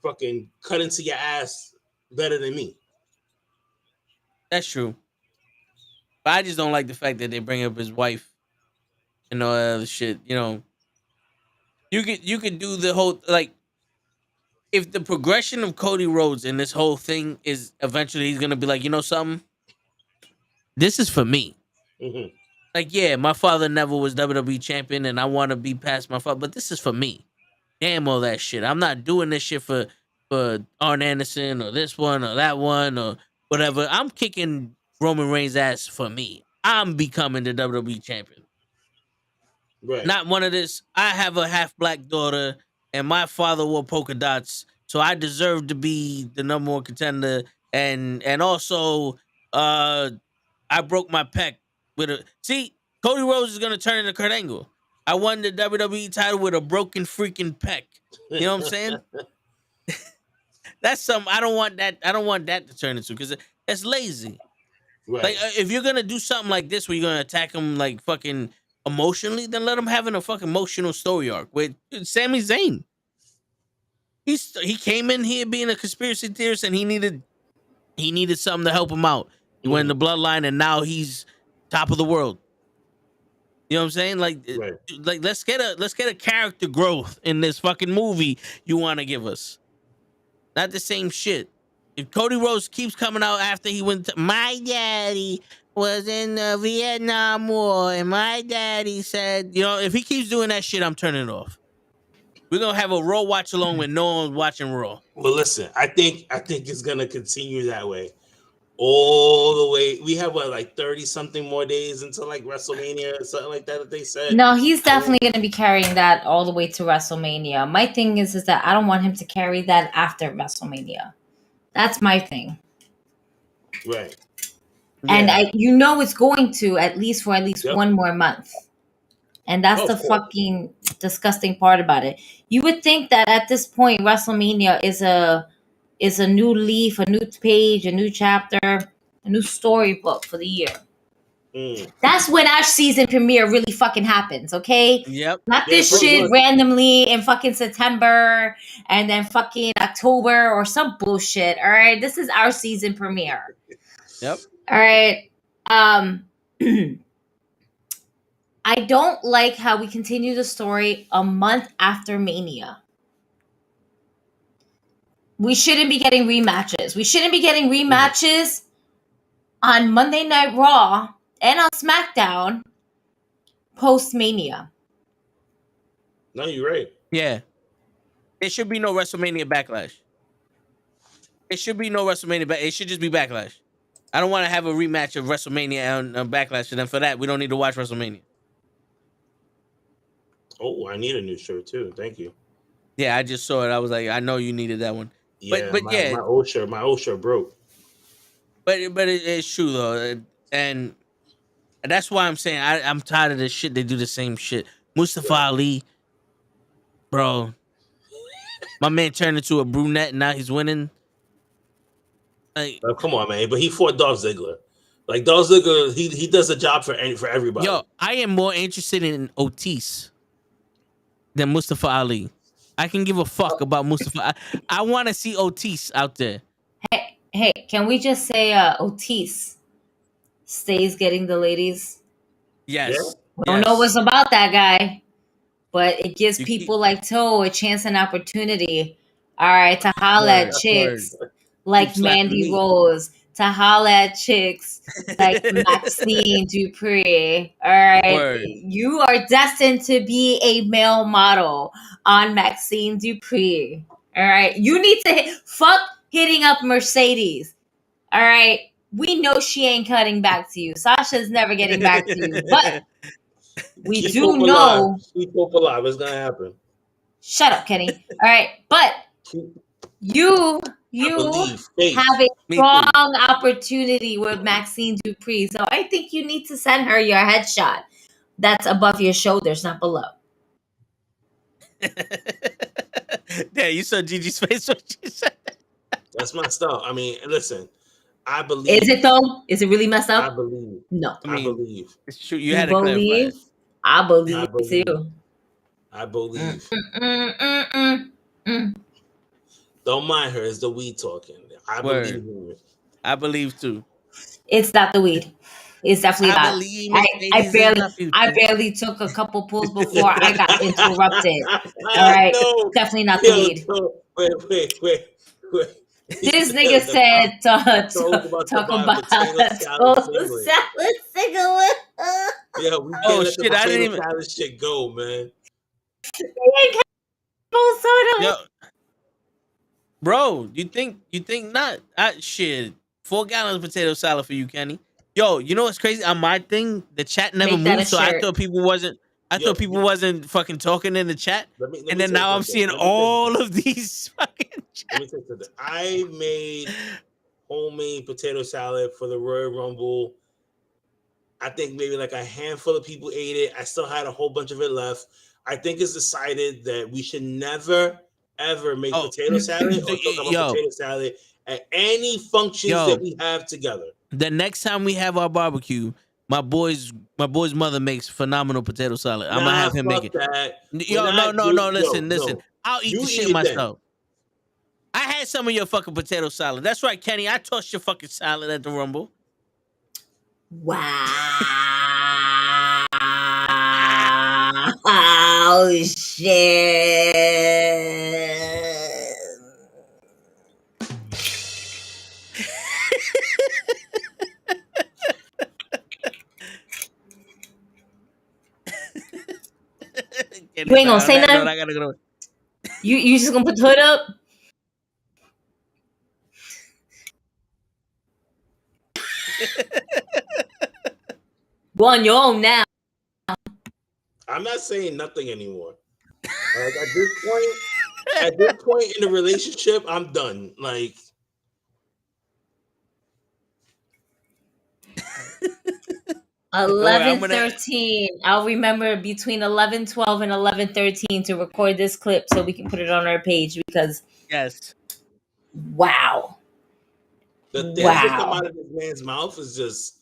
fucking cut into your ass better than me? That's true. But I just don't like the fact that they bring up his wife and all that other shit. You know, you could do the whole, like, if the progression of Cody Rhodes in this whole thing is eventually he's gonna be like, you know something, this is for me. Mm-hmm. Like, yeah, my father never was WWE champion, and I want to be past my father, but this is for me. Damn all that shit. I'm not doing this shit for Arn Anderson or this one or that one or whatever. I'm kicking Roman Reigns' ass for me. I'm becoming the WWE champion. Right. Not one of this. I have a half black daughter, and my father wore polka dots, so I deserve to be the number one contender. And also, I broke my pec with a. See, Cody Rhodes is gonna turn into Kurt Angle. I won the WWE title with a broken freaking pec. You know what I'm saying? That's something I don't want that. I don't want that to turn into because that's lazy. Right. Like if you're gonna do something like this where you're gonna attack him like fucking emotionally, then let him have a fucking emotional story arc with Sami Zayn. He came in here being a conspiracy theorist and he needed something to help him out. He went in the bloodline and now he's top of the world. You know what I'm saying? Like, Right. like let's get a character growth in this fucking movie you want to give us. Not the same shit. If Cody Rhodes keeps coming out after he went to, my daddy was in the Vietnam War and my daddy said, you know, if he keeps doing that shit, I'm turning it off. We're gonna have a Raw watch along when no one's watching Raw. Well, listen, I think it's gonna continue that way all the way. We have like 30 something more days until like WrestleMania or something like that they said. No, he's definitely going to be carrying that all the way to WrestleMania. My thing is that I don't want him to carry that after WrestleMania. That's my thing. Right. And Yeah. it's going to at least one more month. And that's the fucking disgusting part about it. You would think that at this point WrestleMania is a new leaf, a new page, a new chapter, a new storybook for the year. That's when our season premiere really fucking happens, okay? Yep. Not this shit randomly in fucking September and then fucking October or some bullshit, all right? This is our season premiere. Yep. All right. I don't like how we continue the story a month after Mania. We shouldn't be getting rematches. We shouldn't be getting rematches on Monday Night Raw and on SmackDown post-Mania. No, you're right. Yeah. There should be no WrestleMania Backlash. It should be no WrestleMania. It should just be Backlash. I don't want to have a rematch of WrestleMania and Backlash, and then for that, we don't need to watch WrestleMania. Oh, I need a new shirt too. Thank you. Yeah, I just saw it. I was like, I know you needed that one. Yeah, but my old shirt broke. But it's true though, and that's why I'm saying I'm tired of this shit. They do the same shit. Mustafa Ali, bro, my man turned into a brunette and now he's winning. Like, oh, come on, man! But he fought Dolph Ziggler. Like Dolph Ziggler, he does a job for everybody. Yo, I am more interested in Otis than Mustafa Ali. I can give a fuck about Mustafa. I want to see Otis out there. Hey, can we just say Otis stays getting the ladies? Yes. I don't know what's about that guy, but it gives people like Toe a chance and opportunity. All right, to holler at chicks like Mandy Rose, to holler at chicks like Maxine Dupree. All right, you are destined to be a male model on Maxine Dupree. All right, you need to fuck hitting up Mercedes. All right, we know she ain't cutting back to you. Sasha's never getting back to you, but we do know. Keep hope alive. It's gonna happen. Shut up, Kenny. All right, but you have a strong opportunity with Maxine Dupree, so I think you need to send her your headshot. That's above your shoulders, not below. Yeah, you saw Gigi's face when she said that. That's messed up. I mean, listen, I believe. Is it though? Is it really messed up? I believe. No. I believe. It's true. You had to clarify. I believe too. I believe. Don't mind her. It's the weed talking. I believe in her. I believe too. It's not the weed. It's definitely not. I barely took a couple pulls before I got interrupted. All right, definitely not the weed. Wait. This nigga said talk about toast salad cigarette. Yeah, we can't let the potato salad shit go, man. Yo, bro, you think not? Shit. 4 gallons of potato salad for you, Kenny. Yo, you know what's crazy? On my thing, the chat never Make that a moved, so I shirt. thought people wasn't. I Yo, thought people wasn't fucking talking in the chat, let me and then tell you now I'm something. seeing Let me tell you all something. of these fucking Let me chats. tell you something. I made homemade potato salad for the Royal Rumble. I think maybe like a handful of people ate it. I still had a whole bunch of it left. I think it's decided that we should never, ever make Oh, potato salad so, or talk about yo, potato salad at any functions that yo, we have together. the next time we have our barbecue, my boy's mother makes phenomenal potato salad. I'm gonna Nah, have him make fuck it. that. We're Yo, no, not no, do no. yo, Listen. no. I'll eat You the shit eat it then. myself. I had some of your fucking potato salad. That's right, Kenny. I tossed your fucking salad at the Rumble. Wow. Oh shit. You ain't gonna say nothing? I gotta go. You just gonna put the hood up? Go on your own now. I'm not saying nothing anymore. Like at this point in the relationship, I'm done. Like 11:13. I'll remember between 11:12 and 11:13 to record this clip so we can put it on our page because Yes. wow. the things that come Wow. out of this man's mouth is just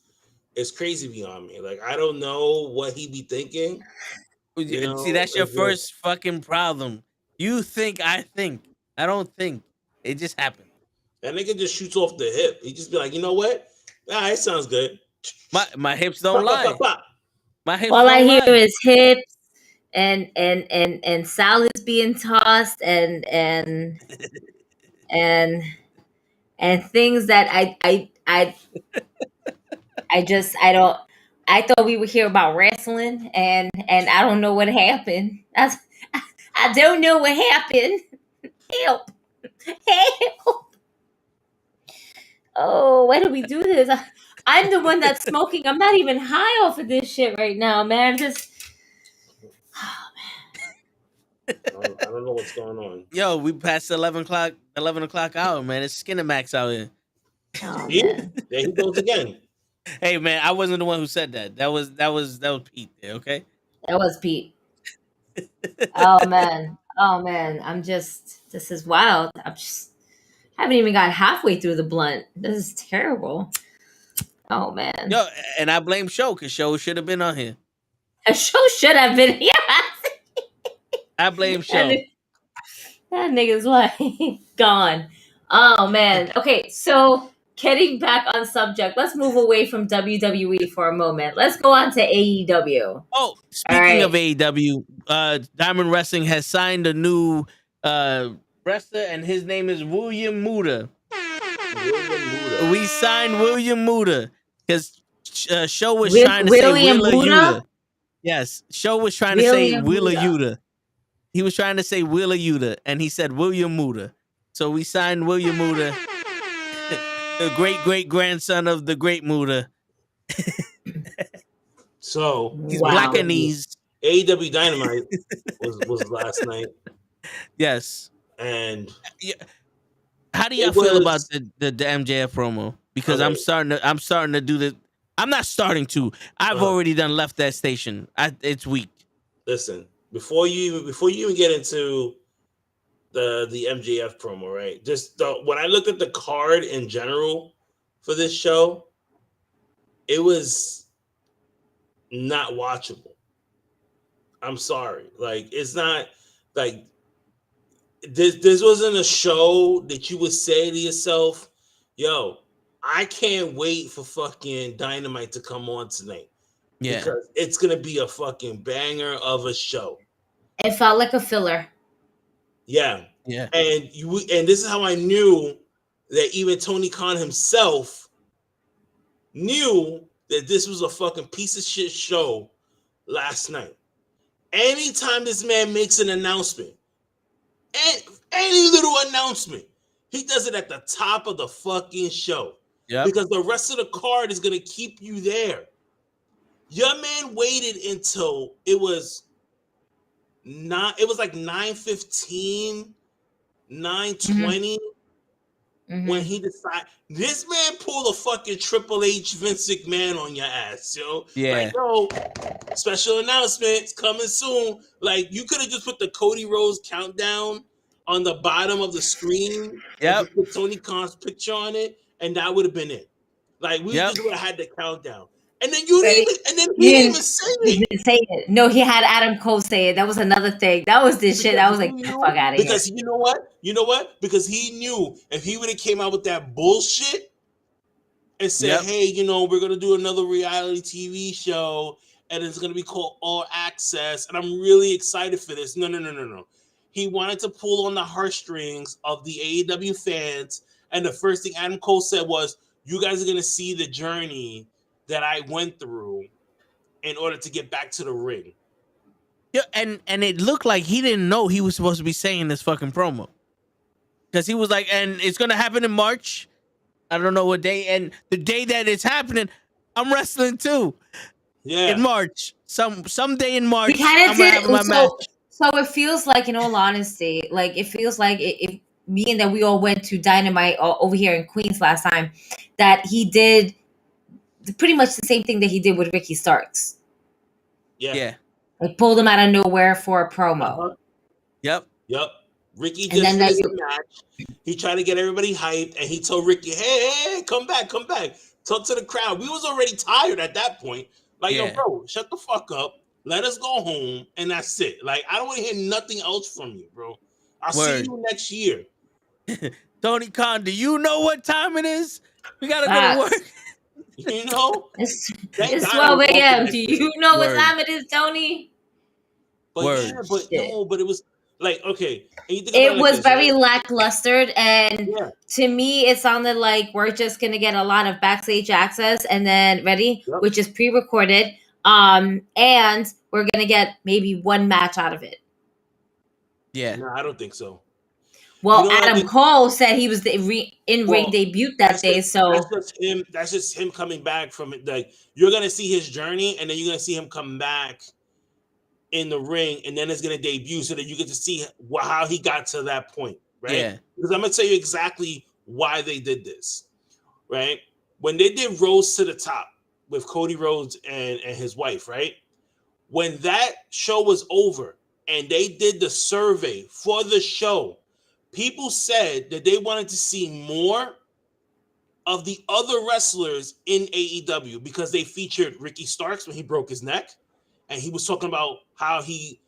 it's crazy beyond me. Like I don't know what he be thinking. You know, See, that's your it's first fucking problem. You think I think. I don't think. It just happened. that nigga just shoots off the hip. He just be like, you know what? Ah, it sounds good. My hips don't lie. My hips All I don't hear lie. is hips and salads being tossed and things that I thought we would hear about wrestling and I don't know what happened. I don't know what happened. Help. Help. Oh, why do we do this? I'm the one that's smoking. I'm not even high off of this shit right now, man. I don't know what's going on. Yo, we passed 11 o'clock hour, man. It's Skinamax out here. Oh, man. There he goes again. Hey man, I wasn't the one who said that. That was Pete there, okay? That was Pete. Oh man. This is wild. I haven't even got halfway through the blunt. This is terrible. Oh man. Yo, and I blame Show because Show should have been on here. A show should have been here. I blame Show. That nigga's like gone. Oh man. Okay, so getting back on subject, let's move away from WWE for a moment. Let's go on to AEW. Oh, speaking of AEW, Diamond Wrestling has signed a new wrestler, and his name is William Muda. We signed William Muda because Show was trying to say Wheeler Yuta. Yes, Show was trying to say Wheeler Yuta. He was trying to say Wheeler Yuta, and he said William Muda. So we signed William Muda, the great grandson of the great Muda. So he's Blackanese. AEW Dynamite was last night. Yes. And how do y'all feel about the MJF promo? Because I'm starting to do this. I'm not starting to. I've already done left that station. It's weak. Listen, before you even get into the MJF promo, right? Just when I looked at the card in general for this show, it was not watchable. I'm sorry. Like, it's not like this wasn't a show that you would say to yourself, yo, I can't wait for fucking Dynamite to come on tonight. Yeah. Because it's gonna be a fucking banger of a show. It felt like a filler. Yeah. Yeah. And this is how I knew that even Tony Khan himself knew that this was a fucking piece of shit show last night. Anytime this man makes an announcement, any little announcement, he does it at the top of the fucking show. because the rest of the card is gonna keep you there. Your man waited until it was like 9:15, 9:20 when he decided. This man pulled a fucking Triple H Vince McMahon on your ass, yo. Yeah. Like, yo, special announcements coming soon. Like, you could have just put the Cody Rhodes countdown on the bottom of the screen. Yep. And put Tony Khan's picture on it, and that would have been it. Like, we just would have had the countdown. And then he didn't even say it. He didn't say it. No, he had Adam Cole say it. That was another thing. That was this shit. I was like, get the fuck out of here. Because you know what? Because he knew if he would have came out with that bullshit and said, hey, you know, we're going to do another reality TV show and it's going to be called All Access. And I'm really excited for this. No. He wanted to pull on the heartstrings of the AEW fans. And the first thing Adam Cole said was, you guys are going to see the journey that I went through in order to get back to the ring. Yeah, and it looked like he didn't know he was supposed to be saying this fucking promo. Because he was like, and it's going to happen in March. I don't know what day. And the day that it's happening, I'm wrestling too. Yeah. In March. Someday in March, He kind I'm of going to did. have my match. So it feels like, in all honesty, like it feels like if being that we all went to Dynamite over here in Queens last time, that he did pretty much the same thing that he did with Ricky Starks. Yeah. Like pulled him out of nowhere for a promo. Yep. Ricky just finished the match. He tried to get everybody hyped, and he told Ricky, hey, come back. Talk to the crowd. We was already tired at that point. Like, yo, bro, shut the fuck up. Let us go home, and that's it. Like, I don't want to hear nothing else from you, bro. I'll see you next year. Tony Khan, do you know what time it is? We got to go to work. You know? It's 12 a.m. Do you know what time it is, Tony? But but it was like, okay. It was very lackluster, and to me, it sounded like we're just gonna get a lot of backstage access, and then which is pre-recorded, and we're gonna get maybe one match out of it. Yeah, no, I don't think so. Well, Adam Cole said he was the in-ring debut that day, so that's just him coming back from it. Like, you're gonna see his journey, and then you're gonna see him come back in the ring, and then it's gonna debut, so that you get to see how he got to that point, right? Yeah. Because I'm gonna tell you exactly why they did this, right? When they did Rose to the Top with Cody Rhodes and his wife, right? When that show was over and they did the survey for the show, people said that they wanted to see more of the other wrestlers in AEW because they featured Ricky Starks when he broke his neck, and he was talking about how he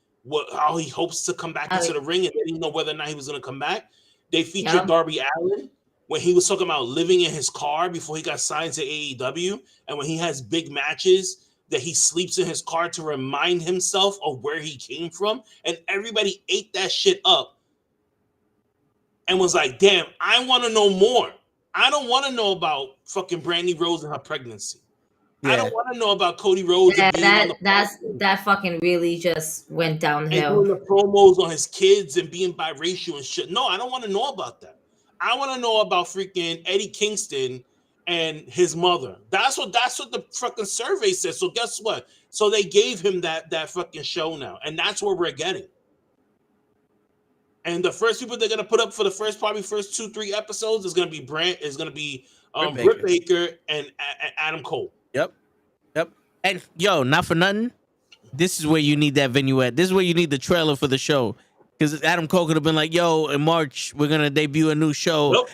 hopes to come back into the ring, and they didn't know whether or not he was going to come back. They featured Darby Allin when he was talking about living in his car before he got signed to AEW, and when he has big matches that he sleeps in his car to remind himself of where he came from, and everybody ate that shit up and was like, damn, I want to know more. I don't want to know about fucking Brandy Rose and her pregnancy. I don't want to know about Cody Rhodes. That fucking really just went downhill. And doing the promos on his kids and being biracial and shit. No, I don't want to know about that. I want to know about freaking Eddie Kingston and his mother. That's what the fucking survey says. So guess what? So they gave him that fucking show now, and that's what we're getting. And the first people they're gonna put up for the first 2-3 episodes is gonna be Britt Baker and Adam Cole. Yep. And yo, not for nothing, this is where you need that vignette. This is where you need the trailer for the show. Because Adam Cole could have been like, yo, in March, we're going to debut a new show,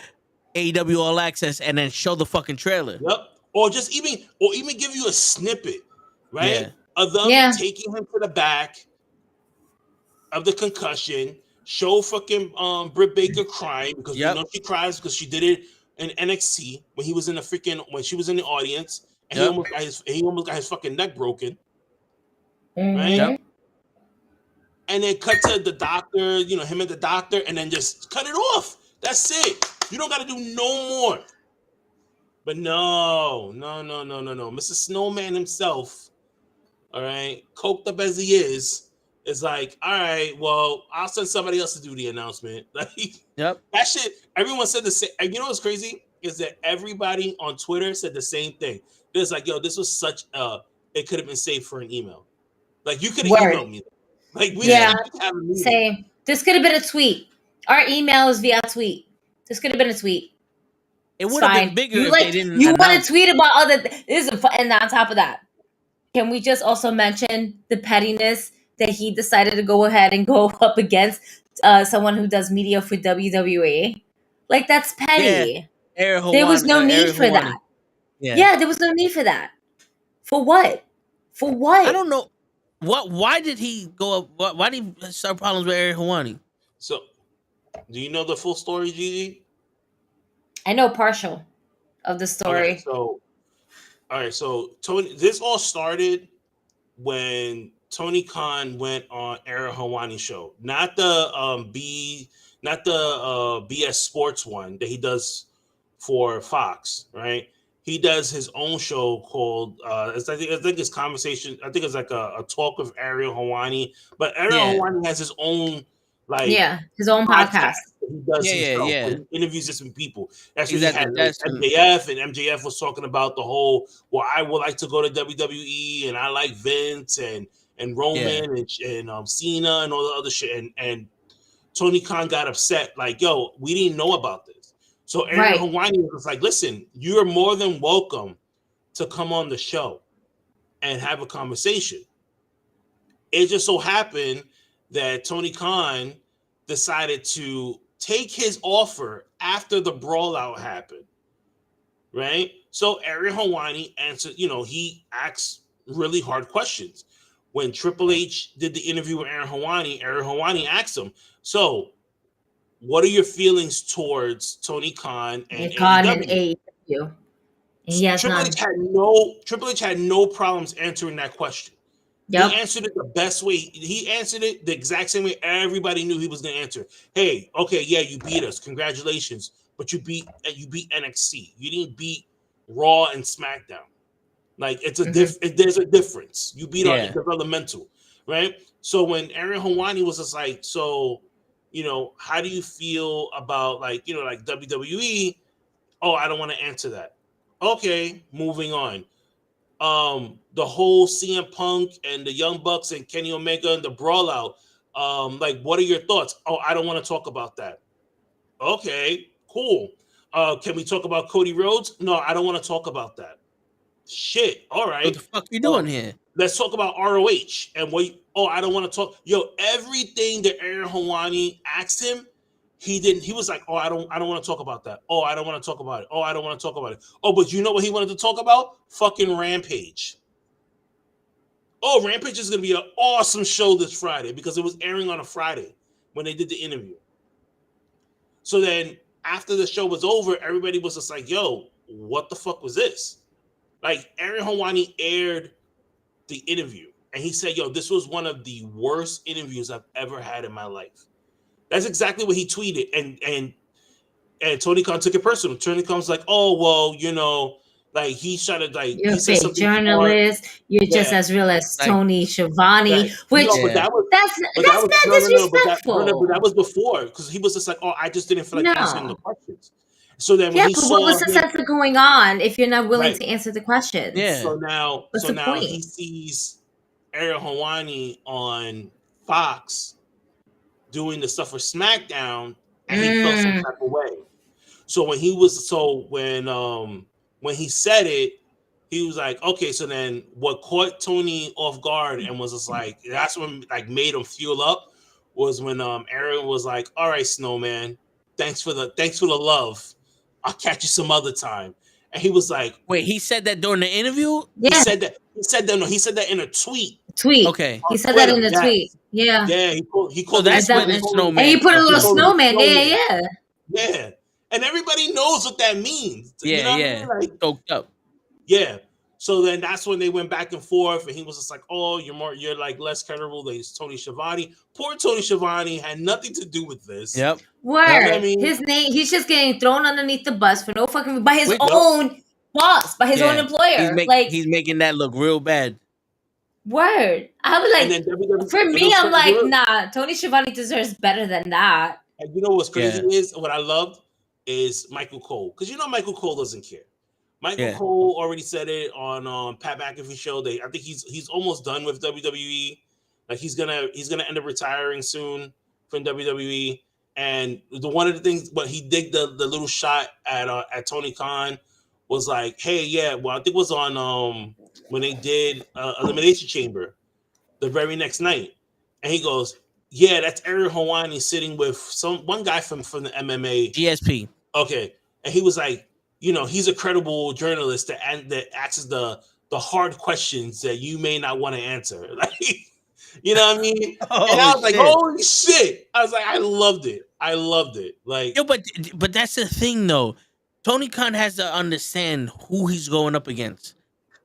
AEW All Access, and then show the fucking trailer. Yep. Or even give you a snippet, right? Of them taking him to the back of the concussion, show fucking Britt Baker crying because we know she cries because she did it in NXT when she was in the audience. And he almost got his fucking neck broken. Right? Yep. And then cut to the doctor, him and the doctor, and then just cut it off. That's it. You don't got to do no more. But no. Mr. Snowman himself, all right, coked up as he is like, all right, well, I'll send somebody else to do the announcement. Like, that shit, everyone said the same. You know what's crazy? is that everybody on Twitter said the same thing. It's like, yo, this was such it could have been saved for an email. Like you could have emailed me. Like we didn't have to have a meeting. Same. This could have been a tweet. Our email is via tweet. This could have been a tweet. It would have been bigger if they didn't. You want to tweet about other and on top of that, can we just also mention the pettiness that he decided to go ahead and go up against someone who does media for WWE? Like that's petty. Yeah. There was no need for that. Yeah, there was no need for that. For what? For what? I don't know. Why did he go up? Why did he start problems with Ariel Helwani? So, do you know the full story, Gigi? I know partial of the story. All right. So Tony, this all started when Tony Khan went on Ariel Helwani show, not the BS Sports one that he does for Fox, right? He does his own show called I think it's conversation. I think it's like a talk of Ariel Helwani, but Ariel Helwani has his own his own podcast. He does himself. He interviews different people. That's what he had MJF, and MJF was talking about the whole. Well, I would like to go to WWE, and I like Vince and Roman and Cena and all the other shit. And Tony Khan got upset, like, yo, we didn't know about this. So Ariel Helwani was like, listen, you're more than welcome to come on the show and have a conversation. It just so happened that Tony Khan decided to take his offer after the brawl out happened, right? So Ariel Helwani answered, he asks really hard questions. When Triple H did the interview with Ariel Helwani asked him, so what are your feelings towards Tony Khan and AEW? Triple H had no problems answering that question. Yep. He answered it the best way. He answered it the exact same way everybody knew he was going to answer. Hey, okay, yeah, you beat us. Congratulations. But you beat NXT. You didn't beat Raw and SmackDown. Like it's there's a difference. You beat our developmental, right? So when Ariel Helwani was just like, so, how do you feel about like WWE? Oh, I don't want to answer that. Okay, moving on. The whole CM Punk and the Young Bucks and Kenny Omega and the brawl out. Like, what are your thoughts? Oh, I don't want to talk about that. Okay, cool. Can we talk about Cody Rhodes? No, I don't want to talk about that. Shit. All right. What the fuck you doing here? Let's talk about ROH. And I don't want to talk. Yo, everything that Ariel Helwani asked him, he didn't. He was like, oh, I don't want to talk about that. Oh, I don't want to talk about it. Oh, I don't want to talk about it. Oh, but you know what he wanted to talk about? Fucking Rampage. Oh, Rampage is going to be an awesome show this Friday because it was airing on a Friday when they did the interview. So then after the show was over, everybody was just like, yo, what the fuck was this? Like, Ariel Helwani aired the interview and he said, yo, this was one of the worst interviews I've ever had in my life. That's exactly what he tweeted. And Tony Khan took it personal. Tony Khan's like, oh, well, like he tried to like you're a fake journalist. Hard. You're just as real as Tony Schiavone, which that's not disrespectful. But that was before because he was just like, oh, I just didn't feel like answering the questions. So then when he saw what was the sense of going on if you're not willing to answer the questions? Yeah. So now he sees Ariel Helwani on Fox doing the stuff for SmackDown, and he felt some type of way. So when he said it, he was like, okay, so then what caught Tony off guard and was just like, that's when like made him fuel up was when Ariel was like, all right, Snowman, thanks for the love. I'll catch you some other time. And he was like, wait, he said that during the interview? Yeah. He said that in a tweet. Okay. He said that in a tweet. Yeah. Yeah, he called that's when Snowman. And he put a little snowman. Yeah. Yeah. And everybody knows what that means. Yeah, what I mean? Like, stoked up. Yeah. So then that's when they went back and forth, and he was just like, "Oh, you're like less credible than Tony Schiavone." Poor Tony Schiavone had nothing to do with this. Yep. Word. You know I mean? His name. He's just getting thrown underneath the bus for no fucking by his own boss, by his own employer. He's making that look real bad. Word. I was like, for me, I'm like, nah. Tony Schiavone deserves better than that. And you know what's crazy is what I loved. is Michael Cole, because Michael Cole doesn't care. Michael Cole already said it on Pat McAfee show. I think he's almost done with WWE. Like he's gonna end up retiring soon from WWE. And one of the things, but he did the little shot at Tony Khan was like, hey, yeah, well, I think it was on when they did Elimination Chamber the very next night, and he goes, yeah, that's Ariel Helwani sitting with one guy from the MMA GSP. Okay, and he was like, he's a credible journalist that asks the hard questions that you may not want to answer. Like, you know what I mean? And I was like, holy shit. I was like, I loved it. Like, but that's the thing though. Tony Khan has to understand who he's going up against.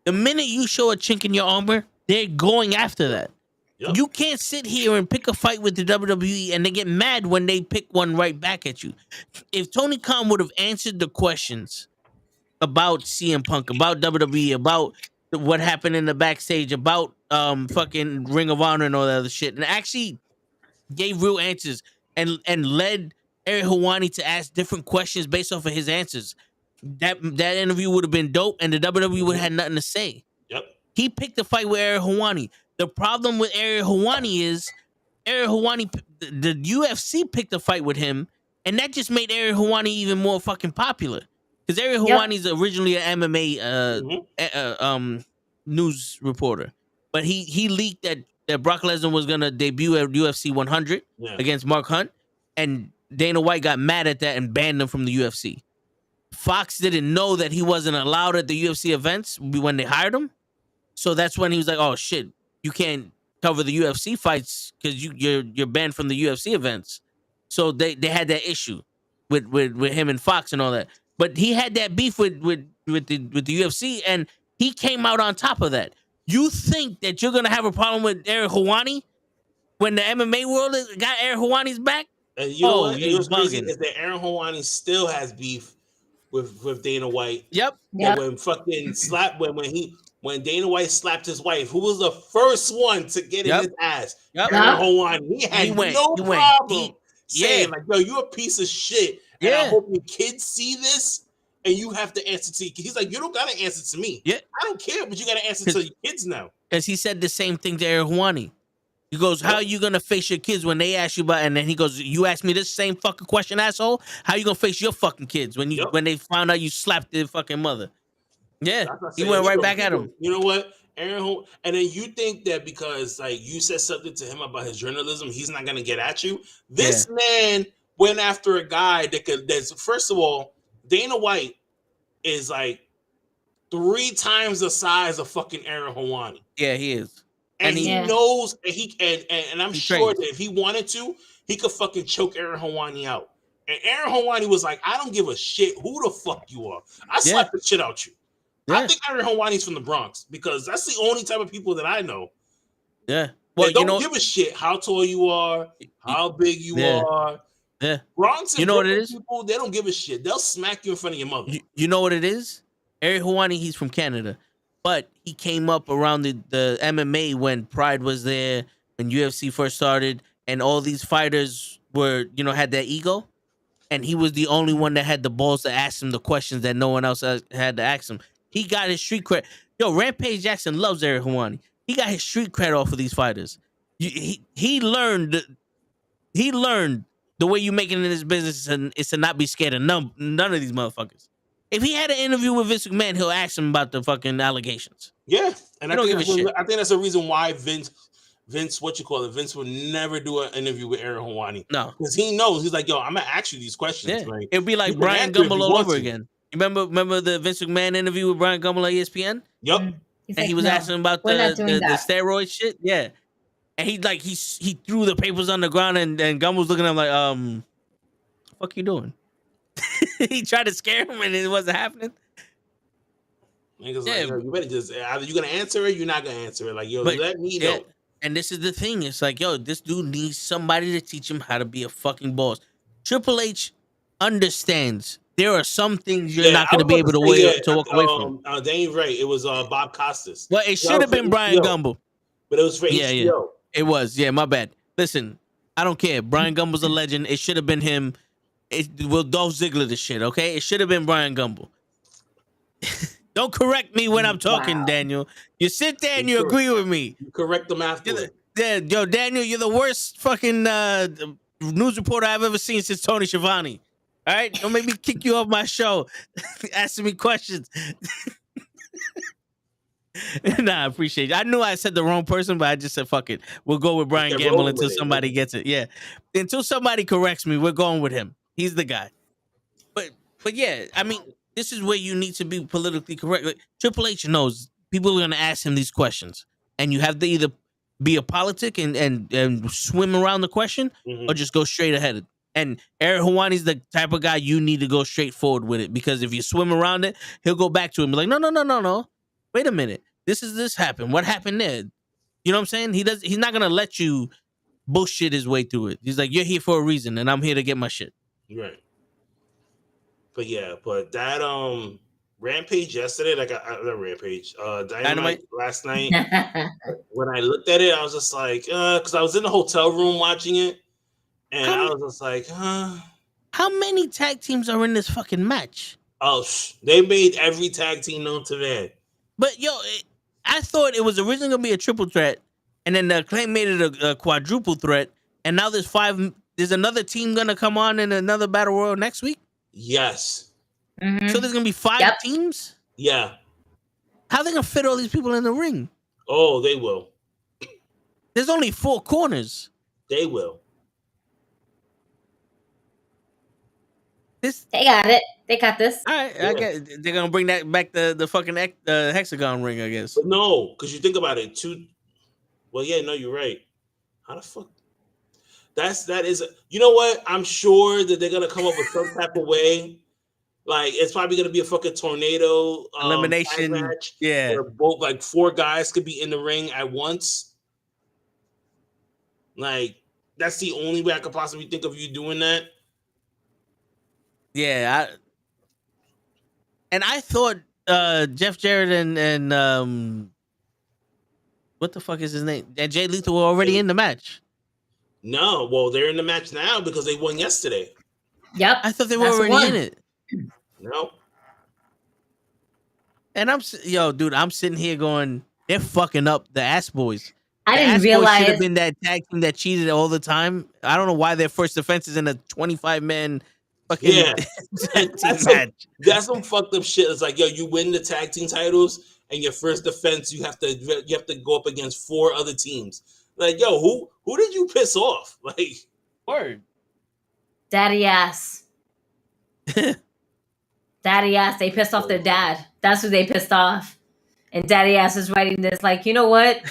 The minute you show a chink in your armor, they're going after that. Yep. You can't sit here and pick a fight with the WWE and they get mad when they pick one right back at you. If Tony Khan would have answered the questions about CM Punk, about WWE, about what happened in the backstage, about fucking Ring of Honor and all that other shit, and actually gave real answers and led Ariel Helwani to ask different questions based off of his answers, that interview would have been dope and the WWE would have had nothing to say. Yep. He picked a fight with Ariel Helwani. The problem with Ariel Helwani is Ariel Helwani, the UFC picked a fight with him, and that just made Ariel Helwani even more fucking popular. Because Ariel Helwani is originally an MMA news reporter, but he leaked that Brock Lesnar was gonna debut at UFC 100 against Mark Hunt, and Dana White got mad at that and banned him from the UFC. Fox didn't know that he wasn't allowed at the UFC events when they hired him, so that's when he was like, "Oh shit, you can't cover the UFC fights because you're banned from the UFC events." So they had that issue with him and Fox and all that. But he had that beef with the UFC, and he came out on top of that. You think that you're gonna have a problem with Ariel Helwani when the MMA world got Ariel Helwani's back? And what's crazy is that Ariel Helwani still has beef with Dana White. Yep. And when fucking when Dana White slapped his wife, who was the first one to get in his ass? Ariel Helwani. He had no problem saying like, "Yo, you a piece of shit." And I hope your kids see this and you have to answer to. He's like, you don't gotta answer to me. Yeah, I don't care, but you gotta answer to your kids now. Because he said the same thing to Ariel Helwani. He goes, "How are you gonna face your kids when they ask you about?" And then he goes, "You ask me this same fucking question, asshole. How you gonna face your fucking kids when they found out you slapped their fucking mother?" Yeah, he went right back at him. You know what, Aaron? And then you think that because like you said something to him about his journalism, he's not gonna get at you. This man went after a guy that's first of all, Dana White is like 3 times the size of fucking Ariel Helwani. Yeah, he is. And he knows, and I'm sure that if he wanted to, he could fucking choke Ariel Helwani out. And Ariel Helwani was like, I don't give a shit who the fuck you are. I slap the shit out you. Yeah. I think Ariel Helwani's from the Bronx because that's the only type of people that I know. Yeah. Well, they don't give a shit how tall you are, how big you are. Yeah. Bronx, you know what it is? People, they don't give a shit. They'll smack you in front of your mother. You know what it is? Ariel Helwani, he's from Canada, but he came up around the MMA when Pride was there, when UFC first started, and all these fighters were, had that ego, and he was the only one that had the balls to ask him the questions that no one else had to ask him. He got his street cred. Yo, Rampage Jackson loves Ariel Helwani. He got his street cred off of these fighters. He learned the way you make it in this business is to not be scared of none of these motherfuckers. If he had an interview with Vince McMahon, he'll ask him about the fucking allegations. Yeah, and I think that's a reason why Vince, Vince would never do an interview with Ariel Helwani. No, because he knows he's like, yo, I'm gonna ask you these questions. Yeah. Like, it'd be like Brian Gumbel all over again. You remember the Vince McMahon interview with Brian Gumbel at ESPN? Yep. And he was asking about the steroid shit. Yeah. And he threw the papers on the ground and Gumbel was looking at him like, what the fuck you doing? He tried to scare him and it wasn't happening. Niggas like, yo, you better just either you're gonna answer it or you're not gonna answer it. Like, yo, let me know. And this is the thing. It's like, yo, this dude needs somebody to teach him how to be a fucking boss. Triple H understands there are some things you're not going to be able to walk away from. Dane right. It was Bob Costas. Well, it should have been Brian Gumbel. But it was for HBO. Yeah. It was. Yeah, my bad. Listen, I don't care. Brian Gumbel's a legend. It should have been him. Dolph Ziggler the shit, okay? It should have been Brian Gumble. Don't correct me when I'm talking, Wow. Daniel. You sit there and you agree with me. You correct them afterwards. Yo, Daniel, you're the worst fucking news reporter I've ever seen since Tony Schiavone. All right? Don't make me kick you off my show asking me questions. Nah, I appreciate it. I knew I said the wrong person, but I just said, fuck it. We'll go with Brian Gamble until somebody gets it. Yeah. Until somebody corrects me, we're going with him. He's the guy. But yeah, I mean, this is where you need to be politically correct. Like, Triple H knows people are going to ask him these questions, and you have to either be a politic and swim around the question, or just go straight ahead. And Eric Hawani's the type of guy you need to go straight forward with it, because if you swim around it, he'll go back to him and be like, no. Wait a minute. This happened. What happened there? You know what I'm saying? He's not gonna let you bullshit his way through it. He's like, you're here for a reason, and I'm here to get my shit. Right. But yeah, but that Rampage yesterday, like not Rampage, Dynamite last night. When I looked at it, I was just like, because I was in the hotel room watching it, and I was just like, How many tag teams are in this fucking match? Oh, they made every tag team known to man. But yo, I thought it was originally gonna be a triple threat, and then the Acclaim made it a quadruple threat, and now there's 5. There's another team gonna come on in another battle royal next week. Yes. Mm-hmm. So there's gonna be 5 teams. Yeah. How are they gonna fit all these people in the ring? Oh, they will. There's only 4 corners. They will. They got it. They got this. All right, I guess they're gonna bring that back the fucking hexagon ring, I guess. But no, because you think about it, well, yeah, no, you're right. How the fuck? That is. You know what? I'm sure that they're gonna come up with some type of way. Like, it's probably gonna be a fucking tornado elimination match. Yeah, where both, like, 4 guys could be in the ring at once. Like, that's the only way I could possibly think of you doing that. Yeah, I thought Jeff Jarrett and what the fuck is his name? And Jay Lethal were already in the match. No, well, they're in the match now because they won yesterday. Yep, I thought they were already in it. No. And I'm sitting here going, they're fucking up the Ass Boys. I didn't realize should have been that tag team that cheated all the time. I don't know why their first defense is in a 25-man fucking that's some fucked up shit. It's like, yo, you win the tag team titles, and your first defense you have to go up against 4 other teams. Like, yo, who did you piss off? Like, word, daddy ass. Daddy ass. They pissed off their dad. That's who they pissed off. And daddy ass is writing this like, you know what?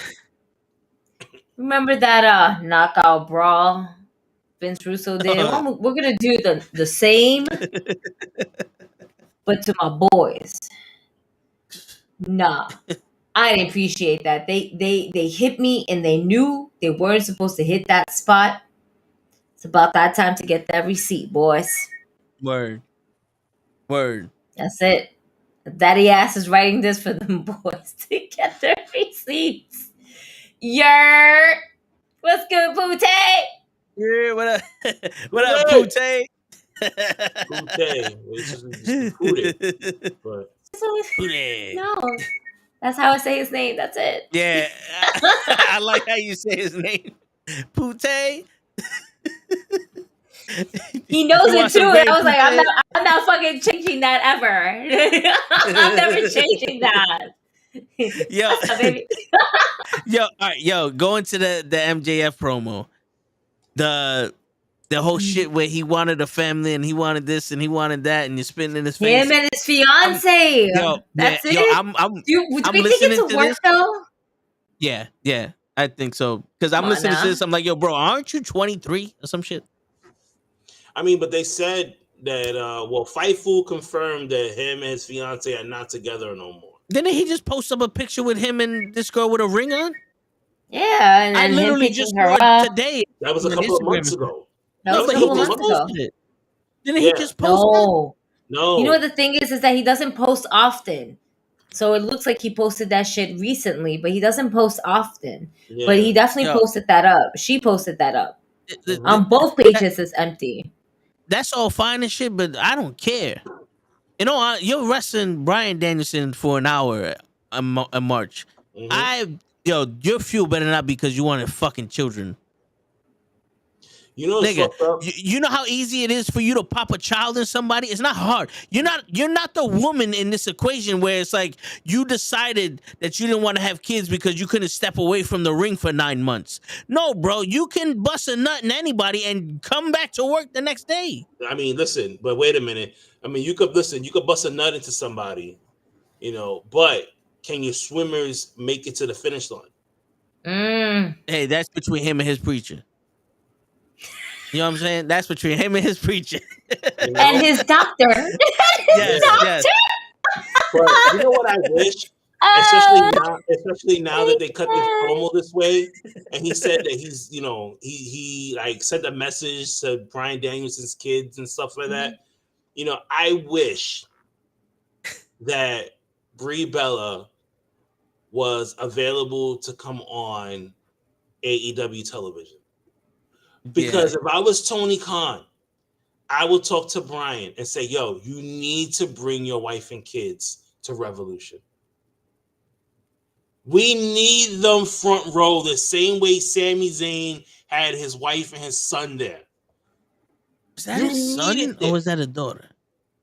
Remember that knockout brawl Vince Russo did? We're gonna do the same, but to my boys. Nah, I didn't appreciate that. They hit me, and they knew they weren't supposed to hit that spot. It's about that time to get that receipt, boys. Word. That's it. Daddy ass is writing this for them boys to get their receipts. Yer, what's good, Poote? Yeah, what up? What up, Poote? Poote. No, that's how I say his name. That's it. Yeah, I like how you say his name, Poote. He knows it too, and I was like, I'm not fucking changing that ever. I'm never changing that. Yo, going to the MJF promo, the whole shit where he wanted a family and he wanted this and he wanted that, and you're spitting in his face. Him and his fiance. That's it. I'm do we think it's a work though? Yeah, I think so. Because I'm listening to this, I'm like, yo, bro, aren't you 23 or some shit? I mean, but they said that Fightful confirmed that him and his fiance are not together no more. Didn't he just post up a picture with him and this girl with a ring on? Yeah, and I literally just saw it today. That was a couple of months ago. Didn't he just post it? No. You know what the thing is that he doesn't post often. So it looks like he posted that shit recently, but he doesn't post often. Yeah. But he definitely posted that up. She posted that up. On both pages, it's empty. that's all fine and shit, but I don't care. You know, you're wrestling Brian Danielson for an hour a March. Your fuel better not be because you wanted fucking children. You know, Nigga, you know how easy it is for you to pop a child in somebody? It's not hard. You're not the woman in this equation where it's like you decided that you didn't want to have kids because you couldn't step away from the ring for 9 months. No, bro, you can bust a nut in anybody and come back to work the next day. I mean, listen, but wait a minute. I mean, you could bust a nut into somebody, you know, but can your swimmers make it to the finish line? Hey, that's between him and his preacher. You know what I'm saying? That's between him and his preacher. You know? And his doctor. Yes. But you know what I wish? Especially now that they cut this promo this way, and he said that he's, you know, he like sent a message to Bryan Danielson's kids and stuff like that. You know, I wish that Brie Bella was available to come on AEW television. Because if I was Tony Khan, I would talk to Brian and say, yo, you need to bring your wife and kids to Revolution. We need them front row the same way Sami Zayn had his wife and his son there. Is that his son or was that a daughter?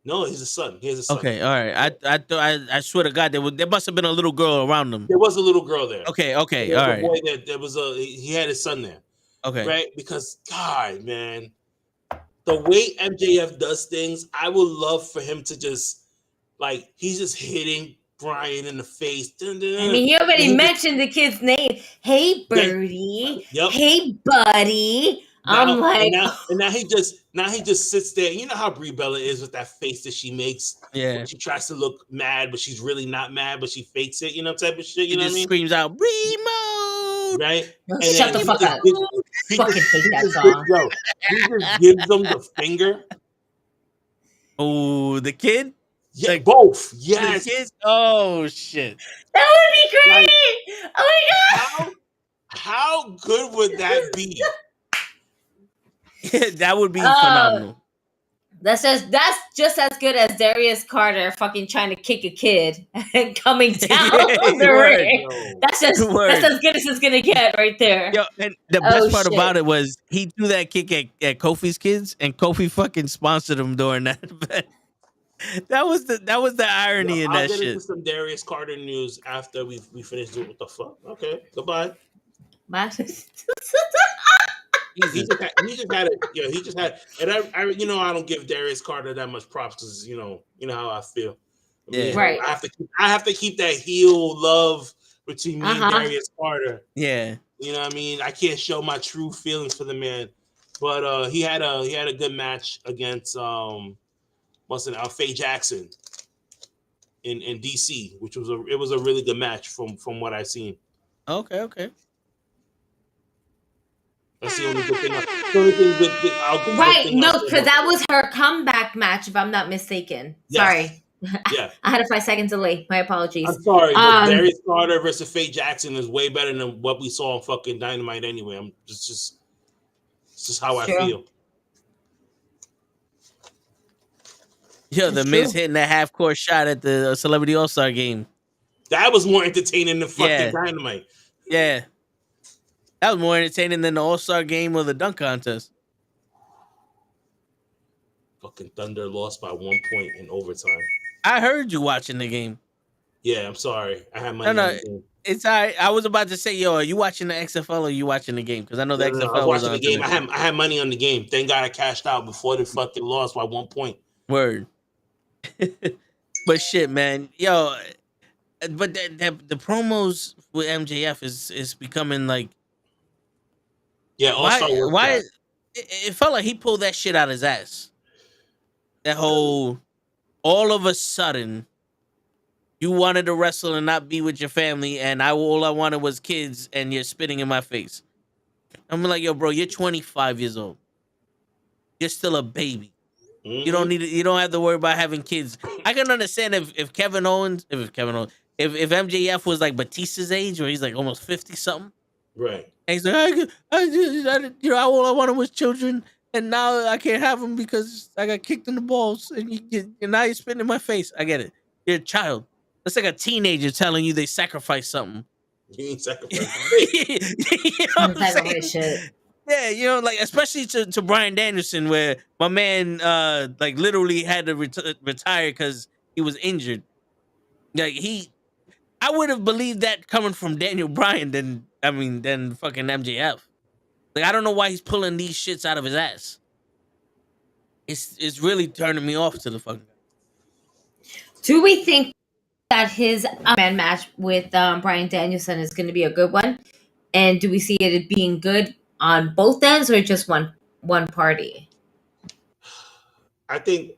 No, he's a son. He has a son. Okay, all right. I swear to God, there must have been a little girl around them. There was a little girl there. Okay, all right. Boy he had his son there. Okay. Right? Because, God, man, the way MJF does things, I would love for him to just, like, he's just hitting Brian in the face. Dun, dun, dun. I mean, he already mentioned the kid's name. Hey, Birdie. Yep. Hey, buddy. I'm like, and now he just sits there. You know how Brie Bella is with that face that she makes. Yeah, she tries to look mad, but she's really not mad, but she fakes it. You know, type of shit. You know what I mean? Screams out, Brie mode. Right? And shut the fuck up. Fucking hate that song. Yo, he just gives them the finger. Oh, the kid. Yeah, like, both. Yes. The kids? Oh shit. That would be great. Like, oh my god. How good would that be? Yeah, that would be phenomenal. That's just as good as Darius Carter fucking trying to kick a kid and coming down the ring. That's as good as it's gonna get right there. Yo, and the best part about it was he threw that kick at Kofi's kids, and Kofi fucking sponsored him during that event. That was the irony in that shit. I'll get into some Darius Carter news after we finish doing what the fuck. Okay, goodbye. He just had it. Yeah, he just had. And I I don't give Darius Carter that much props because you know how I feel. I mean, right. I have to keep that heel love between me and Darius Carter. Yeah. You know what I mean? I can't show my true feelings for the man, but he had a good match against Faye Jackson in DC, which was a really good match from what I've seen. Okay. That's the only good thing. Right, no, because that was her comeback match, if I'm not mistaken. Yes. Sorry. Yeah. I had a 5-second delay. My apologies. I'm sorry. Darius Carter versus Faye Jackson is way better than what we saw on fucking Dynamite anyway. It's just how I feel. Yo, the Miz hitting that half-court shot at the Celebrity All-Star game. That was more entertaining than fucking Dynamite. Yeah. That was more entertaining than the All-Star game or the dunk contest. Fucking Thunder lost by 1 point in overtime. I heard you watching the game. Yeah, I'm sorry. I had money on the game. It's all right. I was about to say, yo, are you watching the XFL or are you watching the game? Because I know the XFL I was watching the game. I had money on the game. Thank God I cashed out before they fucking lost by 1 point. Word. But shit, man. Yo, but the promos with MJF is becoming like, yeah, why it felt like he pulled that shit out his ass. That whole, all of a sudden, you wanted to wrestle and not be with your family, and all I wanted was kids, and you're spitting in my face. I'm like, yo, bro, you're 25 years old. You're still a baby. Mm-hmm. You don't have to worry about having kids. I can understand if MJF was like Batista's age, or he's like almost 50 something. Right. And he's like, all I wanted was children. and now I can't have him because I got kicked in the balls, and now you're spitting in my face. I get it. You're a child. That's like a teenager telling you they sacrificed something. You ain't sacrificing. You know what I'm saying? Shit. Yeah, you know, like especially to Bryan Danielson, where my man like literally had to retire because he was injured. Like I would have believed that coming from Daniel Bryan than fucking MJF. Like I don't know why he's pulling these shits out of his ass. It's really turning me off to the fucking. Do we think that his man match with Bryan Danielson is going to be a good one? And do we see it being good on both ends or just one party? I think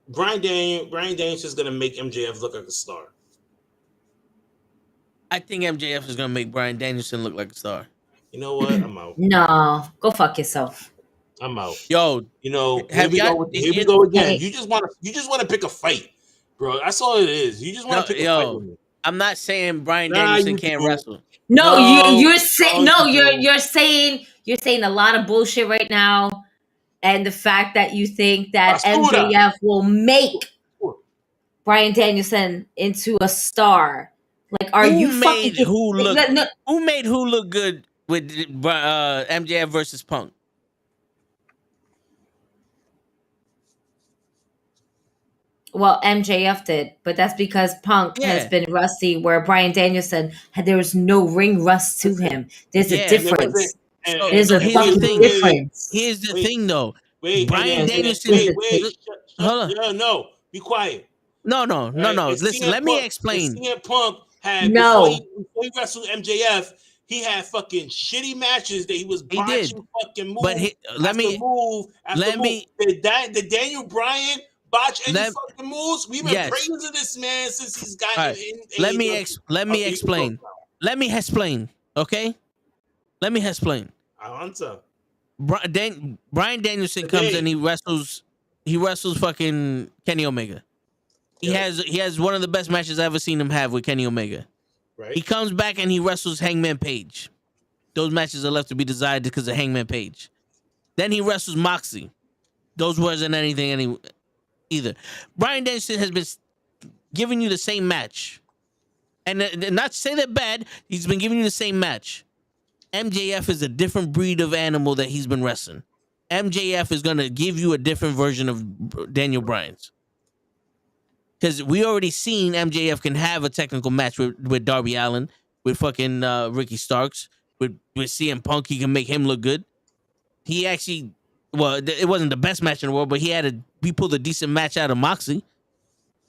Bryan Danielson is going to make MJF look like a star. I think MJF is going to make Bryan Danielson look like a star. You know what? I'm out. No, go fuck yourself. I'm out. Yo, you know, here we go again. You just want to pick a fight, bro. That's all it is. You just want to pick a fight with me. I'm not saying Bryan Danielson can't wrestle. No, you're saying you're saying a lot of bullshit right now, and the fact that you think that MJF will make Bryan Danielson into a star. Like, are you fucking who made who look good with MJF versus Punk? Well, MJF did, but that's because Punk has been rusty, where Bryan Danielson there was no ring rust to him. There's a difference. There's a fucking difference. Here's the thing, though. Bryan Danielson. Hold on. No, be quiet. No. Listen, let me explain. CM Punk had before he wrestled MJF, he had fucking shitty matches that he was botching fucking move. But let me. Did Daniel Bryan botch any fucking moves? We've been praising this man since he's gotten in. Let me explain. Let me explain. Okay. Let me explain. I answer. Bryan Danielson comes and he wrestles fucking Kenny Omega. He has one of the best matches I've ever seen him have with Kenny Omega. Right. He comes back and he wrestles Hangman Page. Those matches are left to be desired because of Hangman Page. Then he wrestles Moxley. Those wasn't anything either. Bryan Danielson has been giving you the same match. And not to say they're bad, he's been giving you the same match. MJF is a different breed of animal that he's been wrestling. MJF is going to give you a different version of Daniel Bryan's. Because we already seen MJF can have a technical match with Darby Allin, with fucking Ricky Starks, with CM Punk. He can make him look good. He actually, it wasn't the best match in the world, but we pulled a decent match out of Moxley.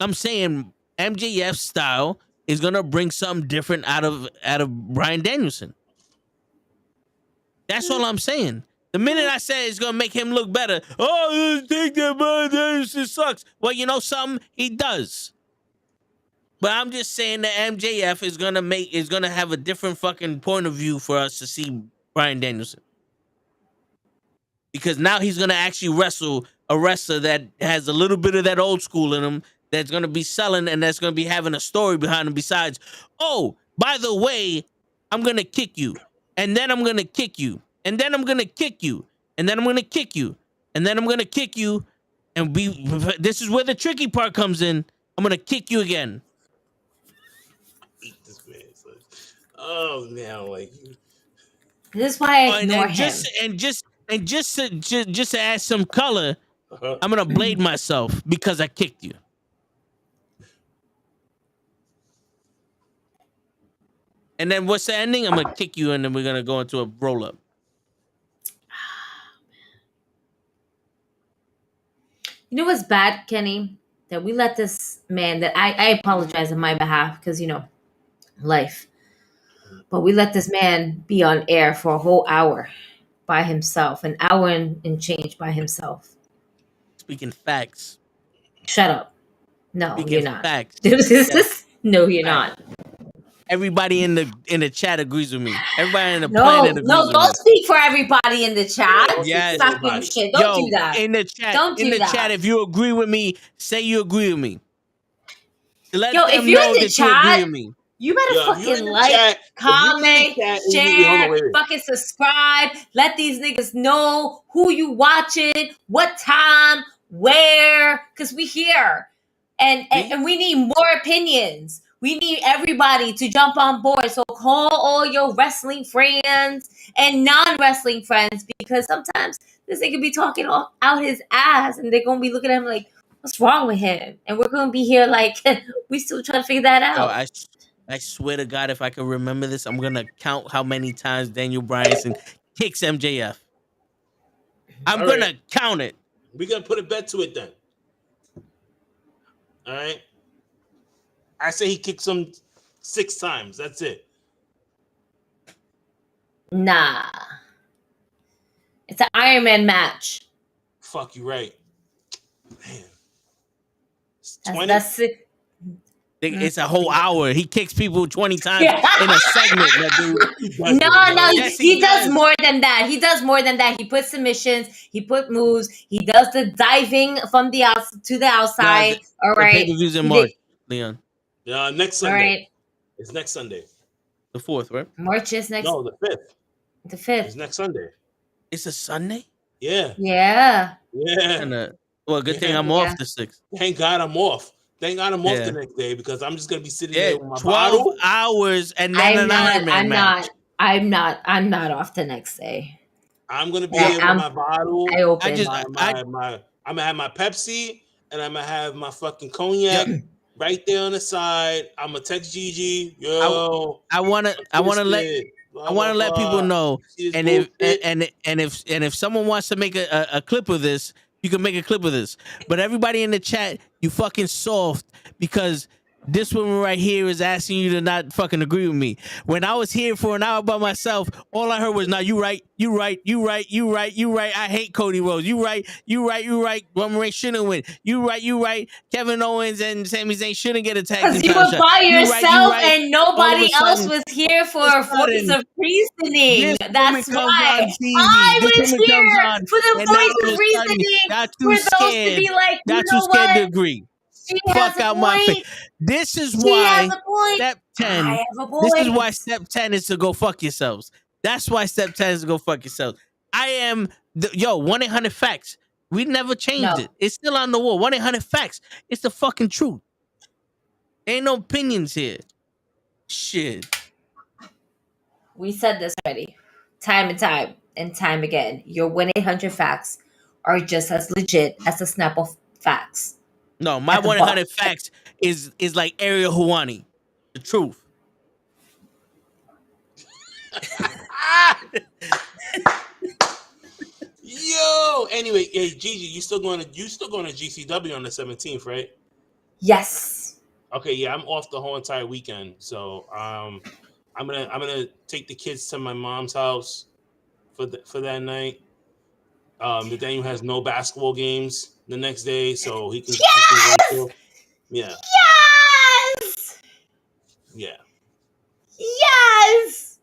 I'm saying MJF's style is gonna bring something different out of Bryan Danielson. That's all I'm saying. The minute I say it's gonna make him look better, I think that Bryan Danielson sucks. Well, you know something? He does. But I'm just saying that MJF is gonna have a different fucking point of view for us to see Bryan Danielson. Because now he's gonna actually wrestle a wrestler that has a little bit of that old school in him, that's gonna be selling and that's gonna be having a story behind him besides, oh, by the way, I'm gonna kick you, and then I'm gonna kick you. And then I'm going to kick you. And then I'm going to kick you. And then I'm going to kick you. And this is where the tricky part comes in. I'm going to kick you again. This man, oh, now, like. This is why I ignore him. And just to add some color, I'm going to blade myself because I kicked you. And then what's the ending? I'm going to kick you and then we're going to go into a roll-up. You know what's bad, Kenny? That we let this man, that I apologize on my behalf because, you know, life. But we let this man be on air for a whole hour by himself, an hour and change by himself. Speaking facts. Shut up. No, Speaking you're not. Facts. No, you're not. Everybody in the chat agrees with me. Everybody in the planet agrees with me. No, don't speak for everybody in the chat. Yes. Shit. Don't do that. In the chat, don't do that. Chat, if you agree with me, say you agree with me. Let them if you're know in the that chat, you agree with me. You better Yo, if you in fucking the like, chat, comment, share, wait. fucking subscribe. Let these niggas know who you watching, what time, where, because we here. And we need more opinions. We need everybody to jump on board. So call all your wrestling friends and non-wrestling friends, because sometimes this nigga be talking out his ass and they're going to be looking at him like, what's wrong with him? And we're going to be here like, we still trying to figure that out. Yo, I swear to God, if I can remember this, I'm gonna count how many times Daniel Bryanson kicks MJF. I'm gonna count it. We're gonna put a bet to it then. All right. I say he kicks him 6 times. That's it. Nah. It's an Iron Man match. Fuck, you right. Man. That's it. It's a whole hour. He kicks people 20 times in a segment. No, yes, he does more than that. He does more than that. He puts submissions. He put moves. He does the diving from the to the outside. All right. The in March, Leon. Next Sunday. All right. It's next Sunday. The 4th, right? March is next. No, the 5th. The 5th. It's next Sunday. It's a Sunday? Yeah. Yeah. Yeah. Well, good thing I'm off the 6th. Thank God I'm off. Thank God I'm off the next day, because I'm just gonna be sitting there with my 12 bottle. hours and then an Iron Man match. I'm not off the next day. I'm gonna be here with my bottle. I'm gonna have my Pepsi, and I'm gonna have my fucking cognac right there on the side. I'm gonna text Gigi. Yo, I wanna let people know, and if someone wants to make a clip of this, you can make a clip of this. But everybody in the chat, you fucking soft, because this woman right here is asking you to not fucking agree with me. When I was here for an hour by myself, all I heard was, "No, you right. I hate Cody Rhodes. You right. Roman Reigns shouldn't win. You right. Kevin Owens and Sami Zayn shouldn't get attacked." Because you were by yourself and nobody else was here for a voice of reasoning. That's why I was here for the voice of reasoning. For those to be like, you know what? Scared to agree. Fuck out my face. This is why step 10. This is why step 10 is to go fuck yourselves. That's why step 10 is to go fuck yourselves. I am 1-800-FACTS. We never changed it. It's still on the wall. 1-800-FACTS. It's the fucking truth. Ain't no opinions here. Shit. We said this already. Time and time again. Your 1-800-FACTS are just as legit as the Snapple facts. No, my 1-800-FACTS is like Ariel Hawani. The truth. Yo. Anyway, hey Gigi, you still going to GCW on the 17th, right? Yes. Okay, yeah, I'm off the whole entire weekend, so I'm gonna take the kids to my mom's house for that night. Daniel has no basketball games the next day, so he can. Yeah. Yes. Yeah. Yes.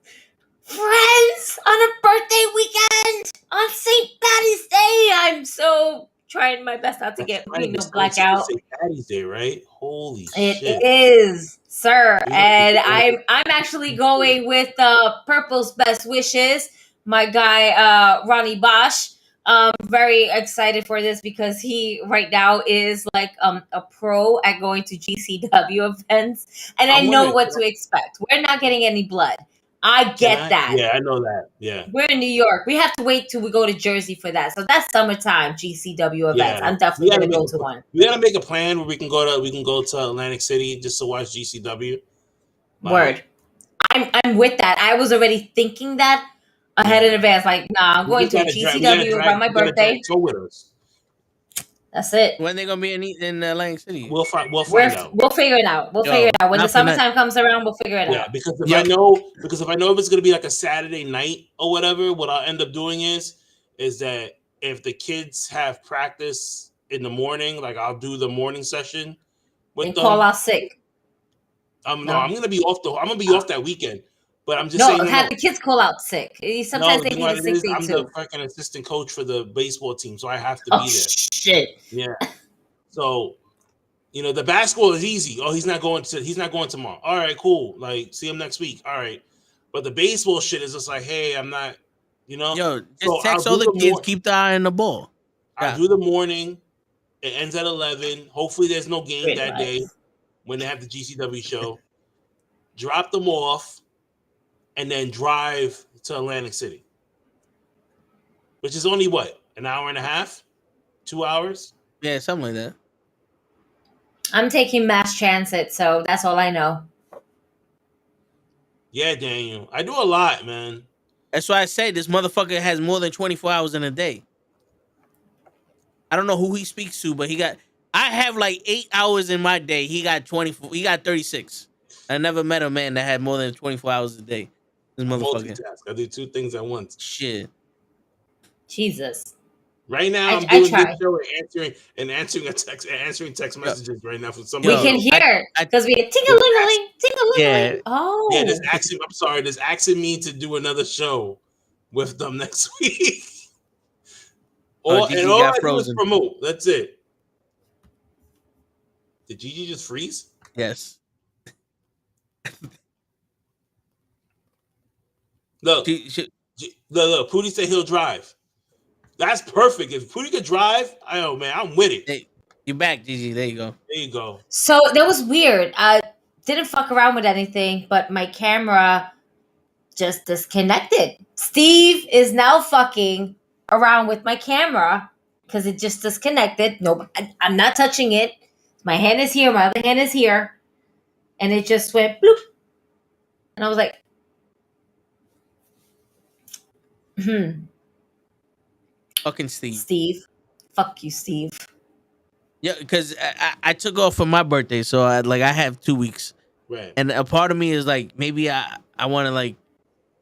Friends, on a birthday weekend on St. Patty's Day. I'm so trying my best not to get blackout. St. Patty's Day, right? Holy shit! It is, sir. And I'm actually going with Purple's best wishes. My guy Ronnie Bosch. Very excited for this because he right now is like a pro at going to GCW events, and I know what to expect. We're not getting any blood. I get that. Yeah, I know that. Yeah. We're in New York. We have to wait till we go to Jersey for that. So that's summertime GCW events. Yeah. I'm definitely gonna go to one. We gotta make a plan where we can go to Atlantic City just to watch GCW. Word. I'm with that. I was already thinking that ahead in advance. Like, nah, I'm going to a GCW around my birthday. Go with us. That's it. When they gonna be in Atlantic City? We'll find out. We'll figure it out. We'll figure it out. When the summertime comes around, we'll figure it out. Yeah, because if I know if it's gonna be like a Saturday night or whatever, what I'll end up doing is that if the kids have practice in the morning, like I'll do the morning session with them. Call out sick. No, I'm gonna be off that weekend. But I'm just saying. Have the kids call out sick. Sometimes they need a sick day I'm too. the fucking assistant coach for the baseball team, so I have to be there. Shit. Yeah. So You know, the basketball is easy. Oh, he's not going tomorrow. All right, cool. Like, see him next week. All right. But the baseball shit is just like, hey, I'm not, you know. Yo, just so text all the kids, keep the eye on the ball. I'll do the morning. It ends at 11. Hopefully there's no game Great that life. day when they have the GCW show. Drop them off and then drive to Atlantic City. Which is only what? An hour and a half? 2 hours? Yeah, something like that. I'm taking mass transit, so that's all I know. Yeah, Daniel. I do a lot, man. That's why I say this motherfucker has more than 24 hours in a day. I don't know who he speaks to, but I have like 8 hours in my day. He got 24. He got 36. I never met a man that had more than 24 hours a day. This motherfucker. I do two things at once. Shit. Jesus. Right now, I'm doing this show and answering text messages right now from somebody. We can hear because we get ting-a-ling-a-ling, ting-a-ling-a-ling. Yeah. Oh. Yeah, there's asking me to do another show with them next week. All I do is promote. That's it. Did Gigi just freeze? Yes. Look, Pootie said he'll drive. That's perfect. If Pootie could drive, I'm with it. Hey, you're back, Gigi. There you go. There you go. So that was weird. I didn't fuck around with anything, but my camera just disconnected. Steve is now fucking around with my camera because it just disconnected. No, I'm not touching it. My hand is here. My other hand is here. And it just went bloop. And I was like, Fucking Steve. Steve. Fuck you, Steve. Yeah, because I took off for my birthday, so I have 2 weeks. Right. And a part of me is like, maybe I want to like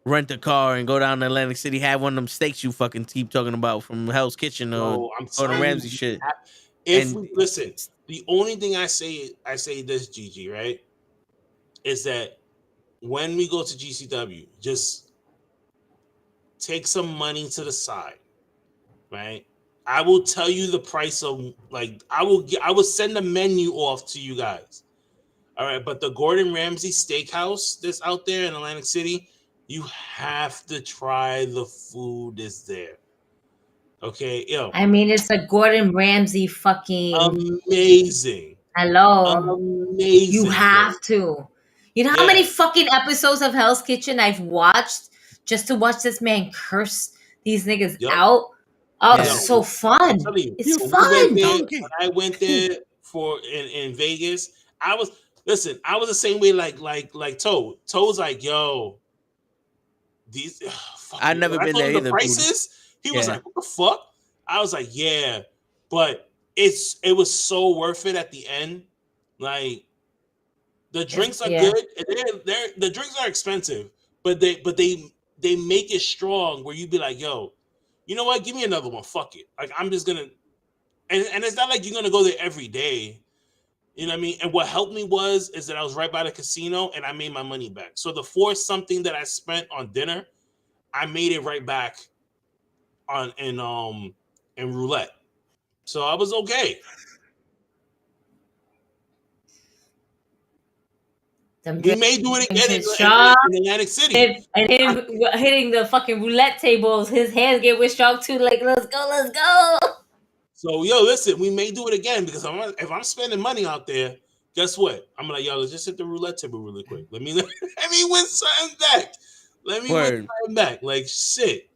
rent a car and go down to Atlantic City, have one of them steaks you fucking keep talking about from Hell's Kitchen or the Ramsey shit. Listen, the only thing I say this, Gigi, right, is that when we go to GCW, just take some money to the side, right? I will tell you the price of I will send the menu off to you guys. All right, but the Gordon Ramsay Steakhouse that's out there in Atlantic City, you have to try the food that's there. Okay, I mean, it's a Gordon Ramsay fucking amazing. Hello, amazing. You have to. You know how many fucking episodes of Hell's Kitchen I've watched just to watch this man curse these niggas out? Oh, it's so fun. It's fun. When I went there in Vegas, I was the same way like Toe. Toe's like, yo, these I've never been there either. The prices, he was like, what the fuck? I was like, yeah, but it was so worth it at the end. Like the drinks are good. The drinks are expensive, but they make it strong where you'd be like, yo, you know what? Give me another one. Fuck it. Like I'm just gonna, and it's not like you're gonna go there every day. You know what I mean? And what helped me is that I was right by the casino and I made my money back. So the $4 that I spent on dinner, I made it right back in roulette. So I was okay. We may do it again in Atlantic City. And him hitting the fucking roulette tables, his hands get with strong too. Like, let's go. So, yo, listen, we may do it again because if I'm spending money out there, guess what? I'm like, yo, let's just hit the roulette table really quick. Let me win something back. Win something back. Like, shit.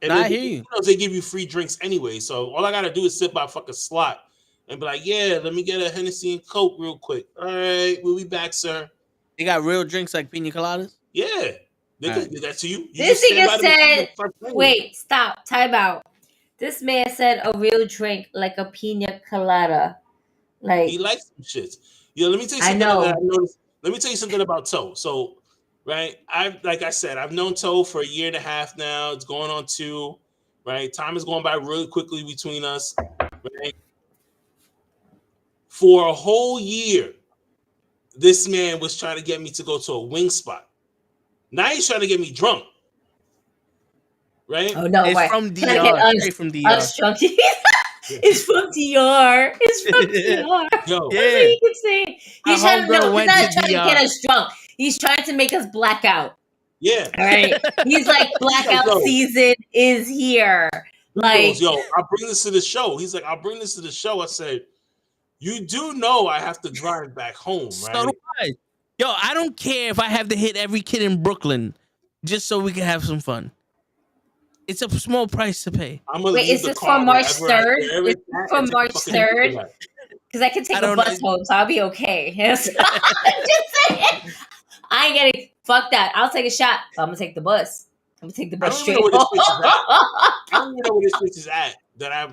And I hear you. They give you free drinks anyway. So all I got to do is sit by a fucking slot and be like, yeah, let me get a Hennessy and Coke real quick. All right, we'll be back, sir. They got real drinks like pina coladas? Yeah. They can do that to you. This nigga said, wait, stop, time out. This man said a real drink like a pina colada. Like he likes some shits. Yo, let me tell you something that I noticed. Let me tell you something about Toe. So, right, like I said, I've known Toe for 1.5 years now. It's going on 2. Right, time is going by really quickly between us. Right, for a whole year, this man was trying to get me to go to a wing spot. Now he's trying to get me drunk. Right? Oh no! It's right. from DR. Straight from DR. Right? It's from DR. It's from DR. Yo, That's what he keeps saying. He's My trying to homegirl He's went not to trying to DR. get us drunk. He's trying to make us black out. yeah. All right. He's like, blackout Yo. season is here. He Like, goes, yo, I'll bring this to the show. He's like, I'll bring this to the show. I said, you do know I have to drive back home, right? So do I. Yo, I don't care if I have to hit every kid in Brooklyn just so we can have some fun. It's a small price to pay. I'm gonna wait, leave is the this car for March wherever 3rd? wherever Is it's this at for and take a March fucking 3rd? picture of that. Because I can take I a don't bus know. home, so I'll be okay. Yes. I'm just saying. I ain't getting fuck that. I'll take a shot. But I'm gonna take the bus. I'm gonna take the I bus don't straight even know where this home. bitch is at. I don't even know where this bitch is at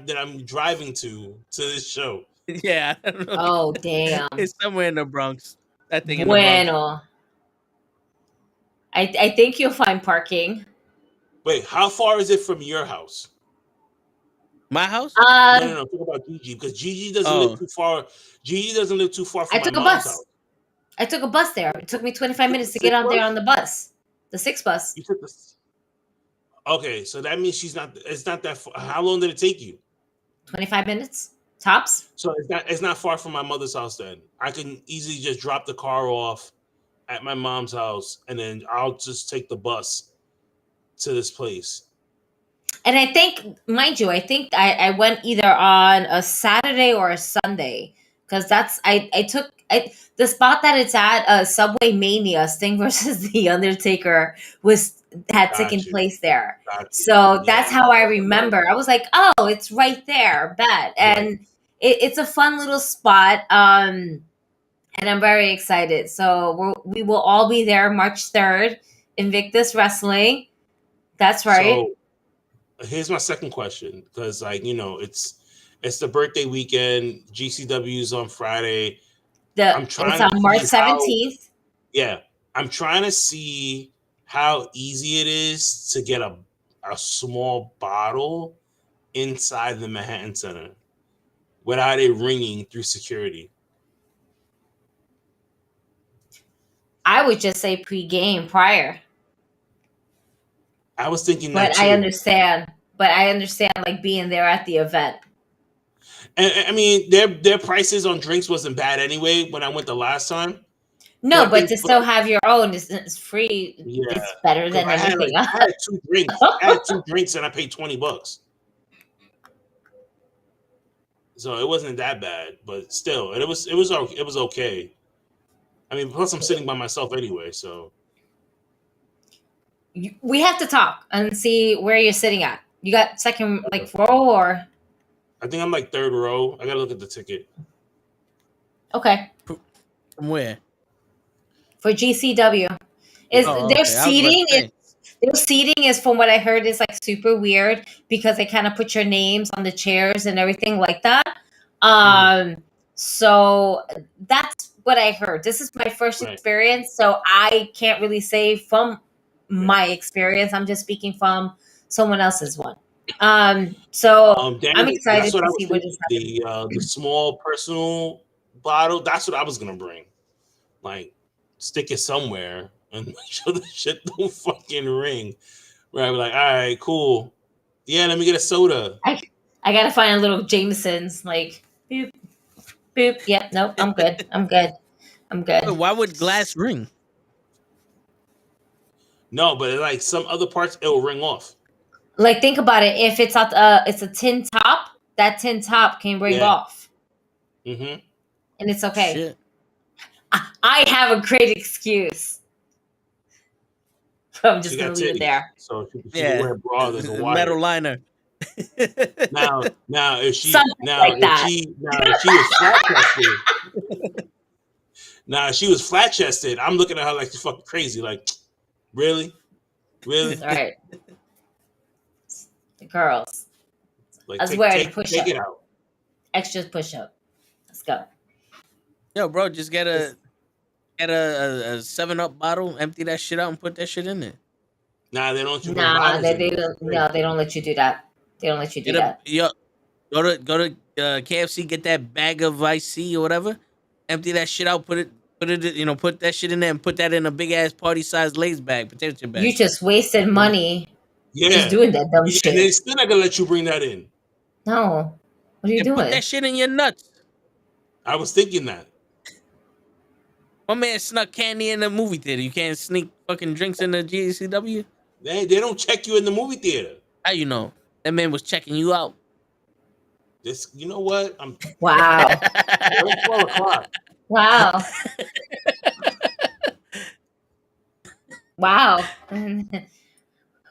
that I'm driving to this show. Yeah, I don't know. Oh damn. It's somewhere in the Bronx. I think in the Bronx. Bueno. I think you'll find parking. Wait, how far is it from your house? My house? No. Talk about Gigi because Gigi doesn't Oh. live too far. Gigi doesn't live too far from I took my a mom's bus. house. I took a bus there. It took me 25 minutes to Six get on there bus? on the bus. The 6 bus. You took this. Okay, so that means she's not. It's not that. Far. How long did it take you? 25 minutes tops. So it's not far from my mother's house. Then I can easily just drop the car off at my mom's house, and then I'll just take the bus to this place. And I think, mind you, I went either on a Saturday or a Sunday because I took the spot that it's at, Subway Mania, Sting versus The Undertaker had taken place there. So that's how I remember. I was like, oh, it's right there, bet. And it's a fun little spot. And I'm very excited. So we will all be there March 3rd, Invictus Wrestling. That's right. So here's my second question, because it's the birthday weekend. GCW's on Friday. It's on March 17th. I'm trying to see how easy it is to get a small bottle inside the Manhattan Center without it ringing through security. I would just say pre-game prior. I was thinking but that too. I understand. But I understand like being there at the event. And I mean, their prices on drinks wasn't bad anyway when I went the last time. No, but to still have your own is free. Yeah, it's better than anything else. I had 2 drinks. I had 2 drinks and I paid $20. So it wasn't that bad, but still, it was okay. I mean, plus I'm sitting by myself anyway, so we have to talk and see where you're sitting at. You got second row or? I think I'm like 3rd row. I gotta look at the ticket. Okay. From where? For GCW. Their seating their seating is, from what I heard, is like super weird because they kind of put your names on the chairs and everything like that. So that's what I heard. This is my first experience, so I can't really say from my experience. I'm just speaking from someone else's one. So I'm excited to see what is happening. The small personal bottle. That's what I was gonna bring. Like, stick it somewhere and make sure the shit don't fucking ring. Where I'd be like, all right, cool. Yeah, let me get a soda. I gotta find a little Jameson's, like, boop, boop. Yep, nope, I'm good. I'm good. Why would glass ring? No, but like some other parts, it will ring off. Like, think about it. If it's it's a tin top, that tin top can ring off. Mm-hmm. And it's okay. Shit. I have a great excuse. I'm just gonna leave it there. So she can wear a bra. There's a wire. Metal liner. Now, if she was flat chested, I'm looking at her like she's fucking crazy. Like, really? All right, the girls. Like, I was wearing a take it out. Extra push up. Let's go. Yo, bro, just get a 7-Up bottle, empty that shit out, and put that shit in there. Nah, they don't. They don't. No, they don't let you do that. They don't let you do that. Yo, go to KFC, get that bag of IC or whatever, empty that shit out, put that shit in there, and put that in a big ass party size Lay's bag, potato chip bag. You just wasted money. Yeah, just doing that dumb shit. And they still not gonna let you bring that in. No. What are you Put doing? that shit in your nuts. I was thinking that. My man snuck candy in the movie theater. You can't sneak fucking drinks in the GCW. They don't check you in the movie theater. How you know? That man was checking you out. This, you know what? Wow. It's 12 o'clock. Wow. Wow.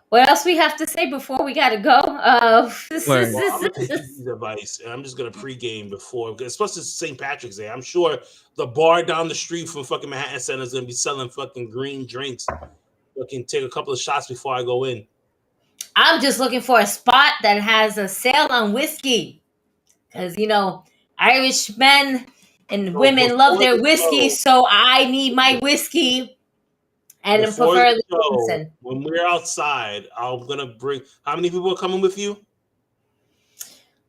What else we have to say before we gotta go? Well, I'm gonna take Easy's advice, and I'm just gonna pregame before, especially St. Patrick's Day. I'm sure the bar down the street from fucking Manhattan Center is gonna be selling fucking green drinks. Fucking take a couple of shots before I go in. I'm just looking for a spot that has a sale on whiskey, because Irish men and women love their whiskey, so I need my whiskey. And Before prefer the show, when we're outside, I'm gonna bring. How many people are coming with you?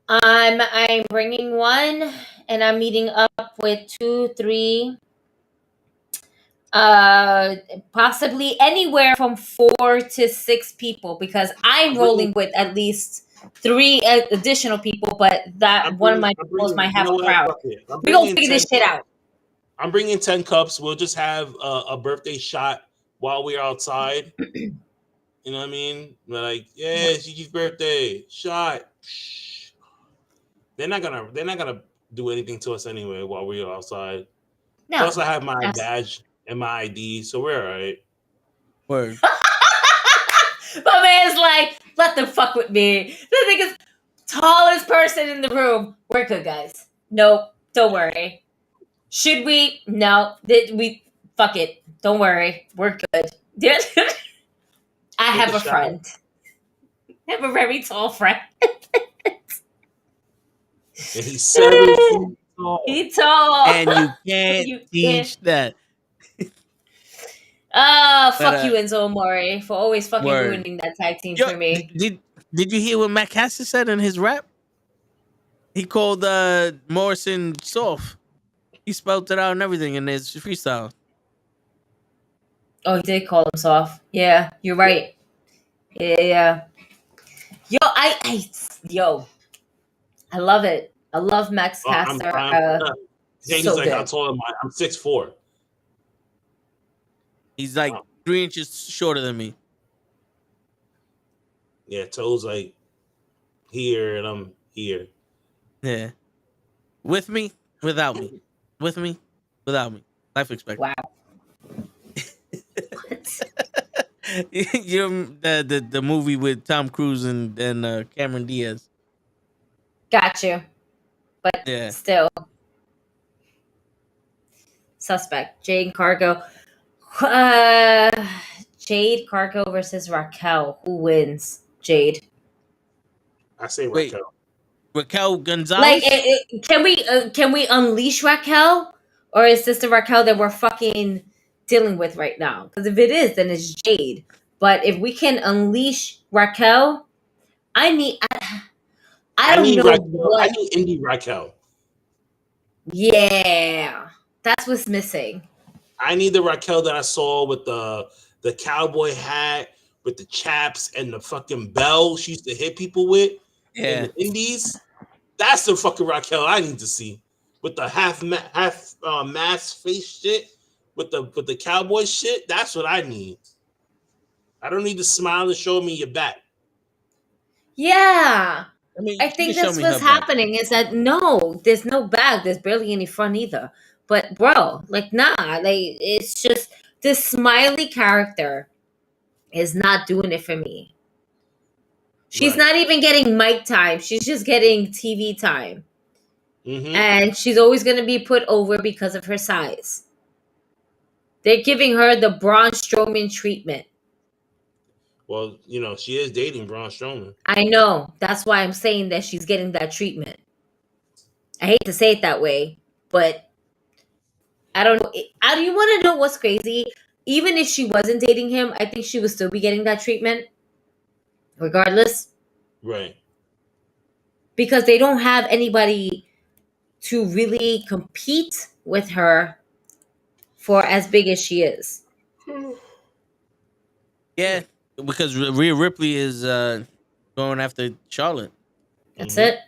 I'm bringing one, and I'm meeting up with 2, 3, possibly anywhere from 4 to 6 people, because I'm rolling with at least 3 additional people. But that one of my people might have a crowd. We're gonna figure this shit out. I'm bringing 10 cups. We'll just have a birthday shot while we're outside. You know what I mean? We're like, yeah, it's Gigi's birthday shot. They're not gonna do anything to us anyway while we're outside. No. Plus, I have my badge and my ID, so we're all right. Word. My man's like, let them fuck with me. The nigga's tallest person in the room. We're good, guys. Nope, don't worry. Should we? No. We fuck it. Don't worry. We're good. I have a friend. I have a very tall friend. And he's 7 feet tall. He's tall. And you can't teach that. Fuck you, Enzo Amore, for always fucking ruining that tag team for me. Did you hear what Matt Cassis said in his rap? He called Morrison soft. He spelled it out and everything in his freestyle. Oh, he did call him soft. Yeah, you're right. Yeah. Yo, I love it. I love Max Caster. He's so like, good. I told him I'm 6'4". He's like 3 inches shorter than me. Yeah, Toe's like here and I'm here. Yeah. With me, without me. With me, without me. Life expectancy. Wow. You're the movie with Tom Cruise and Cameron Diaz. Got you. But still. Suspect. Jade Cargo. Jade Cargo versus Raquel. Who wins? Jade. I say Raquel. Raquel Gonzalez? Like, can we unleash Raquel? Or is this the Raquel that we're fucking dealing with right now? Because if it is, then it's Jade. But if we can unleash Raquel, I need indie Raquel. Yeah. That's what's missing. I need the Raquel that I saw with the cowboy hat, with the chaps and the fucking bell she used to hit people with in the indies. That's the fucking Raquel I need to see. With the half mask face shit, with the cowboy shit. That's what I need. I don't need to smile and show me your back. Yeah. I mean, I think that's what's happening is that no, there's no back. There's barely any front either. But bro, like, nah, like, it's just this smiley character is not doing it for me. She's not even getting mic time. She's just getting TV time. Mm-hmm. And she's always going to be put over because of her size. They're giving her the Braun Strowman treatment. Well, she is dating Braun Strowman. I know. That's why I'm saying that she's getting that treatment. I hate to say it that way, but I don't know. Do you want to know what's crazy? Even if she wasn't dating him, I think she would still be getting that treatment. Regardless. Right. Because they don't have anybody to really compete with her for as big as she is. Yeah, because Rhea Ripley is going after Charlotte. That's it.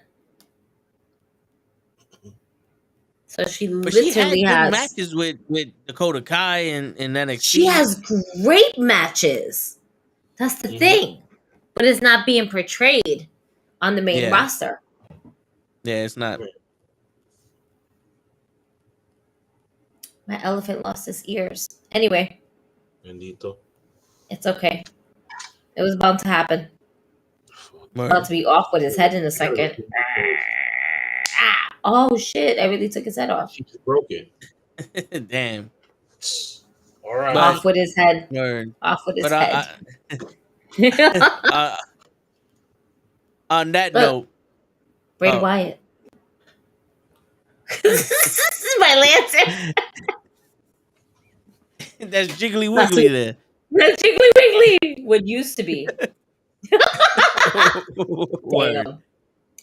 So she But she had literally good has matches with Dakota Kai and NXT. she has great matches. That's the thing. But it's not being portrayed on the main roster. Yeah, it's not. My elephant lost his ears. Anyway. Bendito. It's okay. It was bound to happen. About to be off with his head in a second. Oh shit! I really took his head off. She just broke it. Damn. All right. Off with his head. Word. Off with his But head. On that note, Bray Wyatt. This is my lantern. That's Jiggly Wiggly there. That's Jiggly Wiggly. What used to be. Damn.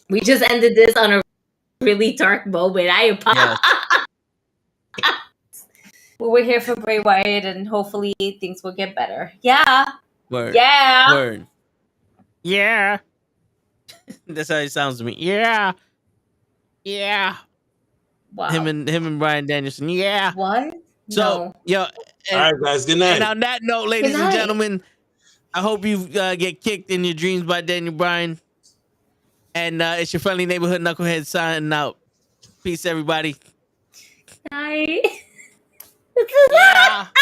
We just ended this on a really dark moment. I apologize. Yes. Well, we're here for Bray Wyatt, and hopefully things will get better. Yeah. Word. Yeah. Word. Yeah. That's how it sounds to me. Yeah. Yeah. Wow. Him and Bryan Danielson. Yeah. What? So, no. All right, guys. Good night. And on that note, ladies and gentlemen, I hope you get kicked in your dreams by Daniel Bryan. And it's your friendly neighborhood knucklehead signing out. Peace, everybody. Night. Yeah.